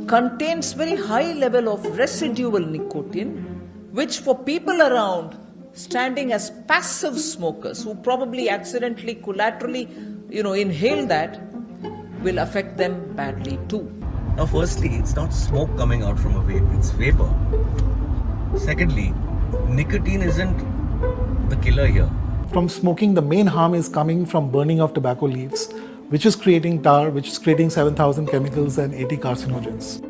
contains very high level of residual nicotine, which for people around standing as passive smokers who probably accidentally, collaterally, inhale that, will affect them badly too. Now, firstly, it's not smoke coming out from a vape, it's vapor. Secondly, nicotine isn't the killer here. From smoking, the main harm is coming from burning of tobacco leaves, which is creating tar, which is creating 7,000 chemicals and 80 carcinogens.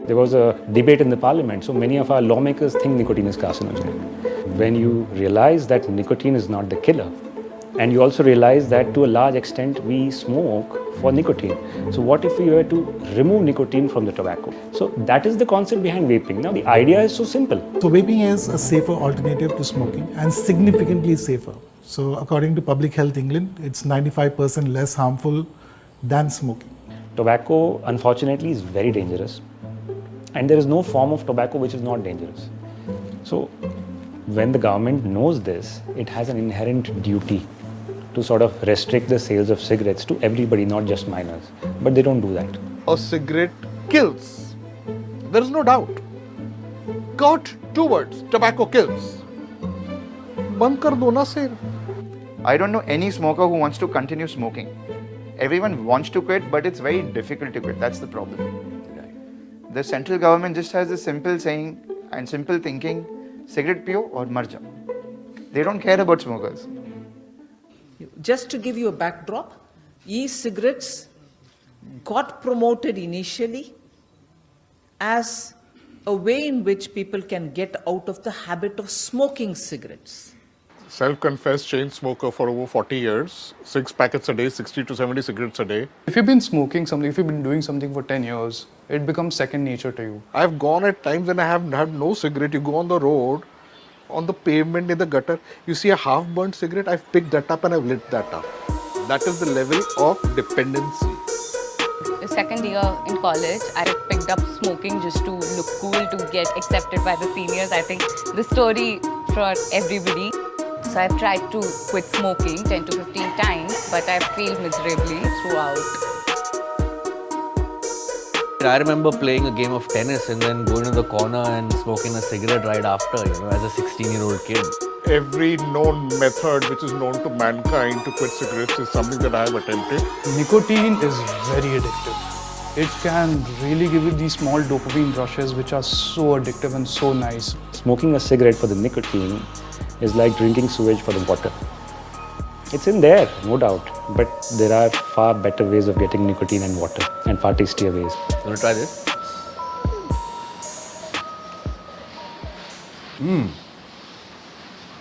There was a debate in the parliament, so many of our lawmakers think nicotine is carcinogenic. When you realize that nicotine is not the killer, and you also realize that to a large extent we smoke for nicotine. So what if we were to remove nicotine from the tobacco? So that is the concept behind vaping. Now the idea is so simple. So vaping is a safer alternative to smoking and significantly safer. So according to Public Health England, it's 95% less harmful than smoking. Tobacco, unfortunately, is very dangerous. And there is no form of tobacco which is not dangerous. So when the government knows this, it has an inherent duty to sort of restrict the sales of cigarettes to everybody, not just minors. But they don't do that. A cigarette kills. There is no doubt. Got 2 words, tobacco kills. Band kar do na sir. I don't know any smoker who wants to continue smoking. Everyone wants to quit, but it's very difficult to quit. That's the problem. The central government just has a simple saying and simple thinking, cigarette pio or mar jao. They don't care about smokers. Just to give you a backdrop, e-cigarettes got promoted initially as a way in which people can get out of the habit of smoking cigarettes. Self-confessed chain smoker for over 40 years, 6 packets a day, 60 to 70 cigarettes a day. If you've been smoking something, if you've been doing something for 10 years, it becomes second nature to you. I've gone at times when I have had no cigarette. You go on the road, on the pavement, in the gutter, you see a half-burnt cigarette, I've picked that up and I've lit that up. That is the level of dependency. The second year in college, I picked up smoking just to look cool, to get accepted by the seniors. I think the story for everybody. So I've tried to quit smoking 10 to 15 times, but I failed miserably throughout. I remember playing a game of tennis and then going to the corner and smoking a cigarette right after, as a 16-year-old kid. Every known method which is known to mankind to quit cigarettes is something that I have attempted. Nicotine is very addictive. It can really give you these small dopamine rushes which are so addictive and so nice. Smoking a cigarette for the nicotine is like drinking sewage for the water. It's in there, no doubt, but there are far better ways of getting nicotine and water, and far tastier ways. You want to try this?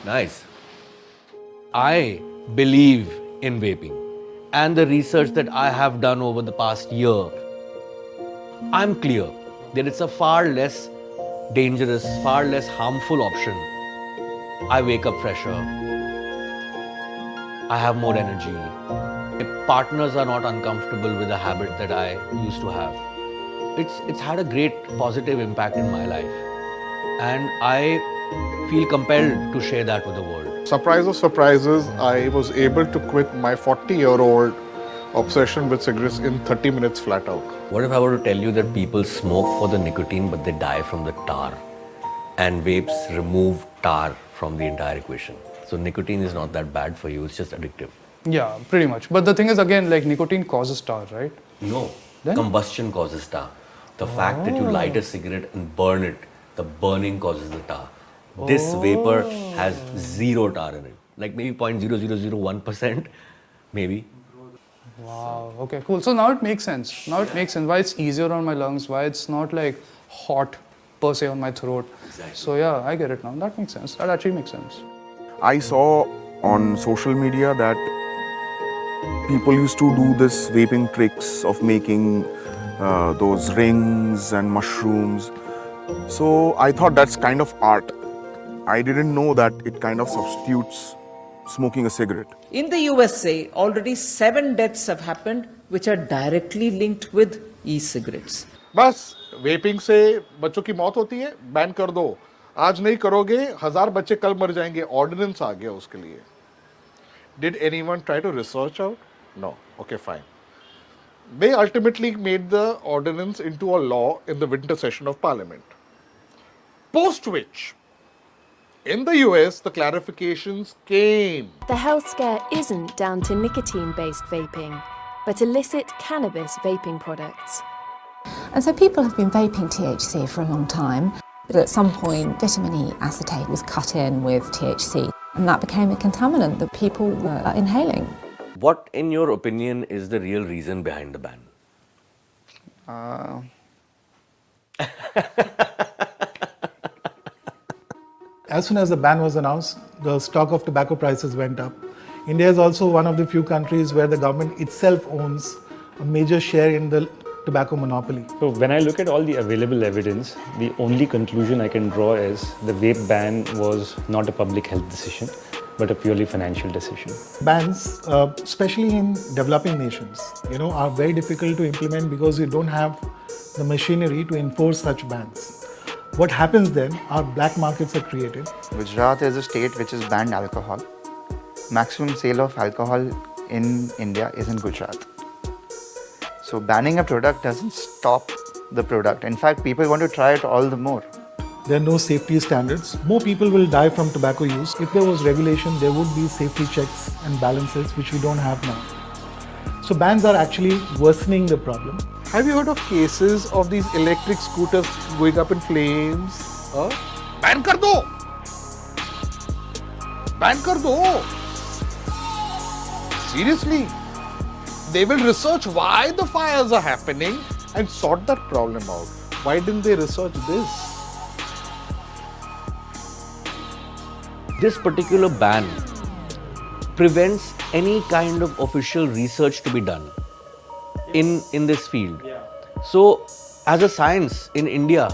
Nice. I believe in vaping and the research that I have done over the past year. I'm clear that it's a far less dangerous, far less harmful option. I wake up fresher. I have more energy. My partners are not uncomfortable with the habit that I used to have. It's had a great positive impact in my life. And I feel compelled to share that with the world. Surprise of surprises, I was able to quit my 40-year-old obsession with cigarettes in 30 minutes flat out. What if I were to tell you that people smoke for the nicotine but they die from the tar? And vapes remove tar from the entire equation. So nicotine is not that bad for you, it's just addictive. Yeah, pretty much. But the thing is, again, like nicotine causes tar, right? No, combustion causes tar. The fact that you light a cigarette and burn it, the burning causes the tar. This vapor has zero tar in it. Like maybe 0.0001%, maybe. Wow, okay, cool. So now it makes sense. Now it makes sense why it's easier on my lungs, why it's not like hot per se on my throat. Exactly. So yeah, I get it now. That makes sense. That actually makes sense. I saw on social media that people used to do this vaping tricks of making those rings and mushrooms. So I thought that's kind of art. I didn't know that it kind of substitutes smoking a cigarette. In the USA, already 7 deaths have happened which are directly linked with e-cigarettes. बस vaping से बच्चों की मौत होती है, ban कर दो. आज नहीं करोगे 1000 बच्चे कल मर जाएंगे. ऑर्डिनेंस आ गया उसके लिए. Did anyone try to research out? No. Okay, fine. They ultimately made the ordinance into a law in the winter session of Parliament. Post which, in the US, the clarifications came. The health scare isn't down to nicotine-based vaping, but illicit cannabis vaping products. And so people have been vaping THC for a long time. But at some point, vitamin E acetate was cut in with THC, and that became a contaminant that people were inhaling. What, in your opinion, is the real reason behind the ban? As soon as the ban was announced, the stock of tobacco prices went up. India is also one of the few countries where the government itself owns a major share in the tobacco monopoly. So when I look at all the available evidence, the only conclusion I can draw is the vape ban was not a public health decision, but a purely financial decision. Bans, especially in developing nations, are very difficult to implement because you don't have the machinery to enforce such bans. What happens then are black markets are created. Gujarat is a state which has banned alcohol. Maximum sale of alcohol in India is in Gujarat. So banning a product doesn't stop the product. In fact, people want to try it all the more. There are no safety standards. More people will die from tobacco use. If there was regulation, there would be safety checks and balances, which we don't have now. So bans are actually worsening the problem. Have you heard of cases of these electric scooters going up in flames? Ban kar do! Ban kar do! Seriously, they will research why the fires are happening and sort that problem out. Why didn't they research this? This particular ban prevents any kind of official research to be done in this field. So, as a science in India,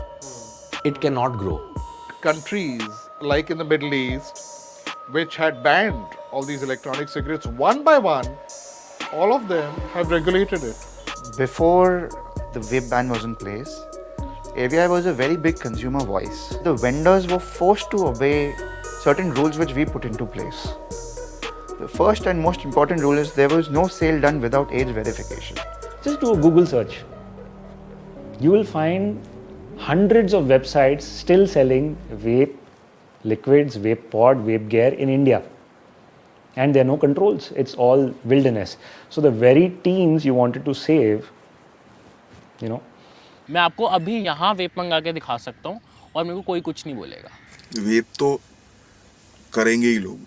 it cannot grow. Countries like in the Middle East, which had banned all these electronic cigarettes one by one, all of them have regulated it. Before the vape ban was in place, AVI was a very big consumer voice. The vendors were forced to obey certain rules which we put into place. The first and most important rule is there was no sale done without age verification. Just do a Google search. You will find hundreds of websites still selling vape liquids, vape pod, vape gear in India. And there are no controls. It's all wilderness. So the very teams you wanted to save, मैं आपको अभी यहाँ वेप मंगा के दिखा सकता हूँ और मेरे को कोई कुछ नहीं बोलेगा. वेप तो करेंगे ही लोग,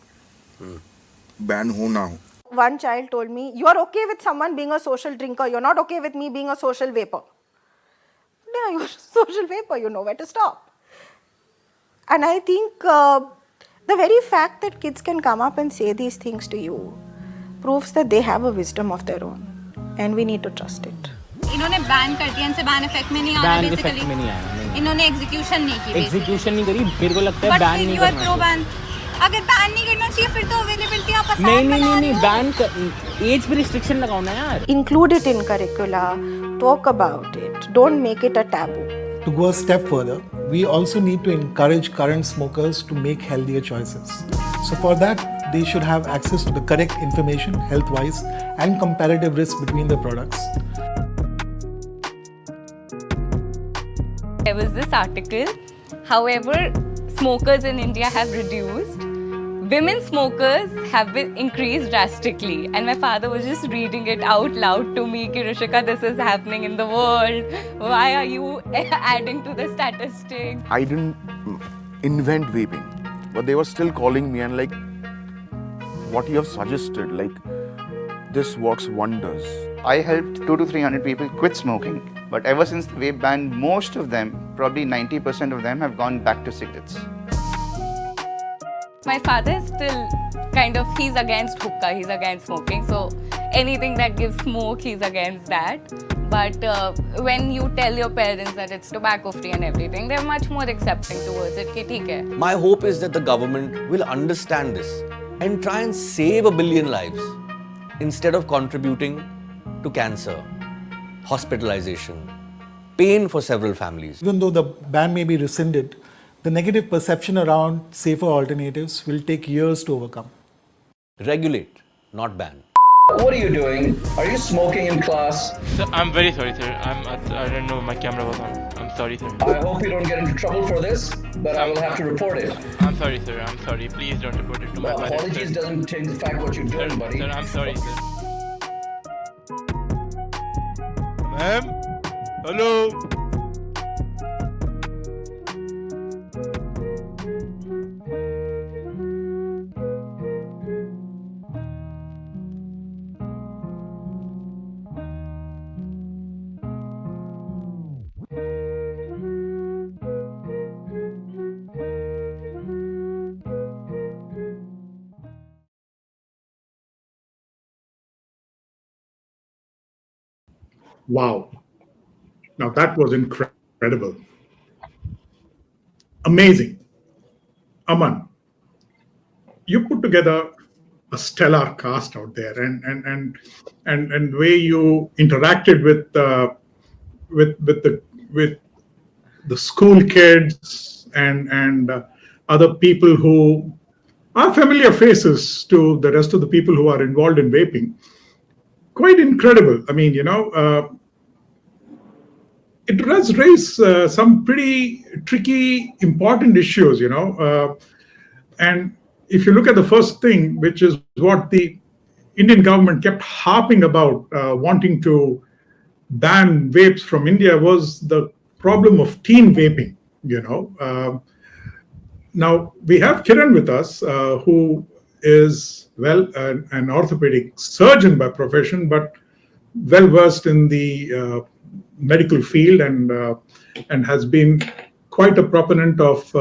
बैन हो ना हो. One child told me, you are okay with someone being a social drinker, you're not okay with me being a social vapor. Yeah, you're a social vapor, you know where to stop. And I think the very fact that kids can come up and say these things to you proves that they have a wisdom of their own. And we need to trust it. इन्होंने ban कर दिया, इनसे ban effect में नहीं आ रहा basically. Ban effect में नहीं आया. इन्होंने एग्जीक्यूशन नहीं की. एग्जीक्यूशन नहीं करी. मेरे को लगता है बैन नहीं करना चाहिए. अगर बैन नहीं करना चाहिए फिर तो अवेलेबिलिटी आप आसान नहीं बैन एज पे रिस्ट्रिक्शन लगाओ ना यार. Include it in curricula, talk about it, don't make it a taboo. To go a step further, we also need to encourage current smokers to make healthier choices. So for that, they should have access to the correct information, health-wise, and comparative risk between the products. There was this article, however, smokers in India have reduced. Women smokers have been increased drastically, and my father was just reading it out loud to me, ki Rishika, this is happening in the world. Why are you adding to the statistics? I didn't invent vaping, but they were still calling me and like, what you have suggested, like, this works wonders. I helped 200 to 300 people quit smoking, but ever since the vape ban, most of them, probably 90% of them have gone back to cigarettes. My father is still kind of, he's against hookah, he's against smoking. So anything that gives smoke, he's against that. But when you tell your parents that it's tobacco free and everything, they're much more accepting towards it. Ki theek hai. My hope is that the government will understand this and try and save 1 billion lives instead of contributing to cancer, hospitalization, pain for several families. Even though the ban may be rescinded, the negative perception around safer alternatives will take years to overcome. Regulate, not ban. What are you doing? Are you smoking in class? Sir, I'm very sorry, sir. I didn't know my camera was on. I'm sorry, sir. I hope you don't get into trouble for this, but I will have to report it. I'm sorry, sir. I'm sorry. Please don't report it to my parents. Apologies doesn't change the fact what you're doing, buddy. Sir, I'm sorry, sir. Ma'am? Hello? Wow. Now that was incredible. Amazing. Aman, you put together a stellar cast out there, and the way you interacted with the school kids and other people who are familiar faces to the rest of the people who are involved in vaping. Quite incredible. I mean, it does raise some pretty tricky, important issues, and if you look at the first thing, which is what the Indian government kept harping about, wanting to ban vapes from India, was the problem of teen vaping. Now we have Kiran with us, who is an orthopedic surgeon by profession, but well versed in the medical field and has been quite a proponent of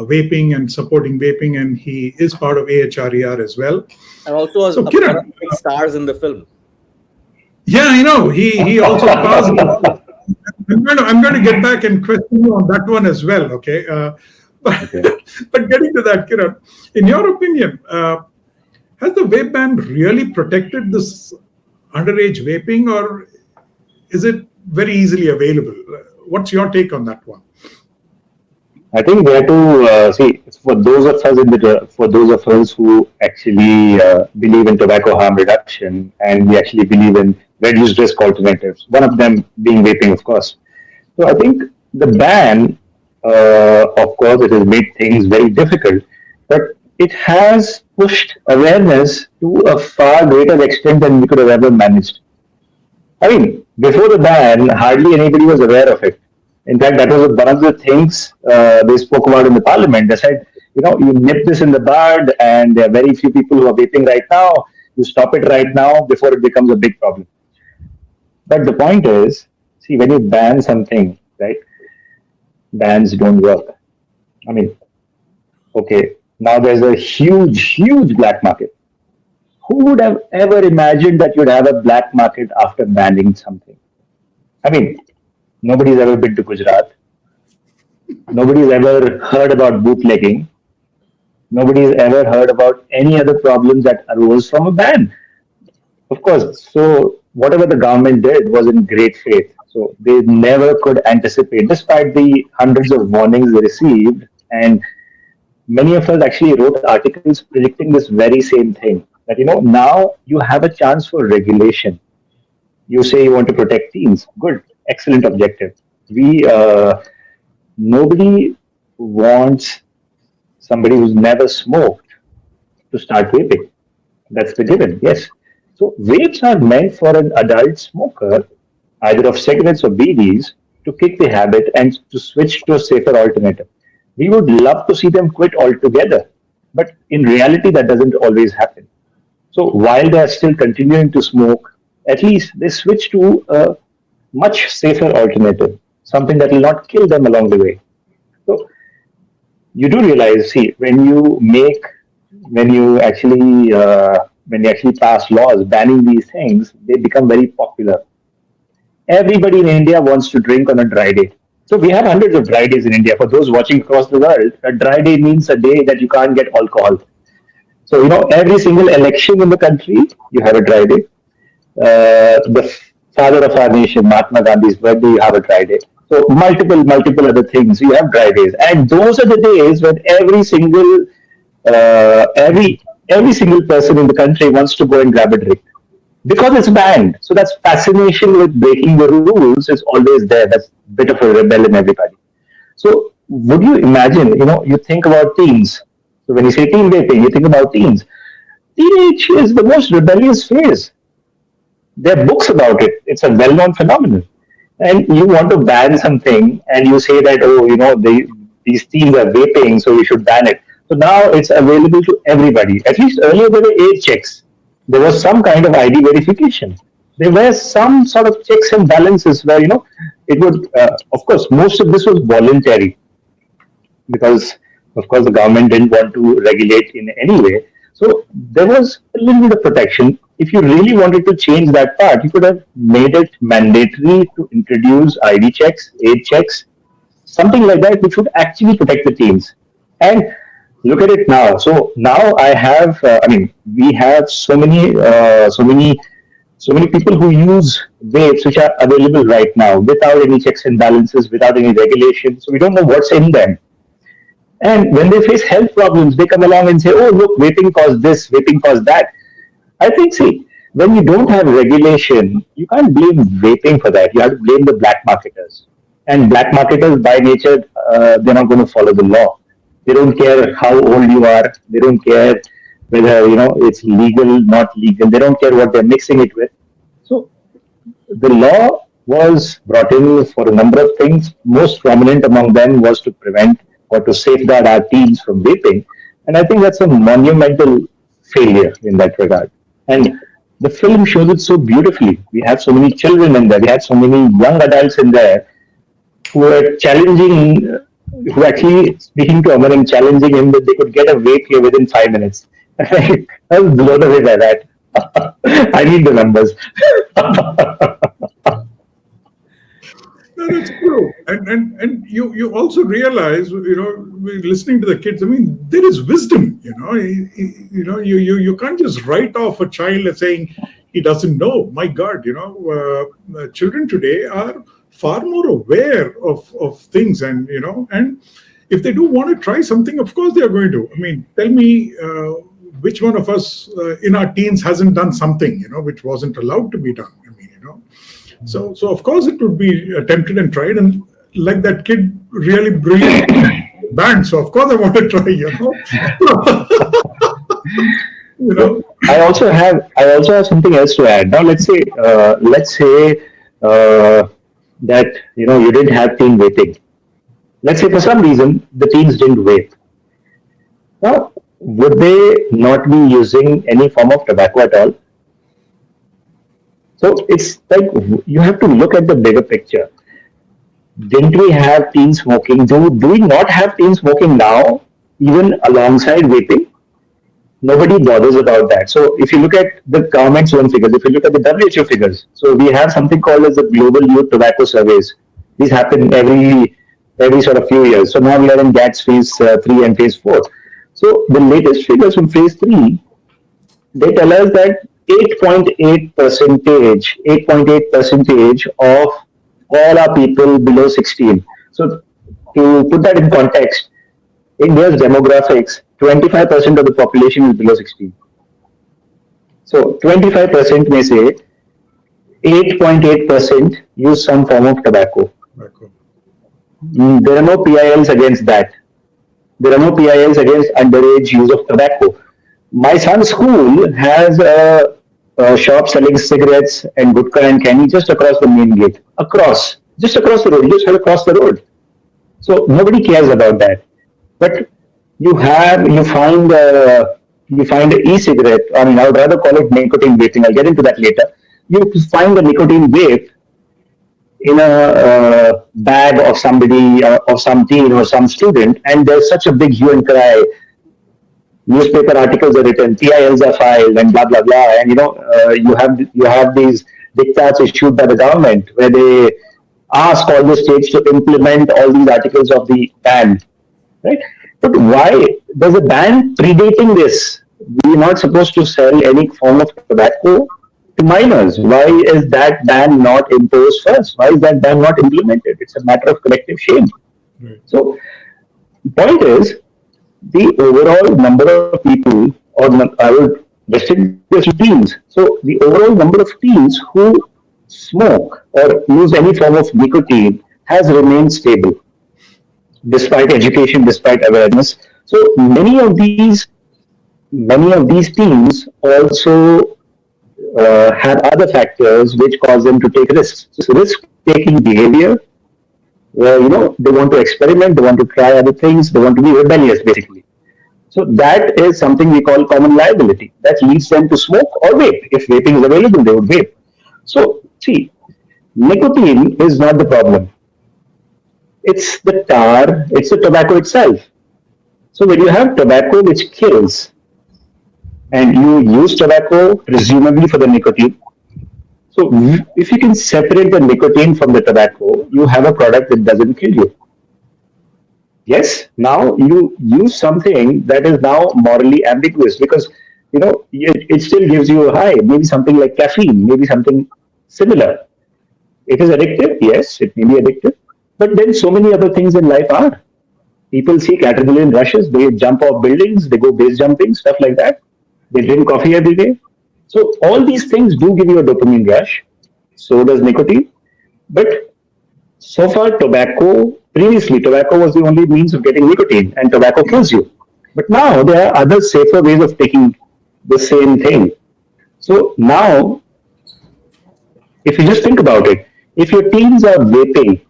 vaping and supporting vaping, and he is part of AHRER as well. And also as Kiran, stars in the film. Yeah, I know. He also stars. I'm going to get back and question you on that one as well. Okay. But getting to that, Kiran, in your opinion, has the vape ban really protected this underage vaping, or is it very easily available? What's your take on that one? I think we have to see, for those of us who actually believe in tobacco harm reduction, and we actually believe in reduced risk alternatives, one of them being vaping, of course. So I think the ban, of course, it has made things very difficult, but it has pushed awareness to a far greater extent than we could have ever managed. I mean, before the ban, hardly anybody was aware of it. In fact, that was one of the things they spoke about in the parliament. They said, you nip this in the bud, and there are very few people who are vaping right now. You stop it right now before it becomes a big problem. But the point is, see, when you ban something, right, bans don't work. I mean, okay, now there's a huge black market. Who would have ever imagined that you'd have a black market after banning something? I mean, nobody's ever been to Gujarat. Nobody's ever heard about bootlegging. Nobody's ever heard about any other problems that arose from a ban. Of course, so whatever the government did was in great faith. So they never could anticipate, despite the hundreds of warnings they received. And many of us actually wrote articles predicting this very same thing. That, now you have a chance for regulation. You say you want to protect teens. Good. Excellent objective. Nobody wants somebody who's never smoked to start vaping. That's the given, yes. So vapes are meant for an adult smoker, either of cigarettes or BDs, to kick the habit and to switch to a safer alternative. We would love to see them quit altogether, but in reality that doesn't always happen. So while they are still continuing to smoke, at least they switch to a much safer alternative, something that will not kill them along the way. So you do realize, see, when you actually pass laws banning these things, they become very popular. Everybody in India wants to drink on a dry day. So we have hundreds of dry days in India. For those watching across the world, a dry day means a day that you can't get alcohol. So, every single election in the country, you have a dry day. The father of our nation, Mahatma Gandhi's birthday, you have a dry day. So multiple other things, you have dry days. And those are the days when every single person in the country wants to go and grab a drink. Because it's banned. So that's fascination with breaking the rules is always there. That's a bit of a rebel in everybody. So would you imagine, you think about teens. So when you say teen vaping, you think about teens. Teenage is the most rebellious phase. There are books about it. It's a well-known phenomenon. And you want to ban something and you say that, these teens are vaping, so we should ban it. So now it's available to everybody. At least earlier there were age checks. There was some kind of ID verification. There were some sort of checks and balances where, it would, of course, most of this was voluntary. Because, of course, the government didn't want to regulate in any way. So there was a little bit of protection if you really wanted to change that part, you could have made it mandatory to introduce ID checks, age checks, something like that, which would actually protect the teens. And look at it now. So now I have, we have so many people who use vapes which are available right now without any checks and balances, without any regulation. So we don't know what's in them. And when they face health problems, they come along and say, oh, look, vaping caused this, vaping caused that. I think, see, when you don't have regulation, you can't blame vaping for that. You have to blame the black marketers. And black marketers, by nature, they're not going to follow the law. They don't care how old you are. They don't care whether, it's legal, not legal. They don't care what they're mixing it with. So the law was brought in for a number of things. Most prominent among them was to prevent or to safeguard our teens from vaping. And I think that's a monumental failure in that regard. And the film shows it so beautifully. We have so many children in there. We had so many young adults in there who were challenging, who actually speaking to Amar and challenging him that they could get a vape here within 5 minutes. I was blown away by that. I need the numbers. No, that's true. And you also realize, listening to the kids, I mean, there is wisdom, you can't just write off a child as saying he doesn't know. My God, children today are far more aware of things and if they do want to try something, of course they are going to. I mean, tell me which one of us in our teens hasn't done something, which wasn't allowed to be done. So of course it would be attempted and tried, and like that kid, really brilliant band. So of course I want to try. I also have something else to add. Now let's say that you didn't have teen vaping. Let's say for some reason the teens didn't vape. Now, would they not be using any form of tobacco at all? So it's like you have to look at the bigger picture. Didn't we have teen smoking? Do we not have teen smoking now, even alongside vaping? Nobody bothers about that. So if you look at the government's own figures, if you look at the WHO figures, so we have something called as the Global Youth Tobacco Surveys. These happen every sort of few years. So now we are in GATS phase 3 and phase 4. So the latest figures from phase 3, they tell us that 8.8% of all our people below 16. So to put that in context, India's demographics, 25% of the population is below 16. So 25% may say 8.8% use some form of tobacco. There are no PILs against that. There are no PILs against underage use of tobacco. My son's school has a shop selling cigarettes and gutka and candy just across the main gate. Just across the road. You just head across the road. So nobody cares about that. But you find an e-cigarette. I mean, I would rather call it nicotine vaping. I'll get into that later. You find a nicotine vape in a bag of somebody, of some teen or some student, and there's such a big hue and cry. Newspaper articles are written, PILs are filed, and blah blah blah. And you have these diktats issued by the government where they ask all the states to implement all these articles of the ban, right? But why does a ban predating this? We're not supposed to sell any form of tobacco to minors. Why is that ban not imposed first? Why is that ban not implemented? It's a matter of collective shame. Right. So, the point is, the overall number of people, or I would restrict this to teens. So, the overall number of teens who smoke or use any form of nicotine has remained stable, despite education, despite awareness. So, many of these teens also have other factors which cause them to take risks. So risk-taking behavior, where they want to experiment, they want to try other things, they want to be rebellious, basically. So that is something we call common liability. That leads them to smoke or vape. If vaping is available, they would vape. So see, nicotine is not the problem. It's the tar, it's the tobacco itself. So when you have tobacco which kills, and you use tobacco presumably for the nicotine. So if you can separate the nicotine from the tobacco, you have a product that doesn't kill you. Yes, now you use something that is now morally ambiguous because it still gives you a high, maybe something like caffeine, maybe something similar. It is addictive, yes, it may be addictive, but then so many other things in life are. People seek adrenaline rushes, they jump off buildings, they go base jumping, stuff like that. They drink coffee every day. So all these things do give you a dopamine rush. So does nicotine. But so far, previously, tobacco was the only means of getting nicotine, and tobacco kills you. But now there are other safer ways of taking the same thing. So now, if you just think about it, if your teens are vaping,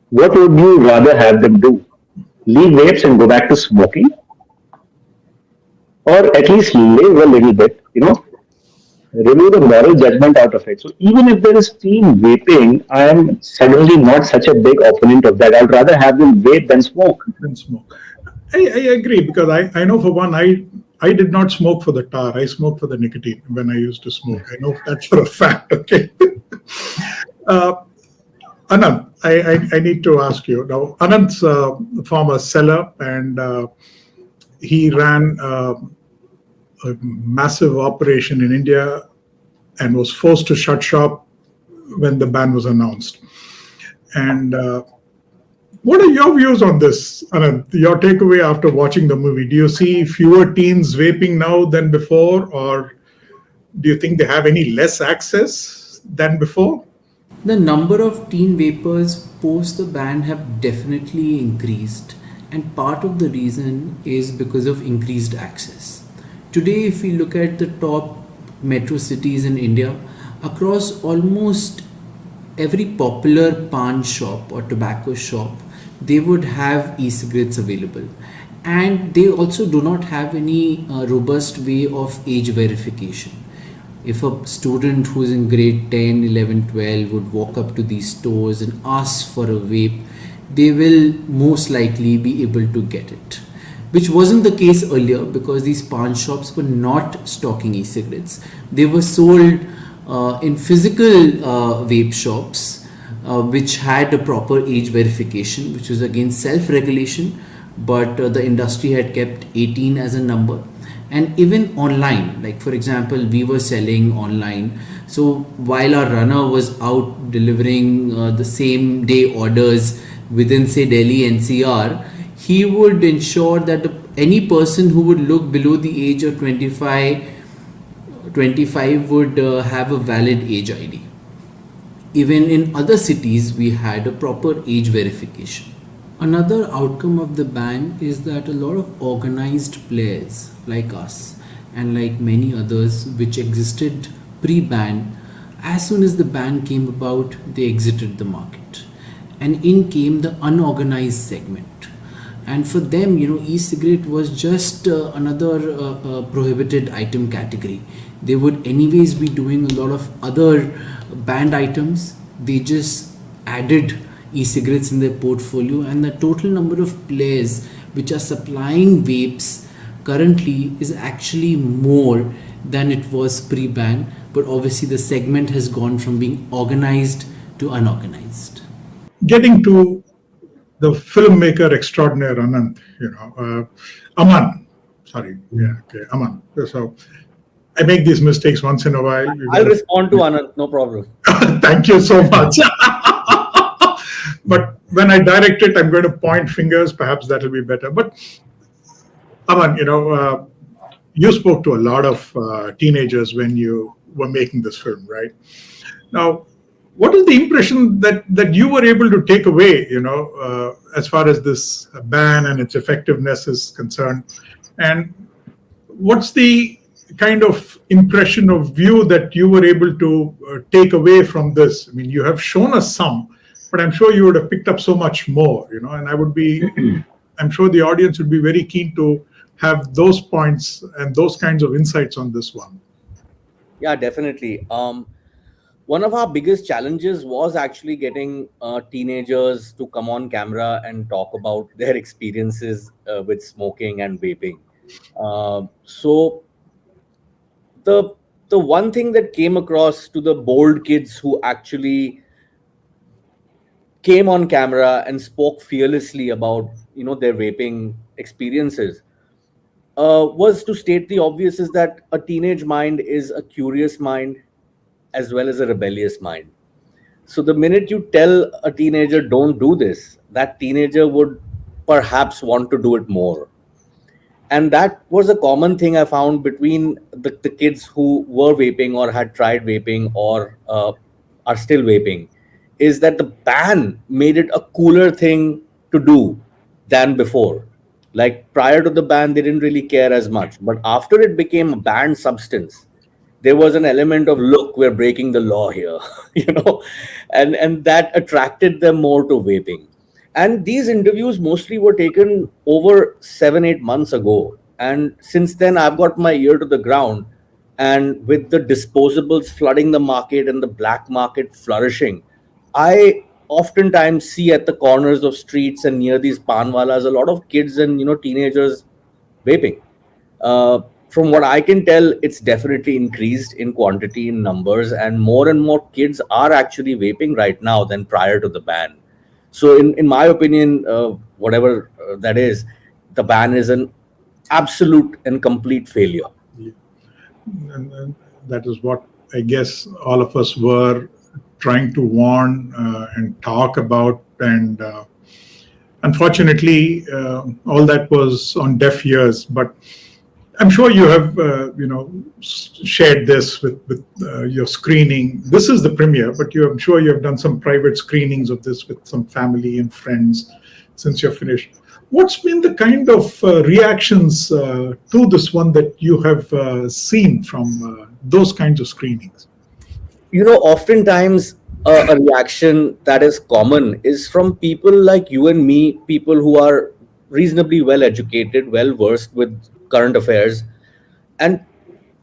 what would you rather have them do? Leave vapes and go back to smoking? Or at least live a little bit, remove the moral judgment out of it. So even if there is teen vaping, I am suddenly not such a big opponent of that. I'd rather have them vape than smoke. I agree, because I know for one, I did not smoke for the tar. I smoked for the nicotine when I used to smoke. I know that for a fact. Okay. Anand, I need to ask you now. Anand's a former seller, and he ran a massive operation in India and was forced to shut shop when the ban was announced. And what are your views on this, Anand? Your takeaway after watching the movie? Do you see fewer teens vaping now than before, or do you think they have any less access than before? The number of teen vapers post the ban have definitely increased, and part of the reason is because of increased access. Today, if we look at the top metro cities in India, across almost every popular pan shop or tobacco shop, they would have e-cigarettes available, and they also do not have any robust way of age verification. If a student who is in grade 10, 11, 12 would walk up to these stores and ask for a vape, they will most likely be able to get it, which wasn't the case earlier because these pan shops were not stocking e-cigarettes. They were sold in physical vape shops, which had a proper age verification, which was again self-regulation, but the industry had kept 18 as a number. And even online, like for example, we were selling online. So while our runner was out delivering the same day orders within say Delhi NCR, he would ensure that any person who would look below the age of 25 would have a valid age ID. Even in other cities, we had a proper age verification. Another outcome of the ban is that a lot of organized players like us and like many others which existed pre-ban, as soon as the ban came about, they exited the market. And in came the unorganized segment. And for them, e-cigarette was just another prohibited item category. They would anyways be doing a lot of other banned items. They just added e-cigarettes in their portfolio, and the total number of players which are supplying vapes currently is actually more than it was pre-ban. But obviously the segment has gone from being organized to unorganized. Getting to the filmmaker extraordinaire Anand, Aman. Sorry, Aman. So I make these mistakes once in a while. I'll respond to Anand, no problem. Thank you so much. But when I direct it, I'm going to point fingers. Perhaps that will be better. But Aman, you spoke to a lot of teenagers when you were making this film, right? Now, what is the impression that you were able to take away, as far as this ban and its effectiveness is concerned? And what's the kind of impression of view that you were able to take away from this? I mean, you have shown us some, but I'm sure you would have picked up so much more, and I'm sure the audience would be very keen to have those points and those kinds of insights on this one. Yeah, definitely. One of our biggest challenges was actually getting teenagers to come on camera and talk about their experiences with smoking and vaping. So the one thing that came across to the bold kids who actually came on camera and spoke fearlessly about their vaping experiences was to state the obvious, is that a teenage mind is a curious mind as well as a rebellious mind. So the minute you tell a teenager don't do this, that teenager would perhaps want to do it more. And that was a common thing I found between the kids who were vaping or had tried vaping or are still vaping, is that the ban made it a cooler thing to do than before. Like prior to the ban, they didn't really care as much. But after it became a banned substance, there was an element of, look, we're breaking the law here, and that attracted them more to vaping. And these interviews mostly were taken over 7-8 months ago. And since then, I've got my ear to the ground. And with the disposables flooding the market and the black market flourishing, I oftentimes see at the corners of streets and near these panwalas a lot of kids and teenagers vaping. From what I can tell, it's definitely increased in quantity, in numbers, and more kids are actually vaping right now than prior to the ban. So in my opinion, whatever that is, the ban is an absolute and complete failure. And that is what I guess all of us were trying to warn and talk about. And unfortunately, all that was on deaf ears. But I'm sure you have, shared this with your screening. This is the premiere, but I'm sure you have done some private screenings of this with some family and friends since you're finished. What's been the kind of reactions to this one that you have seen from those kinds of screenings? Oftentimes a reaction that is common is from people like you and me, people who are reasonably well educated, well versed with current affairs, and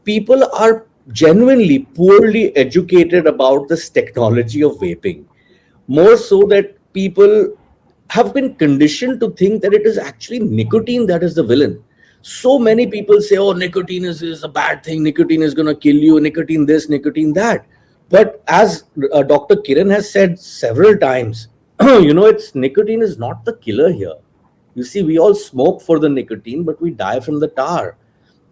people are genuinely poorly educated about this technology of vaping. More so that people have been conditioned to think that it is actually nicotine that is the villain. So many people say, oh, nicotine is a bad thing, nicotine is going to kill you, nicotine this, nicotine that. But as Dr. Kiran has said several times, it's nicotine is not the killer here. You see, we all smoke for the nicotine, but we die from the tar.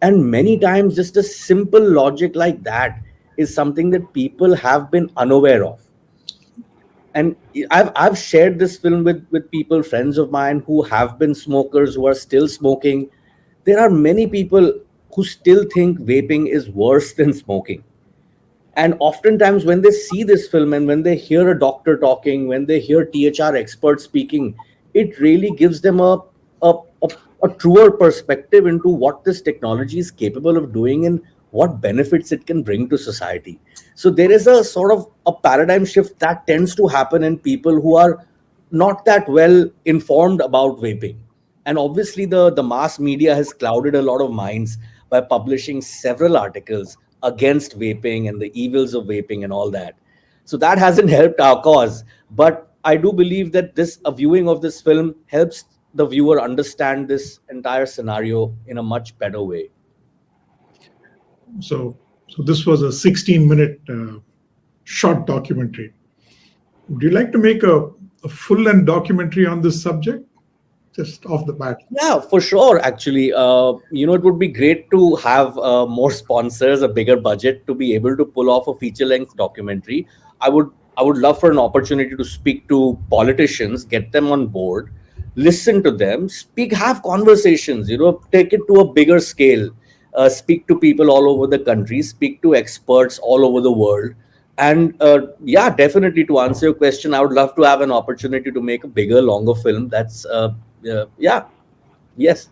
And many times just a simple logic like that is something that people have been unaware of. And I've shared this film with people, friends of mine who have been smokers, who are still smoking. There are many people who still think vaping is worse than smoking. And oftentimes when they see this film and when they hear a doctor talking, when they hear THR experts speaking, it really gives them a truer perspective into what this technology is capable of doing and what benefits it can bring to society. So there is a sort of a paradigm shift that tends to happen in people who are not that well informed about vaping. And obviously the mass media has clouded a lot of minds by publishing several articles against vaping and the evils of vaping and all that. So that hasn't helped our cause. But I do believe that a viewing of this film helps the viewer understand this entire scenario in a much better way. So this was a 16-minute short documentary. Would you like to make a full-length documentary on this subject? Just off the bat. Yeah, for sure. Actually, it would be great to have more sponsors, a bigger budget to be able to pull off a feature-length documentary. I would love for an opportunity to speak to politicians, get them on board, listen to them, have conversations. Take it to a bigger scale. Speak to people all over the country, speak to experts all over the world. And definitely to answer your question, I would love to have an opportunity to make a bigger, longer film. That's yes.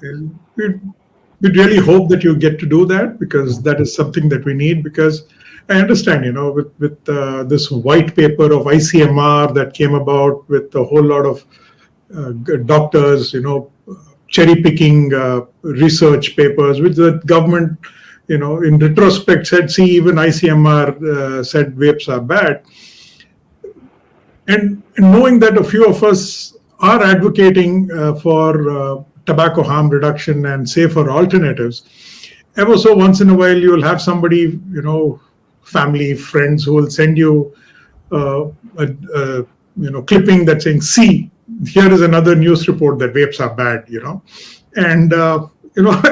We really hope that you get to do that, because that is something that we need. Because I understand, with this white paper of ICMR that came about with a whole lot of doctors, cherry picking research papers, which the government, in retrospect said, see, even ICMR said vapes are bad. And knowing that a few of us are advocating for tobacco harm reduction and safer alternatives, ever so once in a while you'll have somebody, family, friends, who will send you a clipping that's saying, see, here is another news report that vapes are bad, and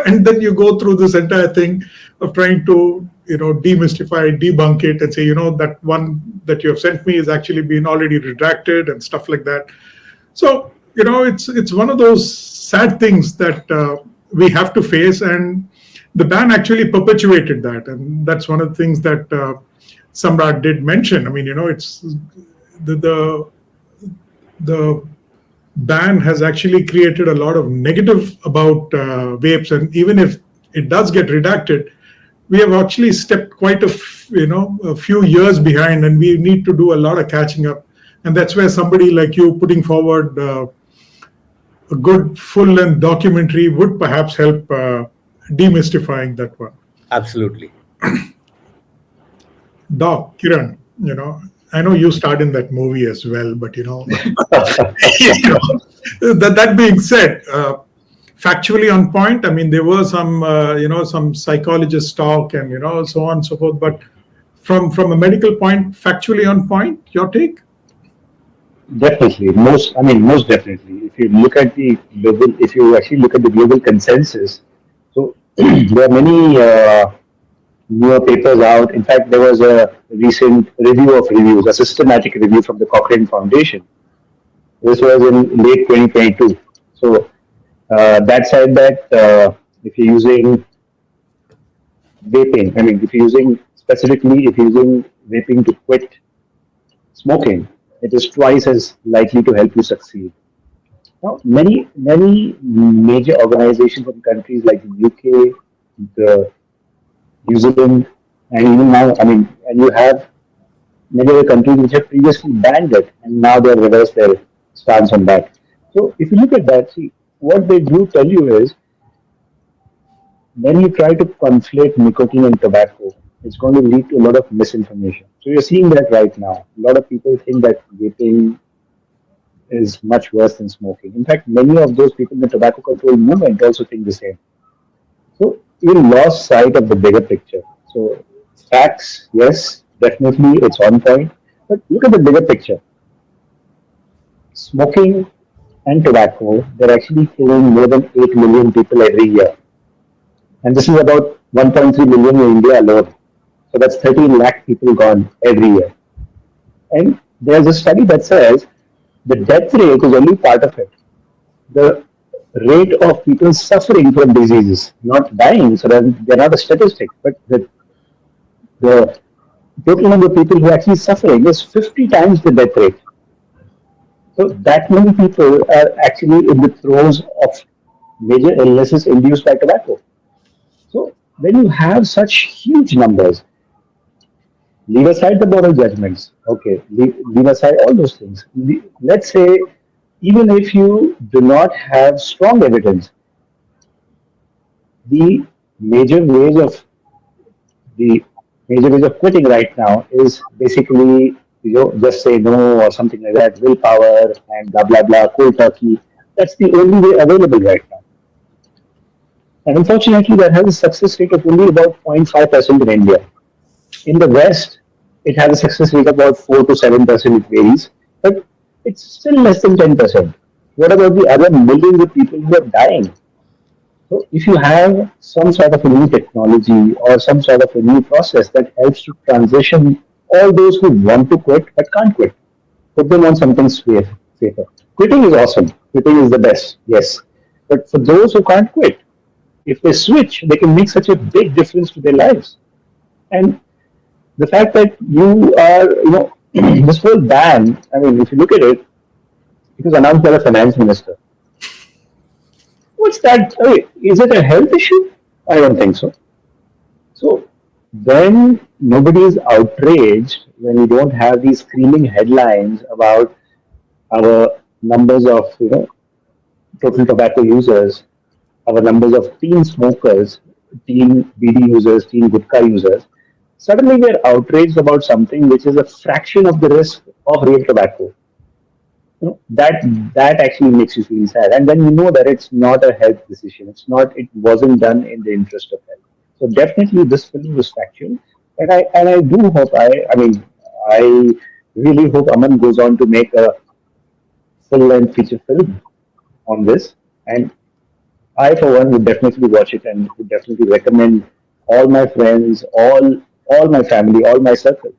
and then you go through this entire thing of trying to demystify, debunk it, and say, that one that you have sent me is actually been already redacted and stuff like that. So it's one of those sad things that we have to face, and the ban actually perpetuated that, and that's one of the things that Samrat did mention. I mean, it's the ban has actually created a lot of negative about vapes, and even if it does get redacted, we have actually stepped quite a few years behind, and we need to do a lot of catching up. And that's where somebody like you putting forward a good full-length documentary would perhaps help demystifying that one. Absolutely. Doc, Kiran, I know you starred in that movie as well, but that being said, factually on point. I mean, there were some some psychologist talk and so on and so forth, but from a medical point, factually on point, your take? Definitely, most definitely. If you look at the global consensus, so there are many newer papers out. In fact, there was a recent review of reviews, a systematic review from the Cochrane Foundation. This was in late 2022. So that said that if you're using vaping, if you're using vaping to quit smoking, it is twice as likely to help you succeed. Now, many major organizations from countries like the UK, the New Zealand, and even now, and you have many other countries which have previously banned it, and now they have reversed their stance on that. So, if you look at that, see, what they do tell you is, when you try to conflate nicotine and tobacco, it's going to lead to a lot of misinformation. So you're seeing that right now. A lot of people think that vaping is much worse than smoking. In fact, many of those people in the tobacco control movement also think the same. So you lost sight of the bigger picture. So facts, yes, definitely it's on point. But look at the bigger picture. Smoking and tobacco, they're actually killing more than 8 million people every year. And this is about 1.3 million in India alone. So that's 13 lakh people gone every year. And there's a study that says the death rate is only part of it. The rate of people suffering from diseases, not dying, so that they're not a statistic, but the total number of people who are actually suffering is 50 times the death rate. So that many people are actually in the throes of major illnesses induced by tobacco. So when you have such huge numbers, leave aside the moral judgments, okay, leave aside all those things. Let's say, even if you do not have strong evidence, the major ways of quitting right now is basically, just say no or something like that, willpower and blah blah blah, cold turkey. That's the only way available right now. And unfortunately, that has a success rate of only about 0.5% in India. In the West, it has a success rate of about 4 to 7%, it varies, but it's still less than 10%. What about the other millions of people who are dying? So if you have some sort of a new technology or some sort of a new process that helps to transition all those who want to quit but can't quit, put them on something safer. Quitting is awesome. Quitting is the best, yes. But for those who can't quit, if they switch, they can make such a big difference to their lives. And the fact that you are, this whole ban, if you look at it, it was announced by the finance minister. What's that? Is it a health issue? I don't think so. So when nobody is outraged, when you don't have these screaming headlines about our numbers of, total tobacco users, our numbers of teen smokers, teen BD users, teen Gutka users, suddenly we are outraged about something which is a fraction of the risk of real tobacco. that actually makes you feel sad. And then you know that it's not a health decision. It wasn't done in the interest of health. So definitely this film was factual. And I do hope I really hope Aman goes on to make a full length feature film on this. And I for one would definitely watch it and would definitely recommend all my friends, all my family, all my circle.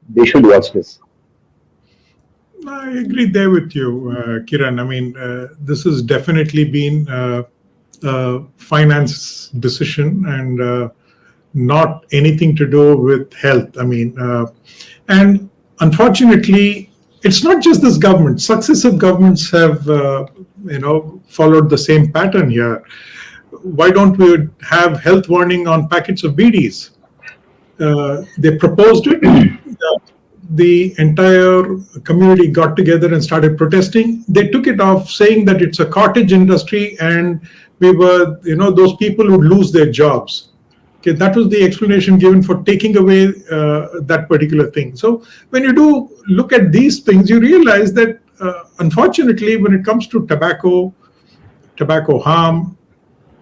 They should watch this. I agree there with you, Kiran. I mean, this has definitely been a finance decision and not anything to do with health. I mean, and unfortunately, it's not just this government. Successive governments have, followed the same pattern here. Why don't we have health warning on packets of BDs? They proposed it. The entire community got together and started protesting. They took it off, saying that it's a cottage industry and we were, those people would lose their jobs. Okay, that was the explanation given for taking away that particular thing. So when you do look at these things, you realize that unfortunately, when it comes to tobacco harm,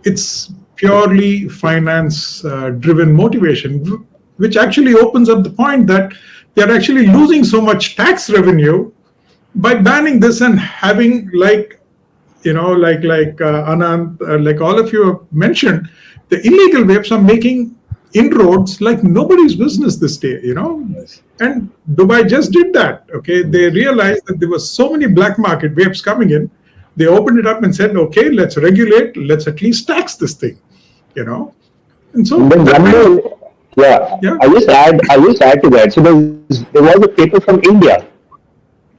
it's purely finance-driven motivation, which actually opens up the point that they're actually losing so much tax revenue by banning this and having, like Anand, like all of you have mentioned, the illegal vapes are making inroads like nobody's business this day, And Dubai just did that, okay? They realized that there were so many black market vapes coming in. They opened it up and said, okay, let's regulate, let's at least tax this thing, And so... I just add to that. So there was a paper from India,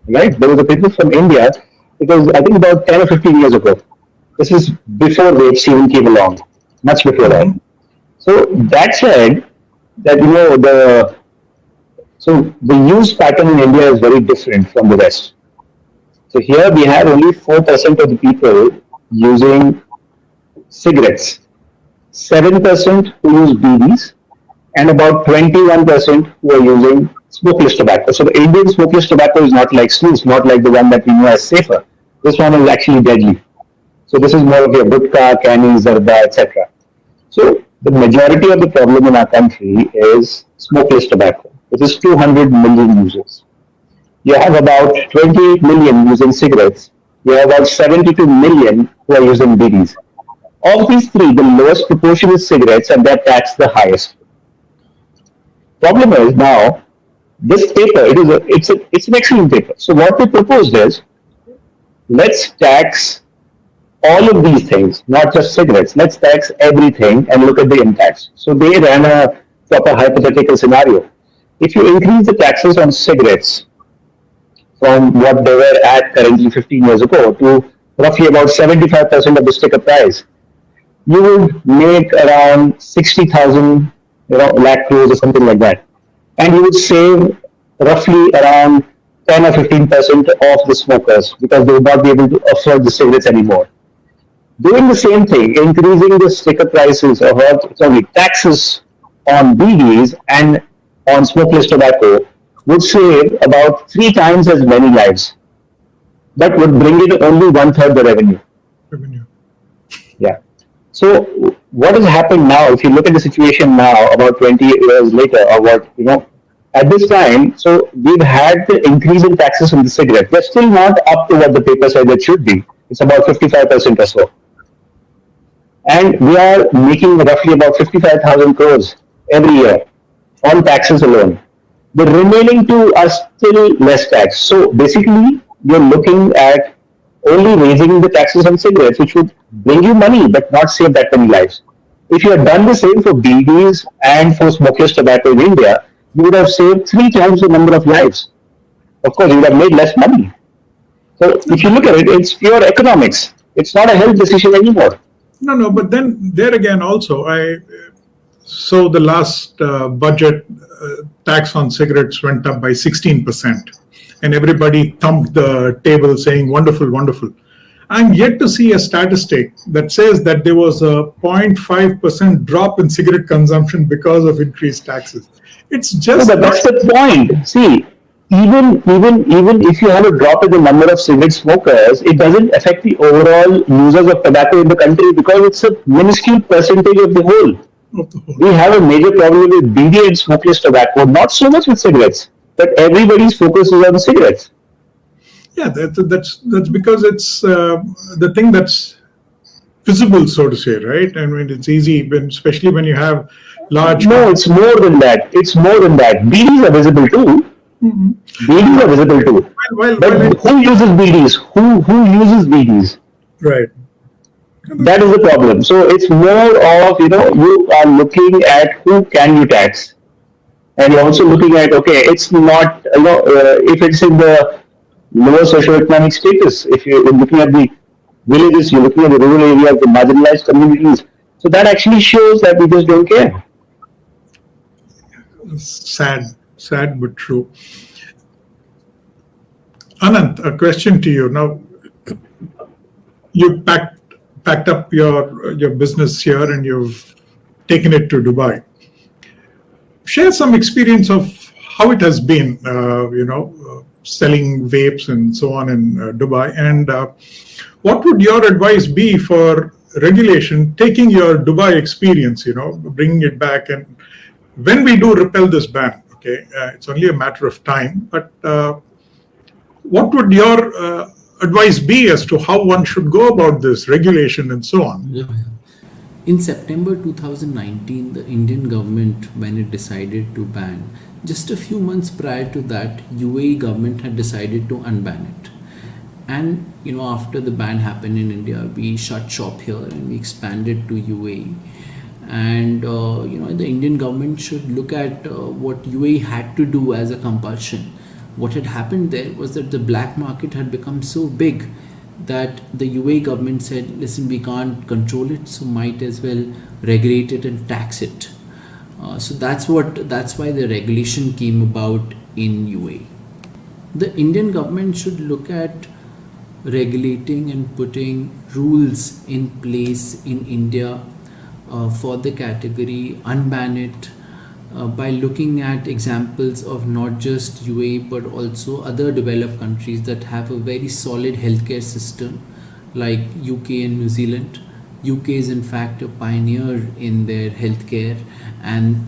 right? There was a paper from India because I think about 10 or 15 years ago. This is before vapes even came along, much before that. So that said that the use pattern in India is very different from the rest. So here we have only 4% of the people using cigarettes, 7% who use BDs, and about 21% who are using smokeless tobacco. So the Indian smokeless tobacco is not like snus, not like the one that we know as safer. This one is actually deadly. So this is more of your gutka, canny, zarda, etc. So the majority of the problem in our country is smokeless tobacco, which is 200 million users. You have about 28 million using cigarettes. You have about 72 million who are using BDs. Of these three, the lowest proportion is cigarettes, and they're taxed the highest. Problem is now, this paper, it's an excellent paper. So what they proposed is, let's tax all of these things, not just cigarettes. Let's tax everything and look at the impacts. So they ran a proper hypothetical scenario. If you increase the taxes on cigarettes from what they were at currently 15 years ago to roughly about 75% of the sticker price, you would make around 60,000 lakh crores or something like that. And you would save roughly around 10 or 15% of the smokers because they would not be able to afford the cigarettes anymore. Doing the same thing, increasing the sticker prices or taxes on BDs and on smokeless tobacco would save about 3 times as many lives, but would bring in only 1/3 the revenue. Yeah. So what has happened now, if you look at the situation now, about 20 years later, or at this time, so we've had the increase in taxes on the cigarette. They're still not up to what the paper said it should be. It's about 55% or so. And we are making roughly about 55,000 crores every year on taxes alone. The remaining two are still less taxed. So basically, you're looking at only raising the taxes on cigarettes, which would bring you money but not save that many lives. If you had done the same for BDs and for smokeless tobacco in India, you would have saved 3 times the number of lives. Of course, you would have made less money. So if you look at it, it's pure economics. It's not a health decision anymore. No, but then there again also, so the last budget tax on cigarettes went up by 16%. And everybody thumped the table saying, wonderful, wonderful. I'm yet to see a statistic that says that there was a 0.5% drop in cigarette consumption because of increased taxes. It's just... No, but that's the point. See, even if you have a drop in the number of cigarette smokers, it doesn't affect the overall users of tobacco in the country because it's a minuscule percentage of the whole. We have a major problem with BD and smokeless tobacco, not so much with cigarettes, but everybody's focus is on cigarettes. Yeah, that's because it's the thing that's visible, so to say, right? I mean, it's easy, especially when you have large. No, it's more than that. It's more than that. BDs are visible too. Mm-hmm. BDs are visible too. But who uses BDs? Who uses BDs? Right. That is the problem. So it's more of, you are looking at who can you tax. And you're also looking at, okay, it's not, if it's in the lower socioeconomic status, if you're looking at the villages, you're looking at the rural areas, the marginalized communities. So that actually shows that we just don't care. Sad but true. Anant, a question to you. Now, you packed up your business here and you've taken it to Dubai. Share some experience of how it has been, selling vapes and so on in Dubai. And what would your advice be for regulation, taking your Dubai experience, bringing it back? And when we do repeal this ban, okay, it's only a matter of time, but what would your advice be as to how one should go about this regulation and so on? Yeah. In September 2019, the Indian government, when it decided to ban, just a few months prior to that, UAE government had decided to unban it. And after the ban happened in India, we shut shop here and we expanded to UAE. And the Indian government should look at what UAE had to do as a compulsion. What had happened there was that the black market had become so big that the UAE government said, listen, we can't control it, so might as well regulate it and tax it. So that's why the regulation came about in UAE. The Indian government should look at regulating and putting rules in place in India for the category, unban it, by looking at examples of not just UAE but also other developed countries that have a very solid healthcare system like UK and New Zealand. UK is in fact a pioneer in their healthcare and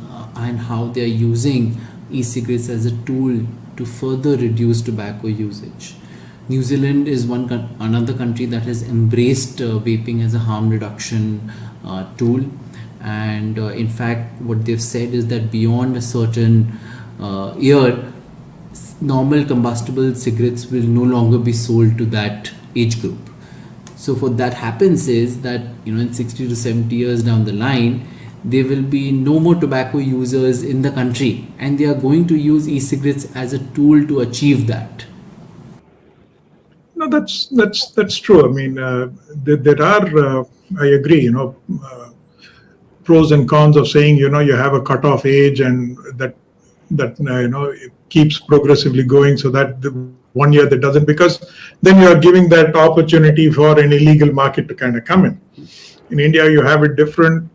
how they are using e-cigarettes as a tool to further reduce tobacco usage. New Zealand is another country that has embraced vaping as a harm reduction tool. And in fact, what they've said is that beyond a certain year, normal combustible cigarettes will no longer be sold to that age group. So what that happens is that in 60 to 70 years down the line, there will be no more tobacco users in the country, and they are going to use e-cigarettes as a tool to achieve that. No, that's true. I mean, there are, I agree, pros and cons of saying, you have a cutoff age and that it keeps progressively going, so that the 1 year that doesn't, because then you are giving that opportunity for an illegal market to kind of come in. In India, you have it different.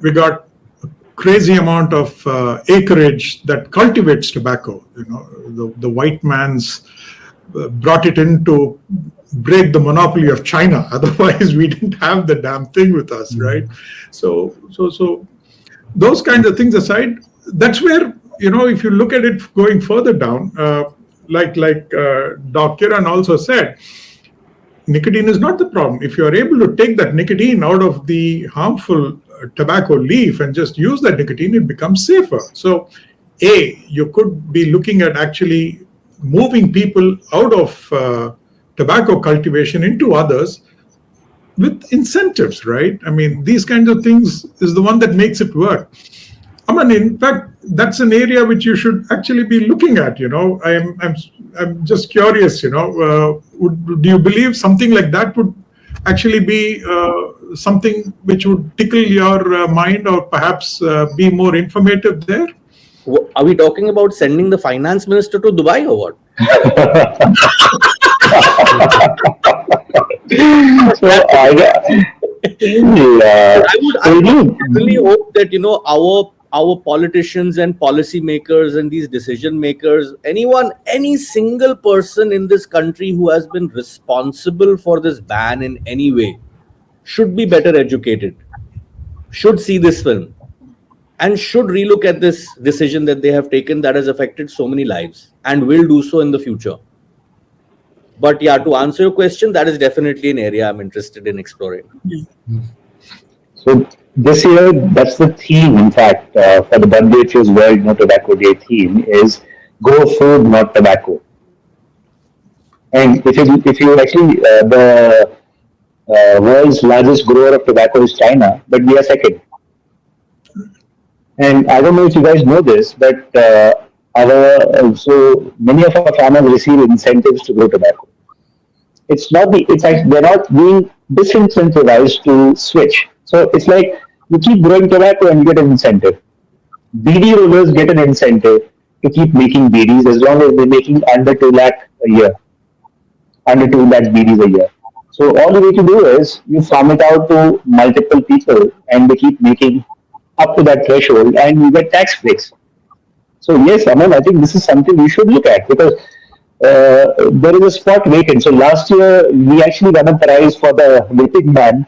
We got a crazy amount of acreage that cultivates tobacco. The white man's brought it in to break the monopoly of China. Otherwise, we didn't have the damn thing with us, right? So those kinds of things aside, that's where, if you look at it going further down, like Doc Kiran also said, nicotine is not the problem. If you are able to take that nicotine out of the harmful tobacco leaf and just use that nicotine, it becomes safer. So, you could be looking at actually moving people out of tobacco cultivation into others with incentives, right? I mean, these kinds of things is the one that makes it work. I mean, in fact, that's an area which you should actually be looking at. I'm just curious. Do you believe something like that would actually be something which would tickle your mind, or perhaps be more informative there? Are we talking about sending the finance minister to Dubai or what? I would really hope that our politicians and policy makers and these decision makers, any single person in this country who has been responsible for this ban in any way should be better educated, should see this film, and should relook at this decision that they have taken that has affected so many lives and will do so in the future. But yeah, to answer your question, that is definitely an area I'm interested in exploring. So this year, that's the theme, in fact, for the WHO's World No Tobacco Day theme is grow food, not tobacco. And if you actually, the world's largest grower of tobacco is China, but we are second. And I don't know if you guys know this, but so many of our farmers receive incentives to grow tobacco. They're not being disincentivized to switch. So it's like you keep growing tobacco and you get an incentive. BD rollers get an incentive to keep making BDs as long as they're making under 2 lakh a year. Under 2 lakh BDs a year. So all you need to do is you farm it out to multiple people and they keep making up to that threshold and you get tax breaks. So yes, Aman, I think this is something we should look at because there is a spot vacant. So last year we actually won a prize for the vaping ban.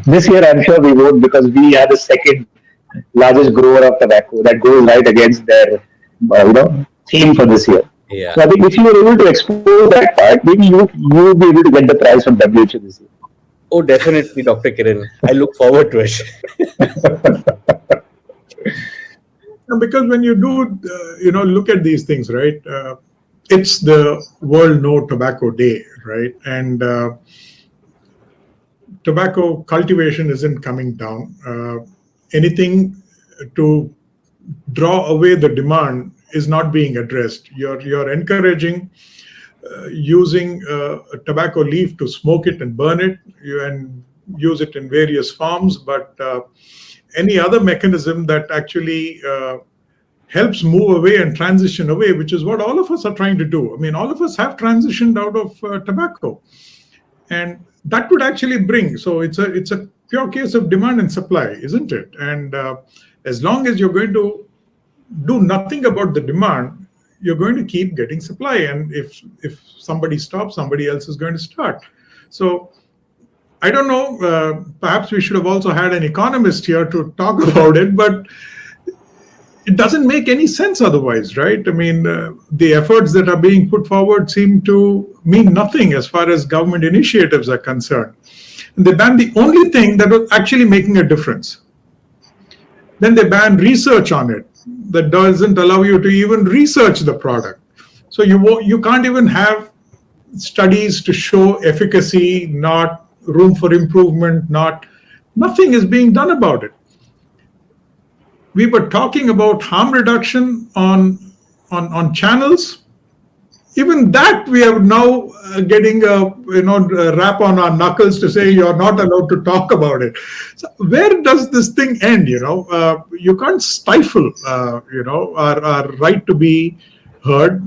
This year I'm sure we won't because we are the second largest grower of tobacco. That goes right against their theme for this year. Yeah. So I think if you were able to explore that part, maybe you will be able to get the prize from WHO this year. Oh, definitely, Dr. Kiran. I look forward to it. Because when you do, look at these things, right? It's the World No Tobacco Day, right? And tobacco cultivation isn't coming down. Anything to draw away the demand is not being addressed. You're encouraging using a tobacco leaf to smoke it and burn it and use it in various forms, but any other mechanism that actually helps move away and transition away, which is what all of us are trying to do. I mean, all of us have transitioned out of tobacco, and that would actually bring. So it's a pure case of demand and supply, isn't it? And as long as you're going to do nothing about the demand, you're going to keep getting supply. And if somebody stops, somebody else is going to start. So I don't know, perhaps we should have also had an economist here to talk about it, but it doesn't make any sense otherwise, right? I mean, the efforts that are being put forward seem to mean nothing as far as government initiatives are concerned. And they ban the only thing that was actually making a difference. Then they ban research on it. That doesn't allow you to even research the product. So you can't even have studies to show efficacy, not room for improvement, nothing is being done about it. We were talking about harm reduction on channels. Even that we are now getting a rap on our knuckles to say you're not allowed to talk about it. So where does this thing end? You can't stifle our right to be heard.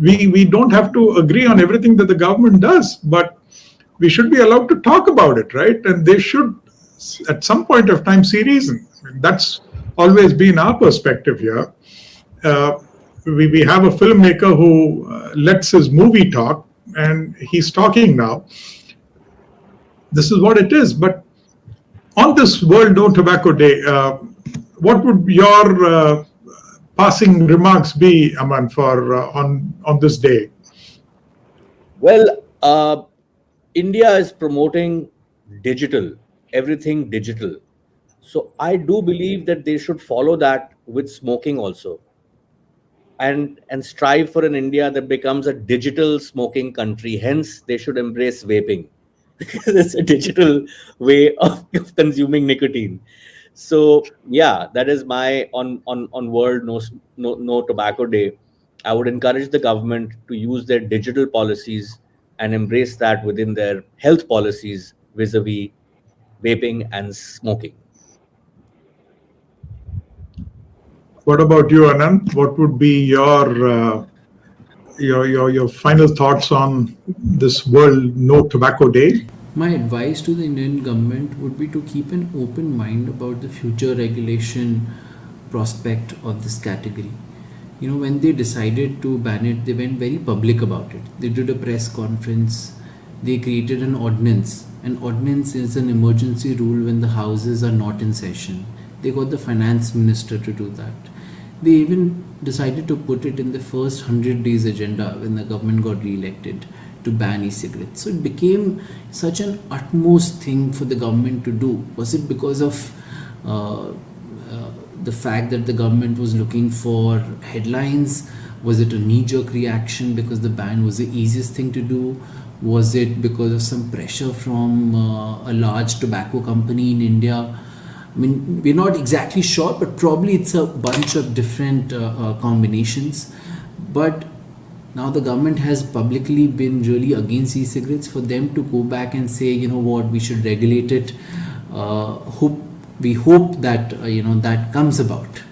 We don't have to agree on everything that the government does, but we should be allowed to talk about it, right? And they should, at some point of time, see reason. That's always been our perspective here. We have a filmmaker who lets his movie talk, and he's talking now. This is what it is. But on this World No Tobacco Day, what would your passing remarks be, Aman, for on this day? Well, India is promoting digital, everything digital. So I do believe that they should follow that with smoking also. And strive for an India that becomes a digital smoking country. Hence, they should embrace vaping because it's a digital way of consuming nicotine. So yeah, that is my on World No Tobacco Day. I would encourage the government to use their digital policies and embrace that within their health policies vis-a-vis vaping and smoking. What about you, Anand? What would be your final thoughts on this World No Tobacco Day? My advice to the Indian government would be to keep an open mind about the future regulation prospect of this category. When they decided to ban it, they went very public about it. They did a press conference, they created an ordinance. An ordinance is an emergency rule when the houses are not in session. They got the finance minister to do that. They even decided to put it in the first 100 days agenda when the government got re-elected to ban e-cigarettes. So it became such an utmost thing for the government to do. Was it because of the fact that the government was looking for headlines? Was it a knee-jerk reaction because the ban was the easiest thing to do? Was it because of some pressure from a large tobacco company in India? I mean, we're not exactly sure, but probably it's a bunch of different combinations. But now the government has publicly been really against e-cigarettes. For them to go back and say, you know what, we should regulate it. We hope that that comes about,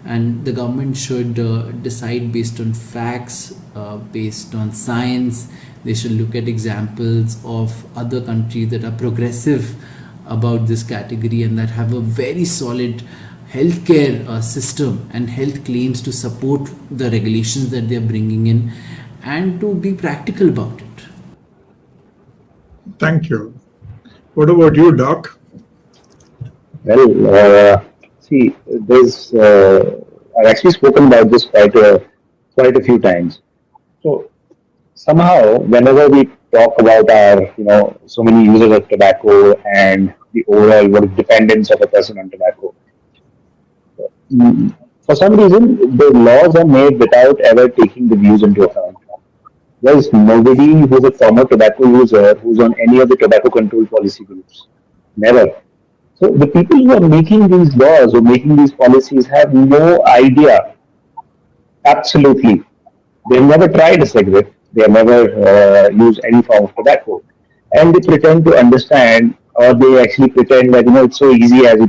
and the government should decide based on facts, based on science. They should look at examples of other countries that are progressive about this category and that have a very solid healthcare system and health claims to support the regulations that they are bringing in, and to be practical about it. Thank you. What about you, Doc? Well, see, I've actually spoken about this quite a few times. So somehow, whenever we talk about our, so many users of tobacco and the overall dependence of a person on tobacco, for some reason, the laws are made without ever taking the views into account. There's nobody who's a former tobacco user who's on any of the tobacco control policy groups. Never. So the people who are making these laws or making these policies have no idea. Absolutely. They've never tried a cigarette. They have never used any form of tobacco. And they pretend to understand, or they actually pretend that, it's so easy as,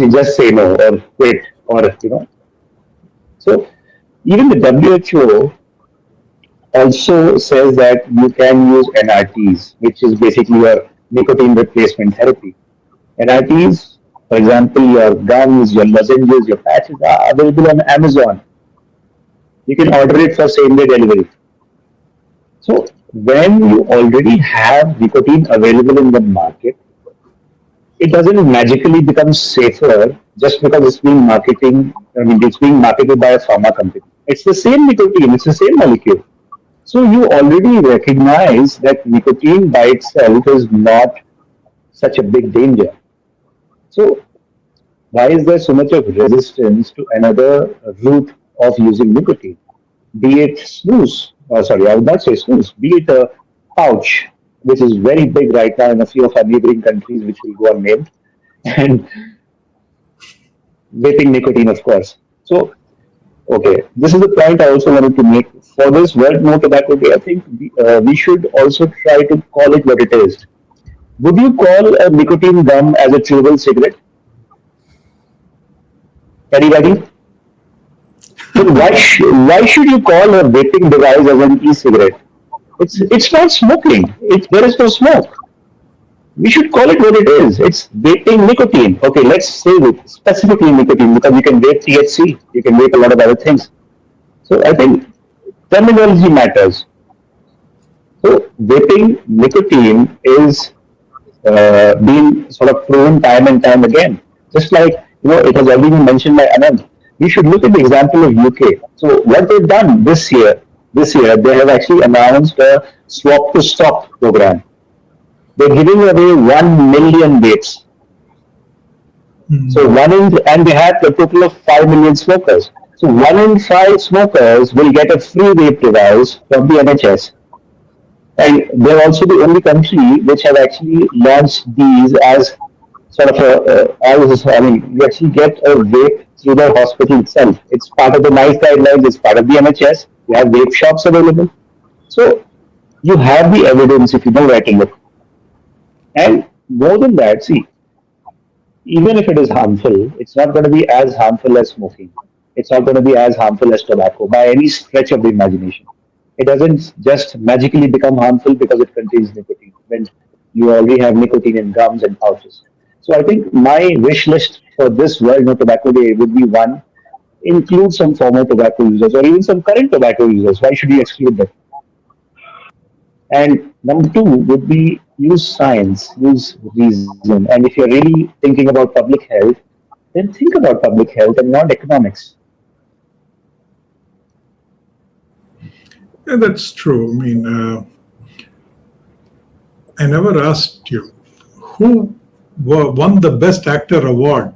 just say no or quit or, So even the WHO also says that you can use NRTs, which is basically your nicotine replacement therapy. NRTs, for example, your gums, your lozenges, your patches are available on Amazon. You can order it for same-day delivery. So when you already have nicotine available in the market, it doesn't magically become safer just because it's being marketed by a pharma company. It's the same nicotine, it's the same molecule. So you already recognize that nicotine by itself is not such a big danger. So why is there so much of resistance to another route of using nicotine? Be it snus, I would not say snus, be it a pouch, which is very big right now in a few of our neighboring countries, which will go unnamed, and vaping nicotine, of course. So, okay, this is the point I also wanted to make. For this World No Tobacco Day, I think we should also try to call it what it is. Would you call a nicotine gum as a chewable cigarette? Anybody? So why should you call a vaping device as an e-cigarette? It's not smoking. There is no smoke. We should call it what it is. It's vaping nicotine. Okay, let's say it specifically nicotine because you can vape THC, you can vape a lot of other things. So I think terminology matters. So vaping nicotine is being sort of proven time and time again. Just like it has already been mentioned by Anand. We should look at the example of UK. So what they've done this year they have actually announced a swap to stop program. They're giving away 1 million vapes. So and they have a total of 5 million smokers. So 1 in 5 smokers will get a free vape device from the NHS. And they're also the only country which have actually launched these as sort of you actually get a vape through the hospital itself. It's part of the NICE guidelines, it's part of the NHS. You have vape shops available. So you have the evidence if you know where to look. And more than that, see, even if it is harmful, it's not going to be as harmful as smoking. It's not going to be as harmful as tobacco by any stretch of the imagination. It doesn't just magically become harmful because it contains nicotine. When You already have nicotine in gums and pouches. So I think my wish list for this World No Tobacco Day would be one, include some former tobacco users or even some current tobacco users. Why should you exclude them? And number two would be use science, use reason. And if you're really thinking about public health, then think about public health and not economics. Yeah, that's true. I mean, I never asked you who won the Best Actor award.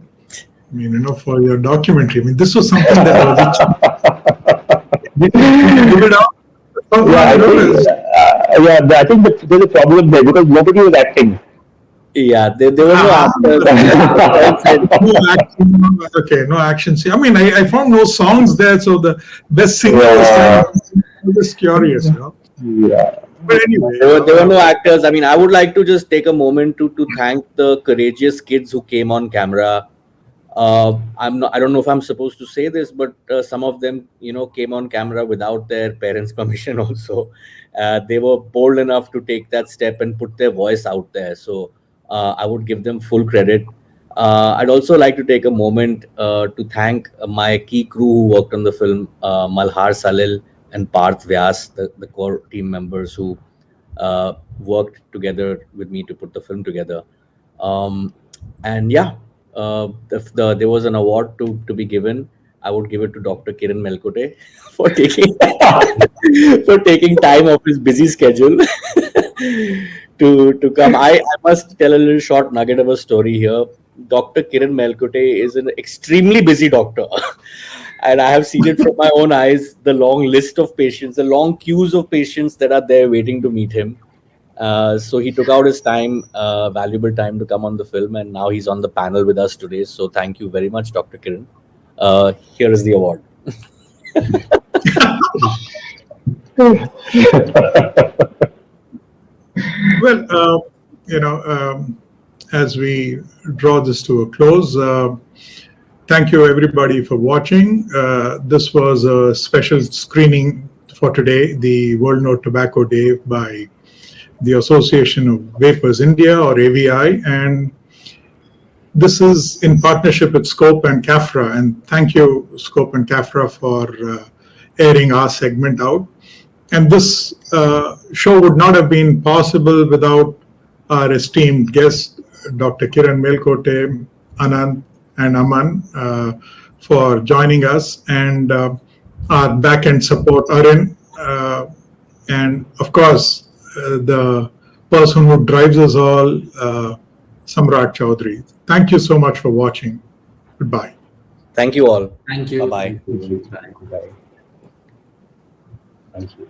I mean, for your documentary. I mean, this was something that was. Did you give it out? I think there's a problem there because nobody was acting. Yeah, there were no actors. No action. Okay, no action scene. I mean, I found no songs there, so the best singer was kind of just curious. Yeah. But anyway, There were no actors. I mean, I would like to just take a moment to thank the courageous kids who came on camera. I don't know if I'm supposed to say this, but some of them, came on camera without their parents' permission also. They were bold enough to take that step and put their voice out there. So I would give them full credit. I'd also like to take a moment to thank my key crew who worked on the film, Malhar Salil and Parth Vyas, the core team members who worked together with me to put the film together. And yeah, if there was an award to be given, I would give it to Dr. Kiran Melkote for taking for taking time off his busy schedule to come. I must tell a little short nugget of a story here. Dr. Kiran Melkote is an extremely busy doctor. And I have seen it from my own eyes, the long list of patients, the long queues of patients that are there waiting to meet him. So he took out his time, valuable time to come on the film, and now he's on the panel with us today. So thank you very much, Dr. Kiran. Here is the award. Well, as we draw this to a close, thank you everybody for watching. This was a special screening for today, the World No Tobacco Day by the Association of Vapers India, or AVI, and this is in partnership with sCOPe and CAPHRA, and thank you sCOPe and CAPHRA for airing our segment out. And this show would not have been possible without our esteemed guests, Dr. Kiran Melkote, Anand and Aman, for joining us, and our back-end support, Arun, and of course, the person who drives us all, Samrat Chaudhary. Thank you so much for watching. Goodbye. Thank you all. Thank you. Bye-bye. Thank you. Thank you.